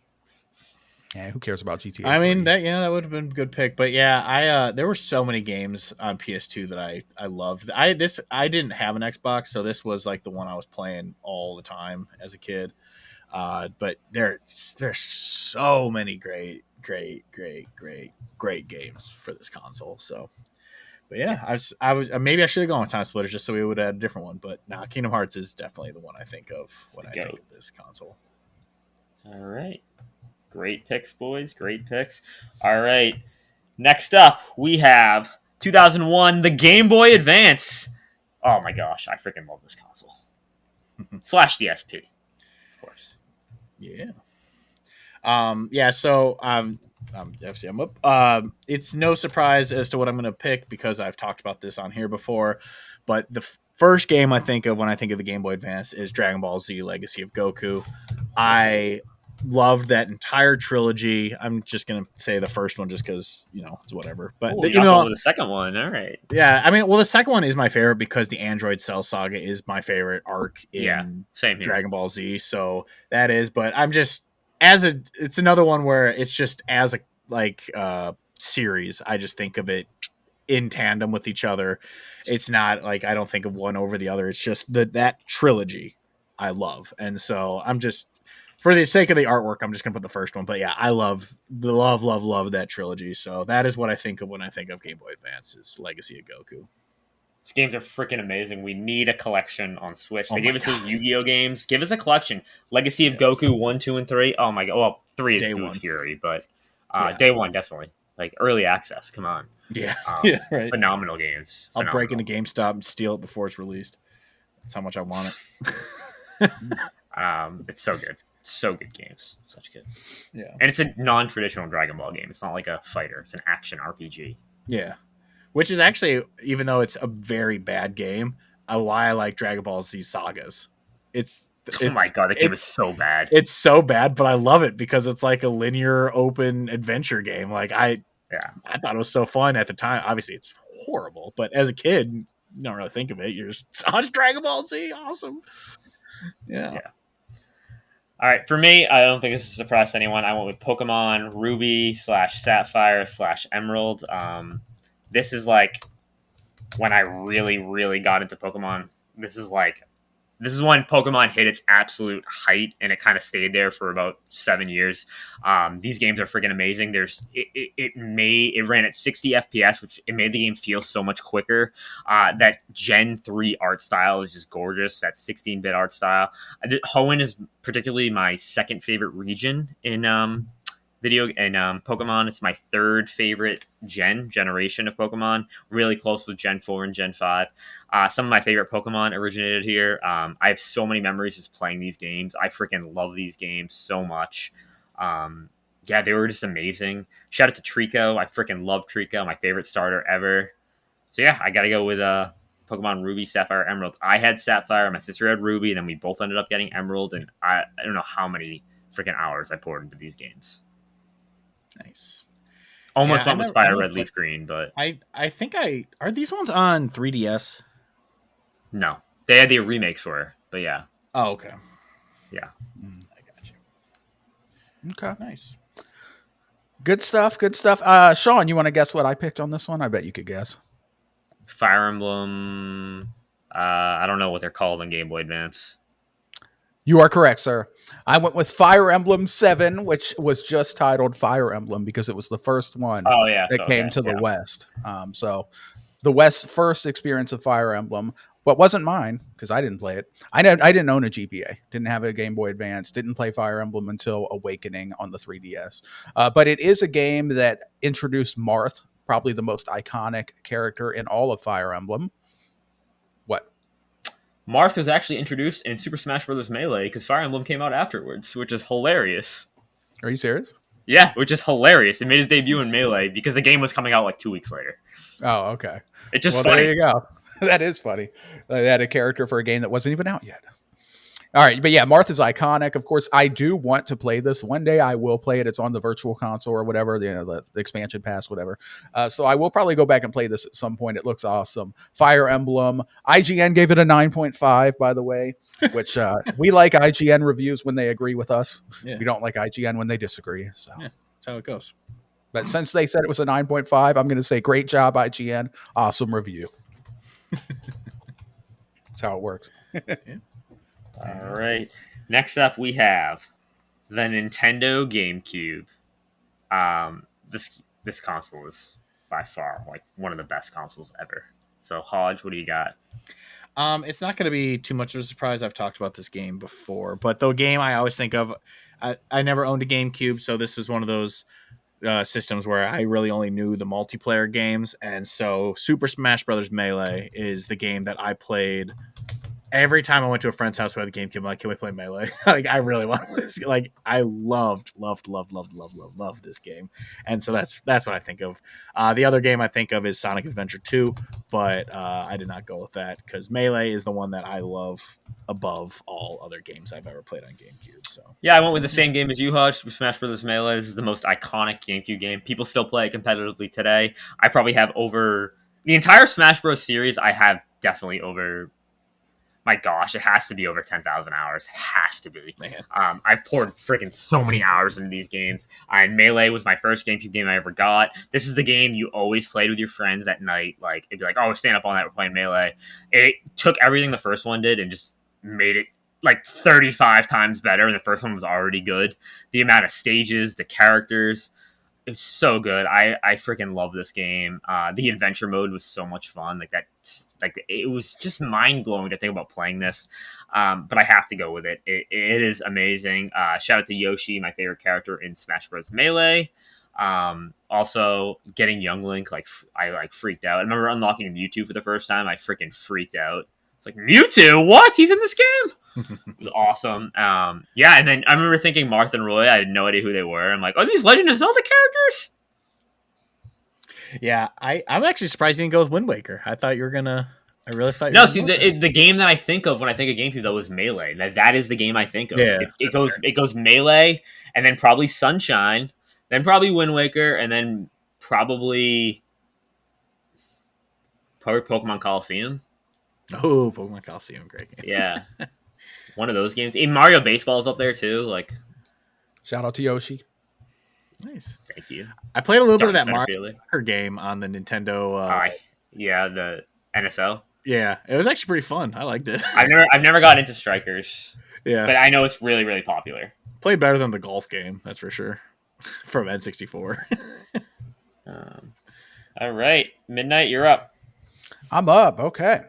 Yeah, who cares about GTA 3? I mean, that would have been a good pick. But yeah, there were so many games on PS2 that I loved. I didn't have an Xbox, so this was like the one I was playing all the time as a kid. But there's so many great games for this console. So, but yeah, I was maybe I should have gone with Time Splitters just so we would have had a different one. But nah, Kingdom Hearts is definitely the one I think of when I think of this console. All right. Great picks, boys. Great picks. All right. Next up, we have 2001, the Game Boy Advance. Oh my gosh, I freaking love this console. / the SP, of course. Yeah. So obviously I'm up. It's no surprise as to what I'm going to pick because I've talked about this on here before. But the first game I think of when I think of the Game Boy Advance is Dragon Ball Z: Legacy of Goku. I loved that entire trilogy. I'm just gonna say the first one just because it's whatever. But with the second one, all right. Yeah, I mean, well, the second one is my favorite because the Android Cell Saga is my favorite arc in same here. Dragon Ball Z. So that is, but I'm just it's another one where it's just as a series. I just think of it in tandem with each other. It's not like I don't think of one over the other. It's just that trilogy I love, and so I'm just. For the sake of the artwork, I'm just going to put the first one. But yeah, I love that trilogy. So that is what I think of when I think of Game Boy Advance is Legacy of Goku. These games are freaking amazing. We need a collection on Switch. They gave us those Yu-Gi-Oh games. Give us a collection. Legacy of Goku 1, 2, and 3. Oh my god. Well, 3 is Boo's Fury, but day 1 definitely. Like early access. Come on. Yeah. Right. Phenomenal games. I'll break into GameStop and steal it before it's released. That's how much I want it. It's so good. So good games. Such good. Yeah. And it's a non-traditional Dragon Ball game. It's not like a fighter. It's an action RPG. Yeah. Which is actually, even though it's a very bad game, why I like Dragon Ball Z sagas. Oh my god, that game is so bad. It's so bad, but I love it because it's like a linear open adventure game. Like I thought it was so fun at the time. Obviously it's horrible, but as a kid, you don't really think of it. You're just, Dragon Ball Z, awesome. Yeah. All right, for me, I don't think this is a surprise to anyone. I went with Pokemon Ruby / Sapphire / Emerald. This is like when I really, really got into Pokemon. This is when Pokemon hit its absolute height, and it kind of stayed there for about 7 years. These games are freaking amazing. It ran at 60 FPS, which it made the game feel so much quicker. That Gen 3 art style is just gorgeous. That 16-bit art style. Hoenn is particularly my second favorite region in Pokemon. It's my third favorite generation of Pokemon, really close with Gen 4 and Gen 5. Some of my favorite Pokemon originated here. I have so many memories just playing these games. I freaking love these games so much. They were just amazing. Shout out to Trico. I freaking love Trico, my favorite starter ever. So yeah, I gotta go with Pokemon Ruby, Sapphire, Emerald. I had Sapphire, my sister had Ruby, and then we both ended up getting Emerald, and I don't know how many freaking hours I poured into these games. Nice. Almost I went with never, I Fire never Red played. Leaf Green, but I think are these ones on 3DS? no. They had the remakes for it, but yeah. Oh, okay. Yeah. I got you. Okay. Nice. Good stuff. Good stuff. Sean, you want to guess what I picked on this one? I bet you could guess. Fire Emblem. I don't know what they're called on Game Boy Advance. You are correct, sir. I went with Fire Emblem 7, which was just titled Fire Emblem because it was the first one Oh yeah, that so came okay, to the yeah. West. So the West's first experience of Fire Emblem, but wasn't mine because I didn't play it. I didn't own a GBA, didn't have a Game Boy Advance, didn't play Fire Emblem until Awakening on the 3DS. But it is a game that introduced Marth, probably the most iconic character in all of Fire Emblem. What? Marth was actually introduced in Super Smash Bros. Melee because Fire Emblem came out afterwards, which is hilarious. Are you serious? Yeah, which is hilarious. It made his debut in Melee because the game was coming out like 2 weeks later. Oh, okay. It's just Well, funny. there you go. That is funny. They had a character for a game that wasn't even out yet. All right, but yeah, Martha's iconic. Of course, I do want to play this. One day I will play it. It's on the virtual console or whatever, the expansion pass, whatever. So I will probably go back and play this at some point. It looks awesome. Fire Emblem. IGN gave it a 9.5, by the way, which we like IGN reviews when they agree with us. Yeah. We don't like IGN when they disagree. So. Yeah, that's how it goes. But since they said it was a 9.5, I'm going to say great job, IGN. Awesome review. That's how it works. Yeah. All right. Next up, we have the Nintendo GameCube. This console is by far like one of the best consoles ever. So, Hodge, what do you got? It's not going to be too much of a surprise. I've talked about this game before, but the game I always think of, I never owned a GameCube, so this is one of those systems where I really only knew the multiplayer games, and so Super Smash Bros. Melee is the game that I played every time I went to a friend's house who had a GameCube. I'm like, can we play Melee? Like, I really want this. Like, I loved this game, and so that's what I think of. The other game I think of is Sonic Adventure 2, but I did not go with that because Melee is the one that I love above all other games I've ever played on GameCube. So Yeah, I went with the same game as you, Hodge. Super Smash Bros. Melee. This is the most iconic GameCube game. People still play it competitively today. I probably have over the entire Smash Bros. Series. I have definitely over. My gosh, it has to be over 10,000 hours. It has to be. Man. I've poured freaking so many hours into these games. And Melee was my first GameCube game I ever got. This is the game you always played with your friends at night. Like, it'd be like, oh, we're staying up all night, we're playing Melee. It took everything the first one did and just made it like 35 times better. And the first one was already good. The amount of stages, the characters, it's so good. I freaking love this game. The adventure mode was so much fun. Like it was just mind blowing to think about playing this. But I have to go with it. It is amazing. Shout out to Yoshi, my favorite character in Smash Bros. Melee. Also getting Young Link, I freaked out. I remember unlocking Mewtwo for the first time. I freaking freaked out. It's like, Mewtwo, what? He's in this game? It was awesome. Yeah, and then I remember thinking Marth and Roy. I had no idea who they were. I'm like, are these Legend of Zelda characters? Yeah, I'm actually surprised you didn't go with Wind Waker. I thought you were gonna. I really thought. No, see, the game that I think of when I think of GameCube though is Melee. That is the game I think of. Yeah, it goes Melee, and then probably Sunshine, then probably Wind Waker, and then probably Pokemon Coliseum. Oh, Pokemon Coliseum, great game. Yeah, one of those games. Even Mario Baseball is up there too. Like, shout out to Yoshi. Nice, thank you. I played a little bit of that Mario Mario game on the Nintendo. Yeah, the NSO. Yeah, it was actually pretty fun. I liked it. I've never got into Strikers. Yeah, but I know it's really, really popular. Played better than the golf game, that's for sure. From N64. All right, Midnight, you're up. I'm up. Okay.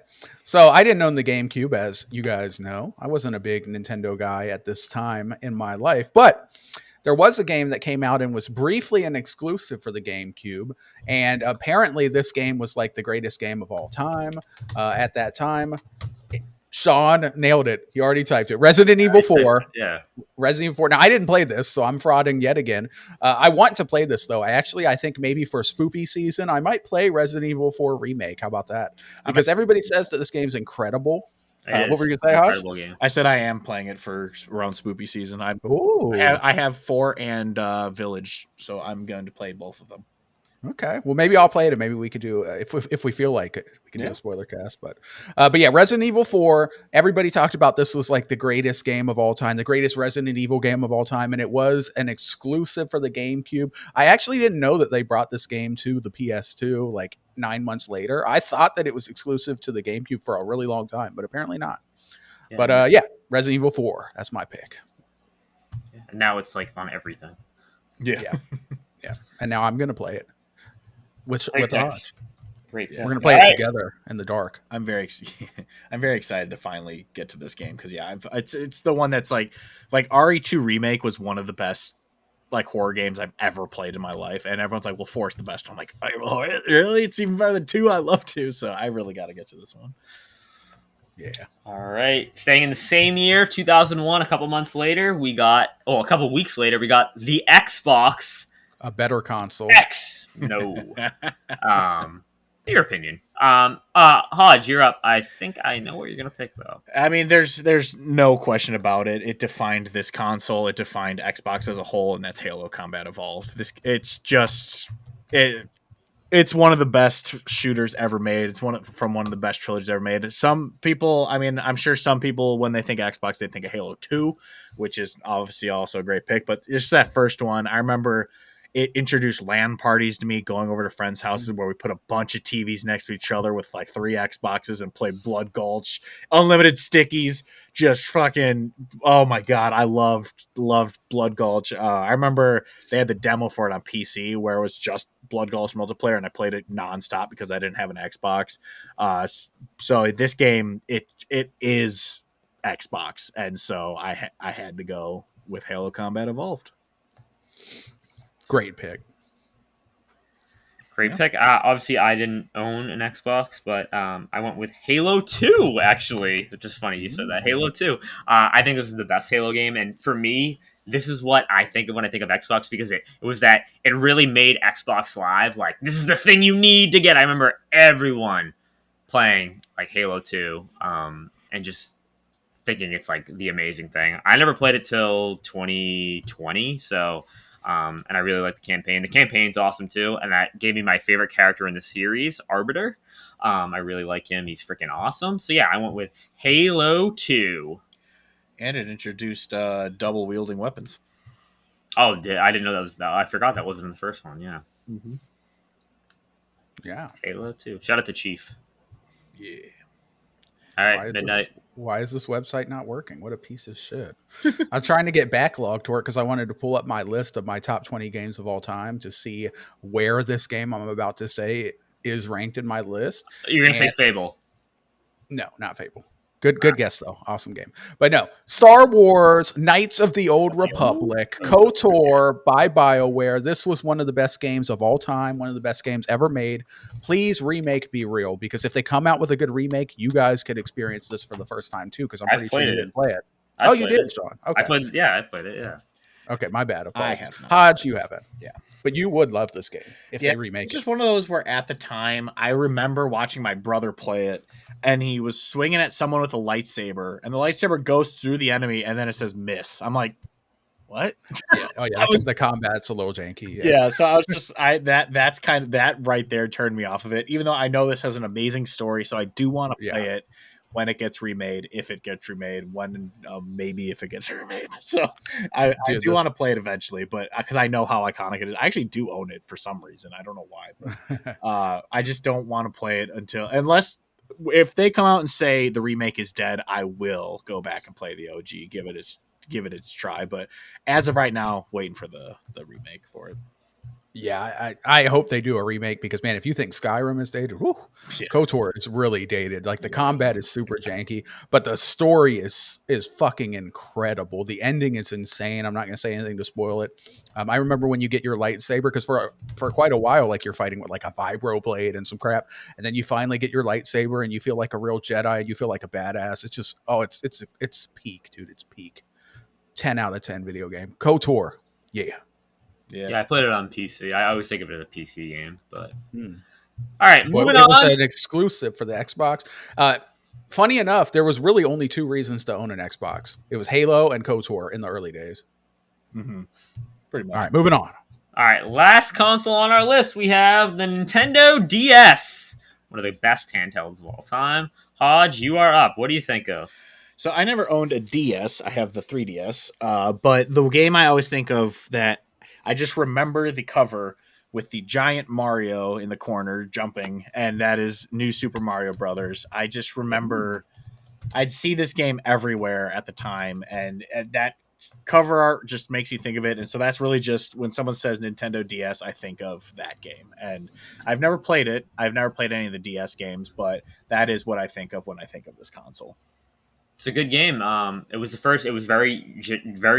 So I didn't own the GameCube, as you guys know. I wasn't a big Nintendo guy at this time in my life, but there was a game that came out and was briefly an exclusive for the GameCube. And apparently this game was like the greatest game of all time at that time. Sean nailed it. He already typed it. Resident Evil 4. Yeah. Resident Evil 4. Now, I didn't play this, so I'm frauding yet again. I want to play this, though. I think maybe for spoopy season, I might play Resident Evil 4 Remake. How about that? Because everybody says that this game's incredible. What were you going to say, Hodge? Game. I said I am playing it for around spoopy season. I have 4 and Village, so I'm going to play both of them. Okay, well maybe I'll play it, and maybe we could do if we feel like it, we could do a spoiler cast. But yeah, Resident Evil 4. Everybody talked about this was like the greatest game of all time, the greatest Resident Evil game of all time, and it was an exclusive for the GameCube. I actually didn't know that they brought this game to the PS2 like 9 months later. I thought that it was exclusive to the GameCube for a really long time, but apparently not. Yeah. But yeah, Resident Evil 4. That's my pick. And now it's like on everything. Yeah. And now I'm gonna play it with Hodge. Great. We're gonna play it together in the dark. I'm very excited to finally get to this game because it's the one that's like RE2 Remake was one of the best like horror games I've ever played in my life, and everyone's like, well, 4 is the best. I'm like, really? It's even better than 2. I love 2, so I really got to get to this one. Yeah. All right. Staying in the same year, 2001, a couple weeks later, we got the Xbox. A better console. X. No. Your opinion. Hodge, you're up. I think I know what you're gonna pick though. I mean, there's no question about it. It defined this console. It defined Xbox as a whole, and that's Halo Combat Evolved. It's one of the best shooters ever made. It's from one of the best trilogies ever made. Some people, I mean, I'm sure some people, when they think Xbox, they think of Halo 2, which is obviously also a great pick. But just that first one, I remember it introduced LAN parties to me, going over to friends' houses where we put a bunch of TVs next to each other with like 3 Xboxes and played Blood Gulch, unlimited stickies, just fucking, oh my God, I loved Blood Gulch. I remember they had the demo for it on PC where it was just Blood Gulch multiplayer, and I played it nonstop because I didn't have an Xbox. So this game, it is Xbox, and so I had to go with Halo Combat Evolved. Great pick. Great pick. Obviously, I didn't own an Xbox, but I went with Halo 2, actually, which is funny you said that. Halo 2. I think this is the best Halo game, and for me, this is what I think of when I think of Xbox, because it really made Xbox Live like, this is the thing you need to get. I remember everyone playing like Halo 2 and just thinking it's like the amazing thing. I never played it till 2020, so... and I really like the campaign. The campaign's awesome too, and that gave me my favorite character in the series, Arbiter. I really like him. He's freaking awesome. So yeah, I went with Halo 2. And it introduced double wielding weapons. Oh, I didn't know that was that. I forgot that wasn't in the first one. Yeah. Mm-hmm. Yeah. Halo 2. Shout out to Chief. Yeah. All right, midnight. Why is this website not working? What a piece of shit. I'm trying to get backlog to work because I wanted to pull up my list of my top 20 games of all time to see where this game I'm about to say is ranked in my list. You're going to say Fable. No, not Fable. Good guess, though. Awesome game. But no, Star Wars, Knights of the Old Republic, KOTOR by BioWare. This was one of the best games of all time, one of the best games ever made. Please remake Be Real, because if they come out with a good remake, you guys could experience this for the first time, too, because I'm pretty sure you didn't play it. Oh, you did, Sean. Okay. I played it, yeah. Okay, my bad. I have not. Hodge, you haven't. Yeah. But you would love this game if they remake it. It's just one of those where at the time, I remember watching my brother play it, and he was swinging at someone with a lightsaber, and the lightsaber goes through the enemy, and then it says miss. I'm like, what? Yeah. Oh, yeah. The combat's a little janky. Yeah. So I was just, that's kind of, that right there turned me off of it, even though I know this has an amazing story. So I do want to play it when it gets remade, if it gets remade, maybe if it gets remade. So I do want to play it eventually, but because I know how iconic it is. I actually do own it for some reason. I don't know why, but I just don't want to play it unless if they come out and say the remake is dead, I will go back and play the OG, give it its try. But as of right now, waiting for the remake for it. Yeah, I hope they do a remake, because, man, if you think Skyrim is dated, KOTOR is really dated. Like, the combat is super janky, but the story is fucking incredible. The ending is insane. I'm not going to say anything to spoil it. I remember when you get your lightsaber, because for quite a while, like, you're fighting with like a vibro blade and some crap, and then you finally get your lightsaber and you feel like a real Jedi and you feel like a badass. It's just, it's peak, dude. It's peak. 10 out of 10 video game. KOTOR. Yeah. Yeah, I played it on PC. I always think of it as a PC game, but all right, moving on. It was an exclusive for the Xbox. Funny enough, there was really only 2 reasons to own an Xbox. It was Halo and KOTOR in the early days. Mm-hmm. Pretty much. All right, moving on. All right, last console on our list, we have the Nintendo DS, one of the best handhelds of all time. Hodge, you are up. What do you think of? So I never owned a DS. I have the 3DS. But the game I always think of that I just remember the cover with the giant Mario in the corner jumping, and that is New Super Mario Brothers. I just remember I'd see this game everywhere at the time, and that cover art just makes me think of it. And so that's really just when someone says Nintendo DS, I think of that game. And I've never played it. I've never played any of the DS games, but that is what I think of when I think of this console. It's a good game. It was the first. It was very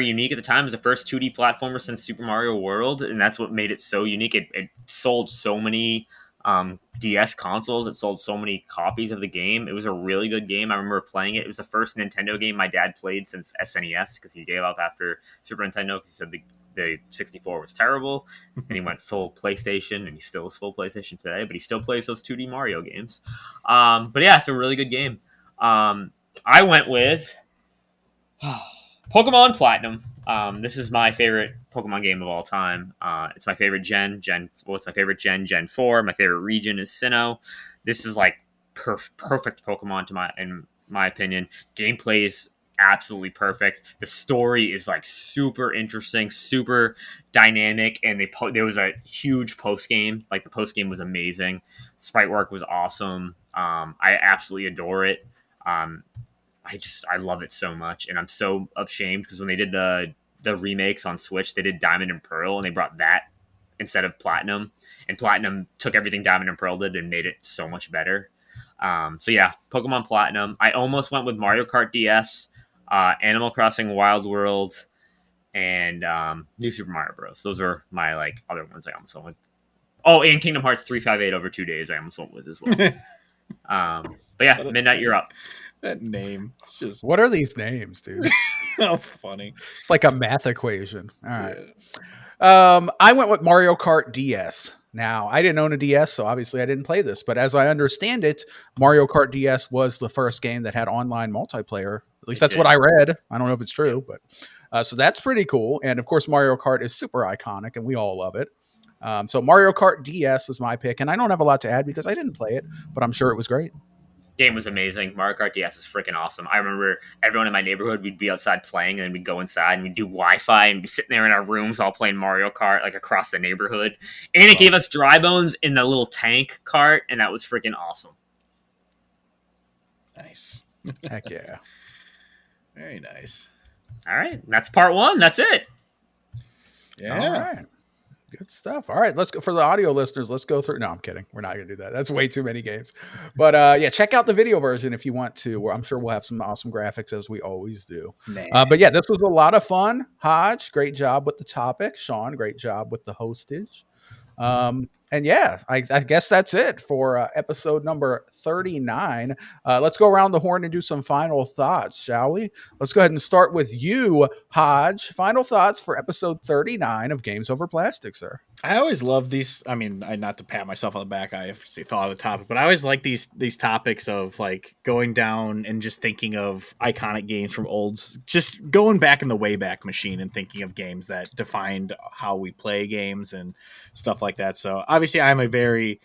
unique at the time. It was the first 2D platformer since Super Mario World, and that's what made it so unique. It sold so many DS consoles. It sold so many copies of the game. It was a really good game. I remember playing it. It was the first Nintendo game my dad played since SNES because he gave up after Super Nintendo because he said the 64 was terrible, and he went full PlayStation, and he still is full PlayStation today. But he still plays those 2D Mario games. But yeah, it's a really good game. I went with Pokemon Platinum. This is my favorite Pokemon game of all time. It's my favorite It's my favorite Gen 4. My favorite region is Sinnoh. This is like perfect Pokemon in my opinion. Gameplay is absolutely perfect. The story is like super interesting, super dynamic, and there was a huge post game. Like the post game was amazing. Sprite work was awesome. I absolutely adore it. Um, I love it so much, and I'm so ashamed because when they did the remakes on Switch, they did Diamond and Pearl, and they brought that instead of Platinum, and Platinum took everything Diamond and Pearl did and made it so much better. So yeah, Pokemon Platinum. I almost went with Mario Kart DS, Animal Crossing Wild World, and New Super Mario Bros. Those are my like other ones I almost went with. Oh, and Kingdom Hearts 358 over 2 days I almost went with as well. But yeah, Midnight, you're up. That name. It's just What are these names, dude? how funny. It's like a math equation. All right. I went with Mario Kart DS. Now, I didn't own a DS, so obviously I didn't play this. But as I understand it, Mario Kart DS was the first game that had online multiplayer. At least that's what I read. I don't know if it's true, but so that's pretty cool. And of course, Mario Kart is super iconic, and we all love it. So Mario Kart DS is my pick, and I don't have a lot to add because I didn't play it, but I'm sure it was great. Game was amazing. Mario Kart DS is freaking awesome. I remember everyone in my neighborhood, we'd be outside playing, and then we'd go inside and we'd do Wi-Fi and be sitting there in our rooms all playing Mario Kart like across the neighborhood. And it gave us dry bones in the little tank cart, and that was freaking awesome. Nice. Heck yeah. Very nice. All right, that's part one. That's it. Yeah. All right. Good stuff. All right, let's go for the audio listeners. Let's go through. No, I'm kidding. We're not going to do that. That's way too many games. But yeah, check out the video version if you want to. Where I'm sure we'll have some awesome graphics as we always do. But yeah, this was a lot of fun. Hodge, great job with the topic. Sean, great job with the hostage. And yeah, I guess that's it for episode number 39. Let's go around the horn and do some final thoughts, shall we? Let's go ahead and start with you, Hodge. Final thoughts for episode 39 of Games Over Plastic, sir. I always love these. I mean, not to pat myself on the back, I obviously thought of the topic, but I always like these topics of like going down and just thinking of iconic games from olds, just going back in the Wayback Machine and thinking of games that defined how we play games and stuff like that. So obviously, I'm a very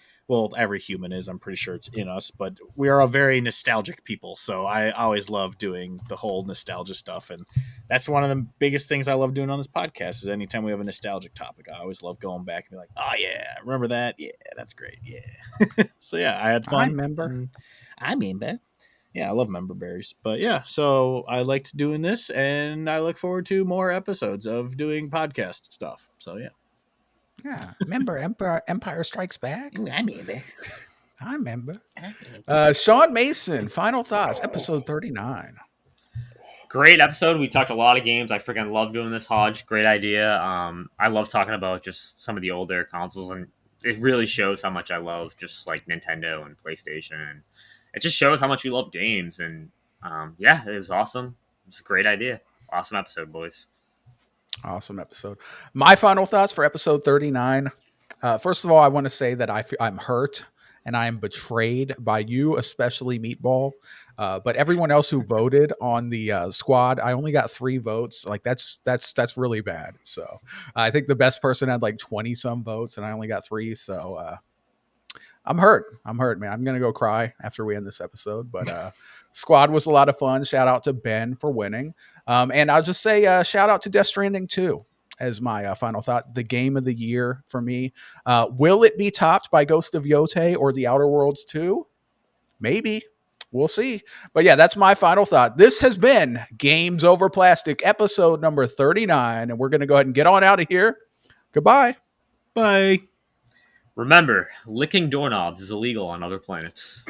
every human is. I'm pretty sure it's in us, but we are a very nostalgic people. So I always love doing the whole nostalgia stuff, and that's one of the biggest things I love doing on this podcast. Is anytime we have a nostalgic topic, I always love going back and be like, "Oh yeah, remember that? Yeah, that's great. Yeah." So yeah, I had fun. I remember. Yeah, I love member berries. But yeah, so I liked doing this, and I look forward to more episodes of doing podcast stuff. So yeah. Yeah, remember Empire Strikes Back? Ooh, I remember. I remember. Sean Mason, final thoughts, episode 39. Great episode. We talked a lot of games. I freaking love doing this, Hodge. Great idea. I love talking about just some of the older consoles, and it really shows how much I love just like Nintendo and PlayStation. And it just shows how much we love games. And yeah, it was awesome. It was a great idea. Awesome episode, boys. Awesome episode. My final thoughts for episode 39. First of all, I want to say that I'm hurt and I am betrayed by you, especially Meatball. But everyone else who voted on the squad, I only got 3 votes. Like that's really bad. So I think the best person had like 20 some votes, and I only got 3. So I'm hurt. I'm hurt, man. I'm gonna go cry after we end this episode. But squad was a lot of fun. Shout out to Ben for winning. And I'll just say shout out to Death Stranding 2 as my final thought. The game of the year for me. Will it be topped by Ghost of Yotei or The Outer Worlds 2? Maybe. We'll see. But yeah, that's my final thought. This has been Games Over Plastic, episode number 39. And we're going to go ahead and get on out of here. Goodbye. Bye. Remember, licking doorknobs is illegal on other planets.